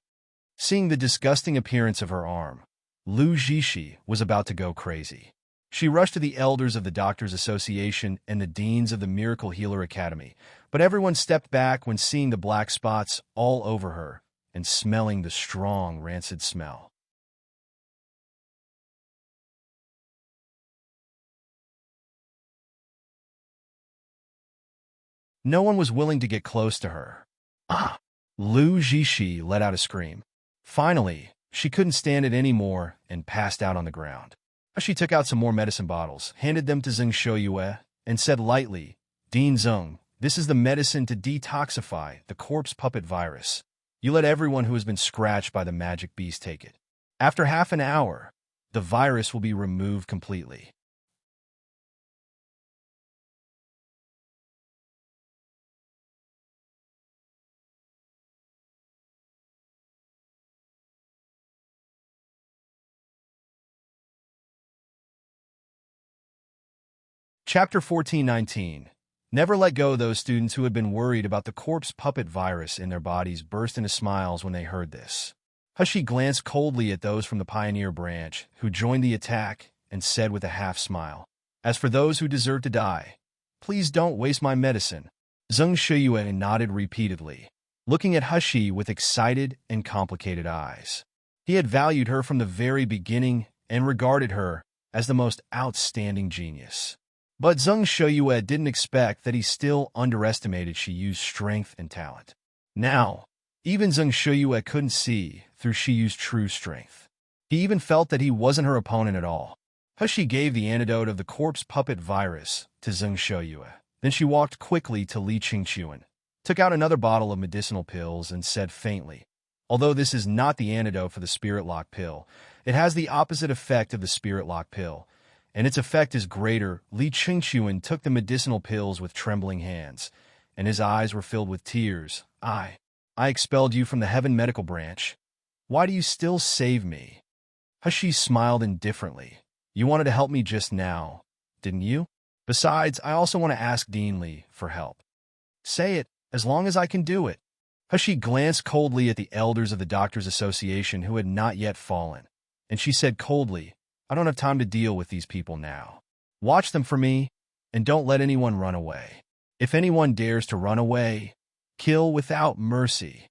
Seeing the disgusting appearance of her arm, Lu Zhishi was about to go crazy. She rushed to the elders of the Doctors Association and the deans of the Miracle Healer Academy, but everyone stepped back when seeing the black spots all over her and smelling the strong, rancid smell. No one was willing to get close to her. Ah! Lu Zhishi let out a scream. Finally, she couldn't stand it anymore and passed out on the ground. She took out some more medicine bottles, handed them to Zeng Shouyue, and said lightly, Dean Zeng, this is the medicine to detoxify the corpse puppet virus. You let everyone who has been scratched by the magic beast take it. After half an hour, the virus will be removed completely. Chapter 1419. Never let go. Those students who had been worried about the corpse puppet virus in their bodies burst into smiles when they heard this. Hushi glanced coldly at those from the Pioneer branch, who joined the attack, and said with a half-smile, As for those who deserve to die, please don't waste my medicine. Zeng Shiyue nodded repeatedly, looking at Hushi with excited and complicated eyes. He had valued her from the very beginning and regarded her as the most outstanding genius. But Zeng Shiyue didn't expect that he still underestimated Shiyu's strength and talent. Now, even Zeng Shiyue couldn't see through Shiyu's true strength. He even felt that he wasn't her opponent at all. Hushi gave the antidote of the corpse puppet virus to Zeng Shiyue. Then she walked quickly to Li Qingchuan, took out another bottle of medicinal pills, and said faintly, Although this is not the antidote for the spirit lock pill, it has the opposite effect of the spirit lock pill, and its effect is greater. Li Qingchuan took the medicinal pills with trembling hands, and his eyes were filled with tears. I expelled you from the Heaven Medical Branch. Why do you still save me? Hushi smiled indifferently. You wanted to help me just now, didn't you? Besides, I also want to ask Dean Li for help. Say it, as long as I can do it. Hushi glanced coldly at the elders of the Doctors Association who had not yet fallen, and she said coldly, I don't have time to deal with these people now. Watch them for me, and don't let anyone run away. If anyone dares to run away, kill without mercy.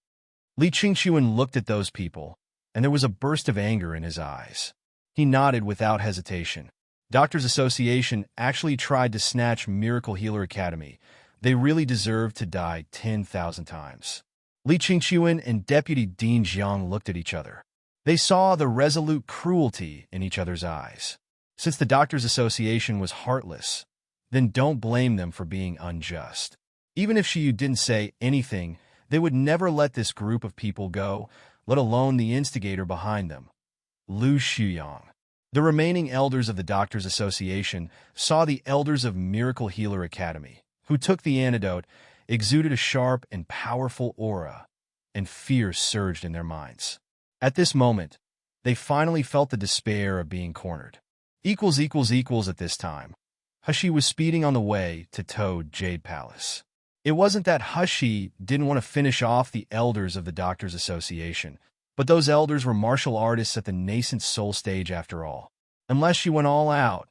Li Qingchuan looked at those people, and there was a burst of anger in his eyes. He nodded without hesitation. Doctors Association actually tried to snatch Miracle Healer Academy. They really deserved to die 10,000 times. Li Qingqiuan and Deputy Dean Jiang looked at each other. They saw the resolute cruelty in each other's eyes. Since the Doctors' Association was heartless, then don't blame them for being unjust. Even if Shiyu didn't say anything, they would never let this group of people go, let alone the instigator behind them, Lu Shuyang. The remaining elders of the Doctors' Association saw the elders of Miracle Healer Academy, who took the antidote, exuded a sharp and powerful aura, and fear surged in their minds. At this moment, they finally felt the despair of being cornered. Equals at this time. Hushi was speeding on the way to Toad Jade Palace. It wasn't that Hushi didn't want to finish off the elders of the Doctors' Association, but those elders were martial artists at the nascent soul stage after all. Unless she went all out,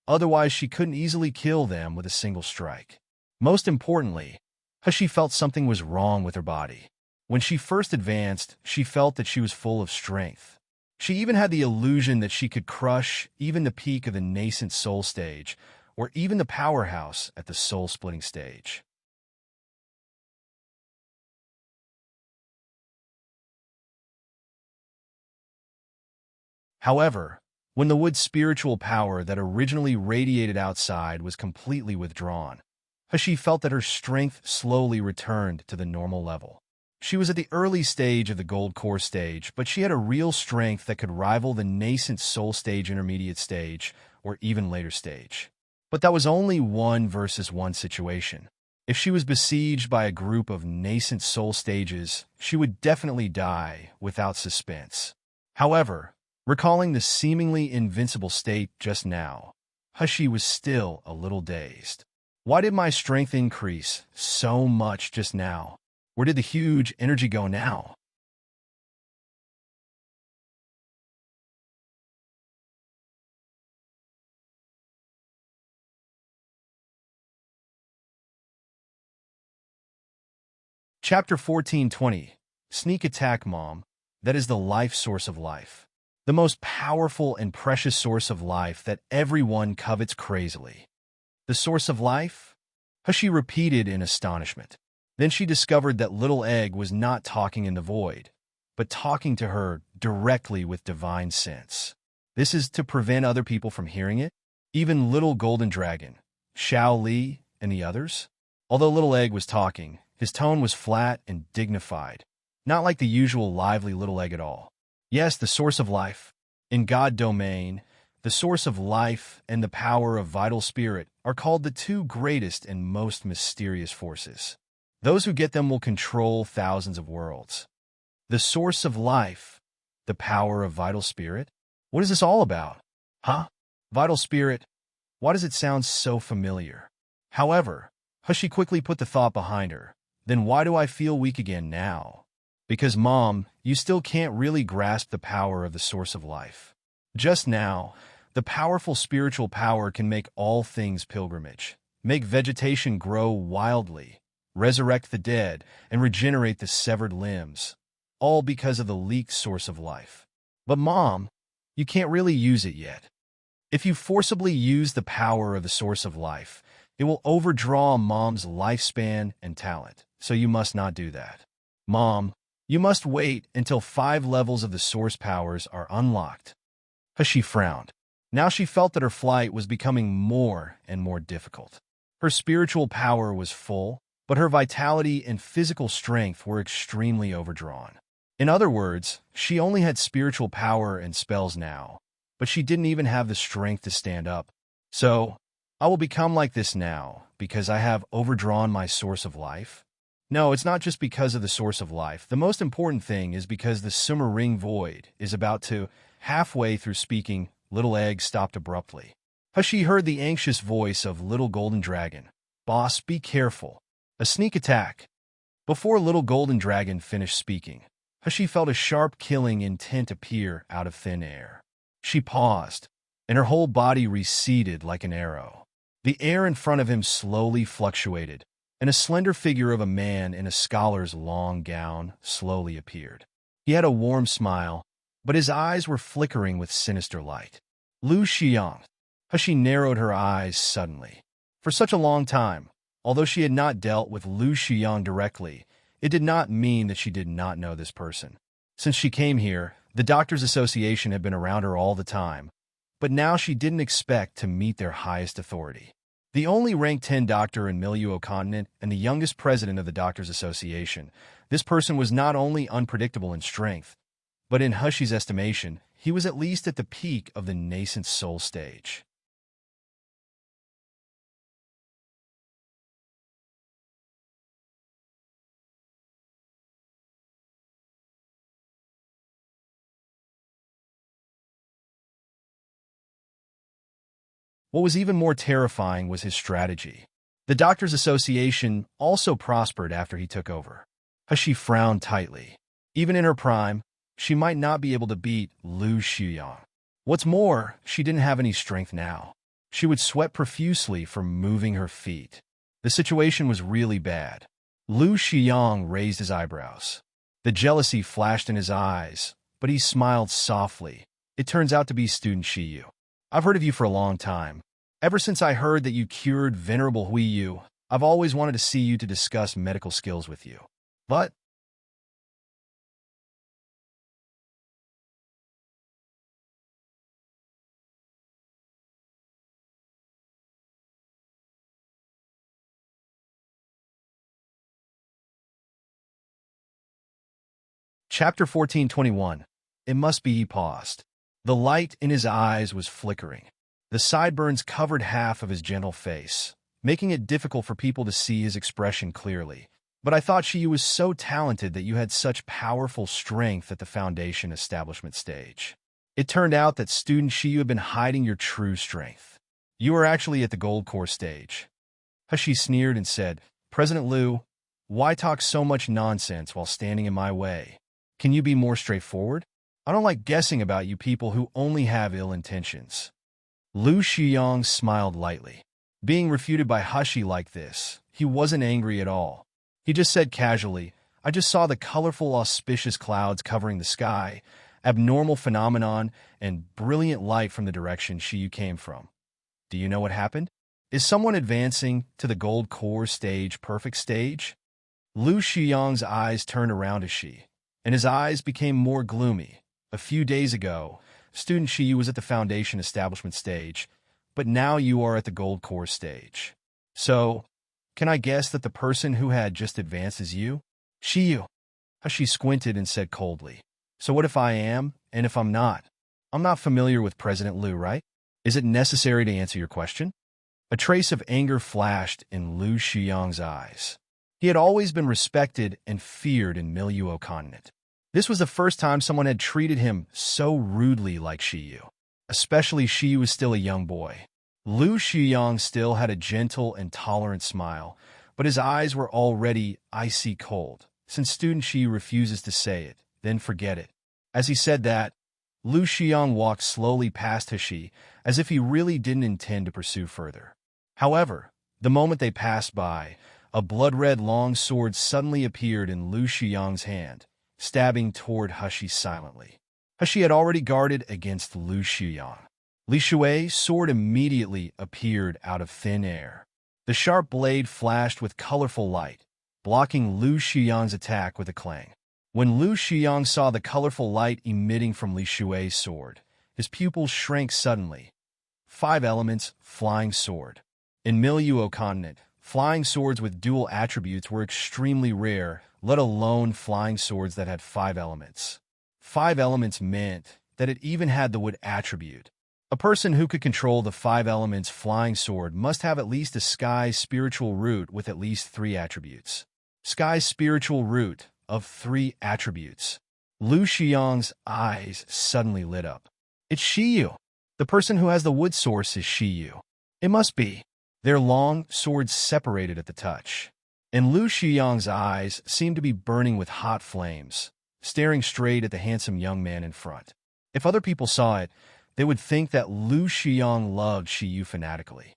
otherwise she couldn't easily kill them with a single strike. Most importantly, Hushi felt something was wrong with her body. When she first advanced, she felt that she was full of strength. She even had the illusion that she could crush even the peak of the nascent soul stage, or even the powerhouse at the soul-splitting stage. However, when the wood's spiritual power that originally radiated outside was completely withdrawn, Hushi felt that her strength slowly returned to the normal level. She was at the early stage of the gold core stage, but she had a real strength that could rival the nascent soul stage intermediate stage, or even later stage. But that was only 1 versus 1 situation. If she was besieged by a group of nascent soul stages, she would definitely die without suspense. However, recalling the seemingly invincible state just now, Hushi was still a little dazed. Why did my strength increase so much just now? Where did the huge energy go now? Chapter 14:20. Sneak Attack Mom. That is the life source of life. The most powerful and precious source of life that everyone covets crazily. The source of life? Hushi repeated in astonishment. Then she discovered that Little Egg was not talking in the void, but talking to her directly with divine sense. This is to prevent other people from hearing it? Even Little Golden Dragon, Xiao Li, and the others? Although Little Egg was talking, his tone was flat and dignified, not like the usual lively Little Egg at all. Yes, the source of life. In God domain, the source of life and the power of vital spirit are called the 2 greatest and most mysterious forces. Those who get them will control thousands of worlds. The source of life, the power of vital spirit? What is this all about? Huh? Vital spirit? Why does it sound so familiar? However, Hushi quickly put the thought behind her. Then why do I feel weak again now? Because, Mom, you still can't really grasp the power of the source of life. Just now, the powerful spiritual power can make all things pilgrimage, make vegetation grow wildly, resurrect the dead, and regenerate the severed limbs, all because of the leaked source of life. But Mom, you can't really use it yet. If you forcibly use the power of the source of life, it will overdraw Mom's lifespan and talent, so you must not do that. Mom, you must wait until 5 levels of the source powers are unlocked. Hushi frowned. Now she felt that her flight was becoming more and more difficult. Her spiritual power was full, but her vitality and physical strength were extremely overdrawn. In other words, she only had spiritual power and spells now, but she didn't even have the strength to stand up. So, I will become like this now because I have overdrawn my source of life? No, it's not just because of the source of life. The most important thing is because the Summer Ring Void is about to. Halfway through speaking, Little Egg stopped abruptly. Hushi heard the anxious voice of Little Golden Dragon. Boss, be careful. A sneak attack. Before Little Golden Dragon finished speaking, Hushi felt a sharp killing intent appear out of thin air. She paused, and her whole body receded like an arrow. The air in front of him slowly fluctuated, and a slender figure of a man in a scholar's long gown slowly appeared. He had a warm smile, but his eyes were flickering with sinister light. Lu Xiang. Hushi narrowed her eyes suddenly. For such a long time, although she had not dealt with Lu Xiang directly, It did not mean that she did not know this person. Since she came here, the Doctors Association had been around her all the time, but now she didn't expect to meet their highest authority. The only ranked 10 doctor in Milieu Continent and the youngest president of the Doctors Association, this person was not only unpredictable in strength, but in Hushy's estimation, he was at least at the peak of the nascent soul stage. What was even more terrifying was his strategy. The Doctors Association also prospered after he took over. Hushy frowned tightly. Even in her prime, she might not be able to beat Lu Xuyang. What's more, she didn't have any strength now. She would sweat profusely from moving her feet. The situation was really bad. Lu Xuyang raised his eyebrows. The jealousy flashed in his eyes, but he smiled softly. It turns out to be student Shiyu. I've heard of you for a long time. Ever since I heard that you cured Venerable Huiyu, I've always wanted to see you to discuss medical skills with you. But Chapter 14:21. It must be he paused. The light in his eyes was flickering. The sideburns covered half of his gentle face, making it difficult for people to see his expression clearly. But I thought she was so talented that you had such powerful strength at the foundation establishment stage. It turned out that student Shiyu had been hiding your true strength. You were actually at the gold core stage. Hushi sneered and said, President Liu, why talk so much nonsense while standing in my way? Can you be more straightforward? I don't like guessing about you people who only have ill intentions. Lu Xiyang smiled lightly. Being refuted by Hushi like this, he wasn't angry at all. He just said casually, I just saw the colorful auspicious clouds covering the sky, abnormal phenomenon, and brilliant light from the direction Shiyu came from. Do you know what happened? Is someone advancing to the gold core stage, perfect stage? Lu Xiyang's eyes turned around to Shi, and his eyes became more gloomy. A few days ago, student Shiyu was at the foundation establishment stage, but now you are at the gold core stage. So, can I guess that the person who had just advanced is you? Shiyu. She squinted and said coldly. So what if I am, and if I'm not? I'm not familiar with President Liu, right? Is it necessary to answer your question? A trace of anger flashed in Lu Xiyang's eyes. He had always been respected and feared in Milieu Continent. This was the first time someone had treated him so rudely like Shiyu. Especially Shiyu was still a young boy. Lu Xiyang still had a gentle and tolerant smile, but his eyes were already icy cold. Since student Shiyu refuses to say it, then forget it. As he said that, Lu Xiyang walked slowly past Hishi as if he really didn't intend to pursue further. However, the moment they passed by, a blood-red long sword suddenly appeared in Lu Xiyang's hand, stabbing toward Hushi silently. Hushi had already guarded against Lu Xiyang. Li Shui's sword immediately appeared out of thin air. The sharp blade flashed with colorful light, blocking Lu Xiyang's attack with a clang. When Lu Xiyang saw the colorful light emitting from Li Shui's sword, his pupils shrank suddenly. 5 elements, flying sword. In Milieu Continent, flying swords with dual attributes were extremely rare, let alone flying swords that had 5 elements. 5 elements meant that it even had the wood attribute. A person who could control the 5 elements flying sword must have at least a sky spiritual root with at least 3 attributes. Sky spiritual root of 3 attributes. Lu Xiyang's eyes suddenly lit up. It's Shiyu. The person who has the wood source is Shiyu. It must be. Their long swords separated at the touch. And Lu Xiyang's eyes seemed to be burning with hot flames, staring straight at the handsome young man in front. If other people saw it, they would think that Lu Xiyang loved Shiyu fanatically.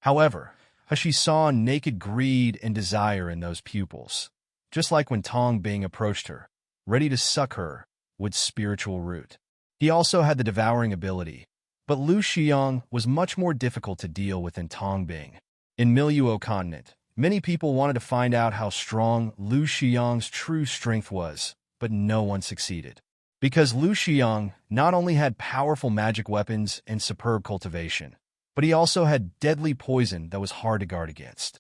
However, Hushi saw naked greed and desire in those pupils, just like when Tong Bing approached her, ready to suck her with spiritual root. He also had the devouring ability, But Lu Xiang was much more difficult to deal with than Tongbing. In Miluo continent, many people wanted to find out how strong Lu Xiang's true strength was, but no one succeeded. Because Lu Xiang not only had powerful magic weapons and superb cultivation, but he also had deadly poison that was hard to guard against.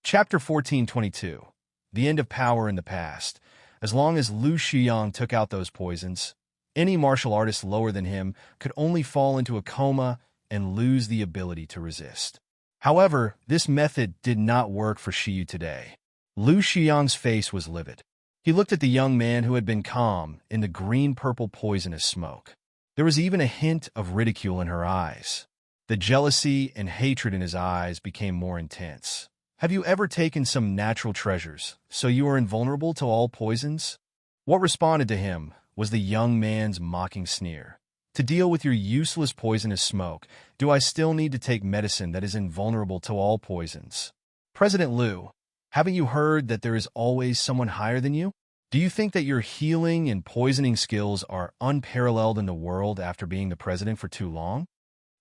Chapter 1422. The End of Power in the Past. As long as Lu Xiang took out those poisons, any martial artist lower than him could only fall into a coma and lose the ability to resist. However, this method did not work for Shiyu today. Lu Xiang's face was livid. He looked at the young man who had been calm in the green-purple poisonous smoke. There was even a hint of ridicule in her eyes. The jealousy and hatred in his eyes became more intense. Have you ever taken some natural treasures, so you are invulnerable to all poisons? What responded to him was the young man's mocking sneer. To deal with your useless poisonous smoke, do I still need to take medicine that is invulnerable to all poisons? President Liu, haven't you heard that there is always someone higher than you? Do you think that your healing and poisoning skills are unparalleled in the world after being the president for too long?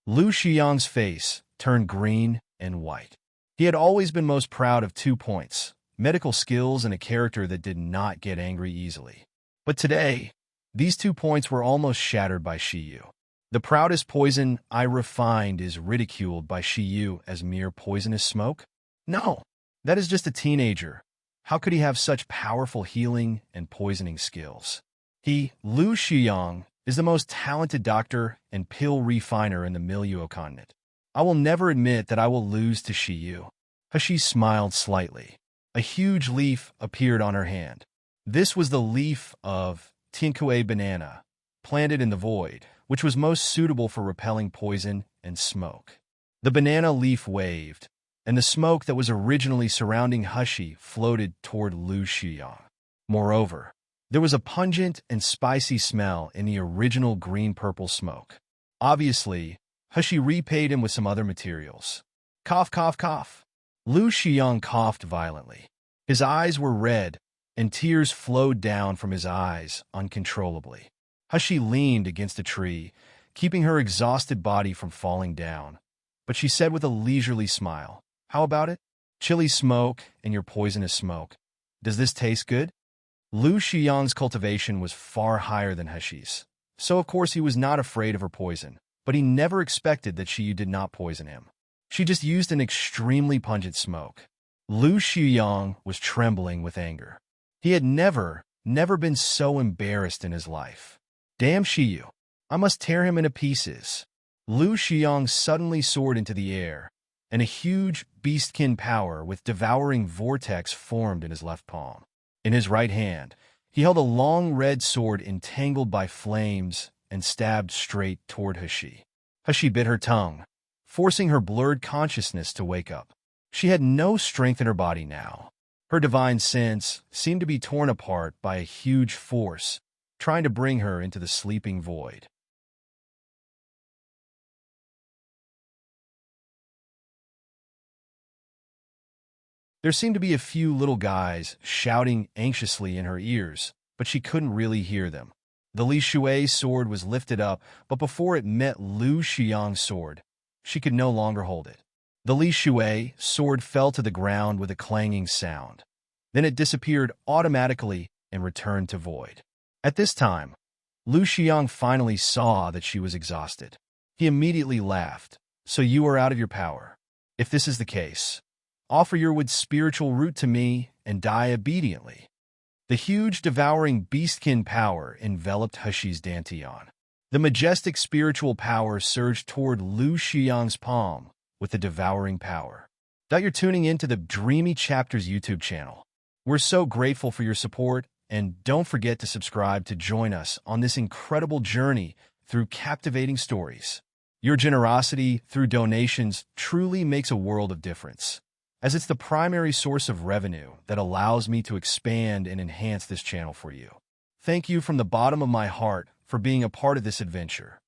Lu Xiang's face turned green and white. He had always been most proud of 2 points: medical skills and a character that did not get angry easily. But today, these 2 points were almost shattered by Shiyu. The proudest poison I refined is ridiculed by Shiyu as mere poisonous smoke? No, that is just a teenager. How could he have such powerful healing and poisoning skills? He, Lu Xiang, is the most talented doctor and pill refiner in the Miluo continent. I will never admit that I will lose to Shiyu. Hashi smiled slightly. A huge leaf appeared on her hand. This was the leaf of Tinkue banana, planted in the void, which was most suitable for repelling poison and smoke. The banana leaf waved, and the smoke that was originally surrounding Hashi floated toward Lu Xiang. Moreover, there was a pungent and spicy smell in the original green-purple smoke. Obviously, Hashi repaid him with some other materials. Cough, cough, cough. Lu Xiang coughed violently. His eyes were red, and tears flowed down from his eyes uncontrollably. Hashi leaned against a tree, keeping her exhausted body from falling down. But she said with a leisurely smile, "How about it? Chili smoke and your poisonous smoke. Does this taste good?" Lu Xiang's cultivation was far higher than Hashi's, so of course he was not afraid of her poison. But he never expected that Shiyu did not poison him. She just used an extremely pungent smoke. Lu Xiang was trembling with anger. He had never been so embarrassed in his life. Damn Shiyu. I must tear him into pieces. Lu Xiang suddenly soared into the air, and a huge beastkin power with devouring vortex formed in his left palm. In his right hand, he held a long red sword entangled by flames and stabbed straight toward Hashi. Hashi bit her tongue, forcing her blurred consciousness to wake up. She had no strength in her body now. Her divine sense seemed to be torn apart by a huge force, trying to bring her into the sleeping void. There seemed to be a few little guys shouting anxiously in her ears, but she couldn't really hear them. The Li Shui's sword was lifted up, but before it met Lu Xiang's sword, she could no longer hold it. The Li Shui sword fell to the ground with a clanging sound. Then it disappeared automatically and returned to void. At this time, Lu Xiang finally saw that she was exhausted. He immediately laughed. "So you are out of your power. If this is the case, offer your wood spiritual root to me and die obediently." The huge devouring beastkin power enveloped Hashi's dantian. The majestic spiritual power surged toward Lu Xiang's palm with the devouring power. That you're tuning into the Dreamy Chapters YouTube channel. We're so grateful for your support, and don't forget to subscribe to join us on this incredible journey through captivating stories. Your generosity through donations truly makes a world of difference. as it's the primary source of revenue that allows me to expand and enhance this channel for you. Thank you from the bottom of my heart for being a part of this adventure.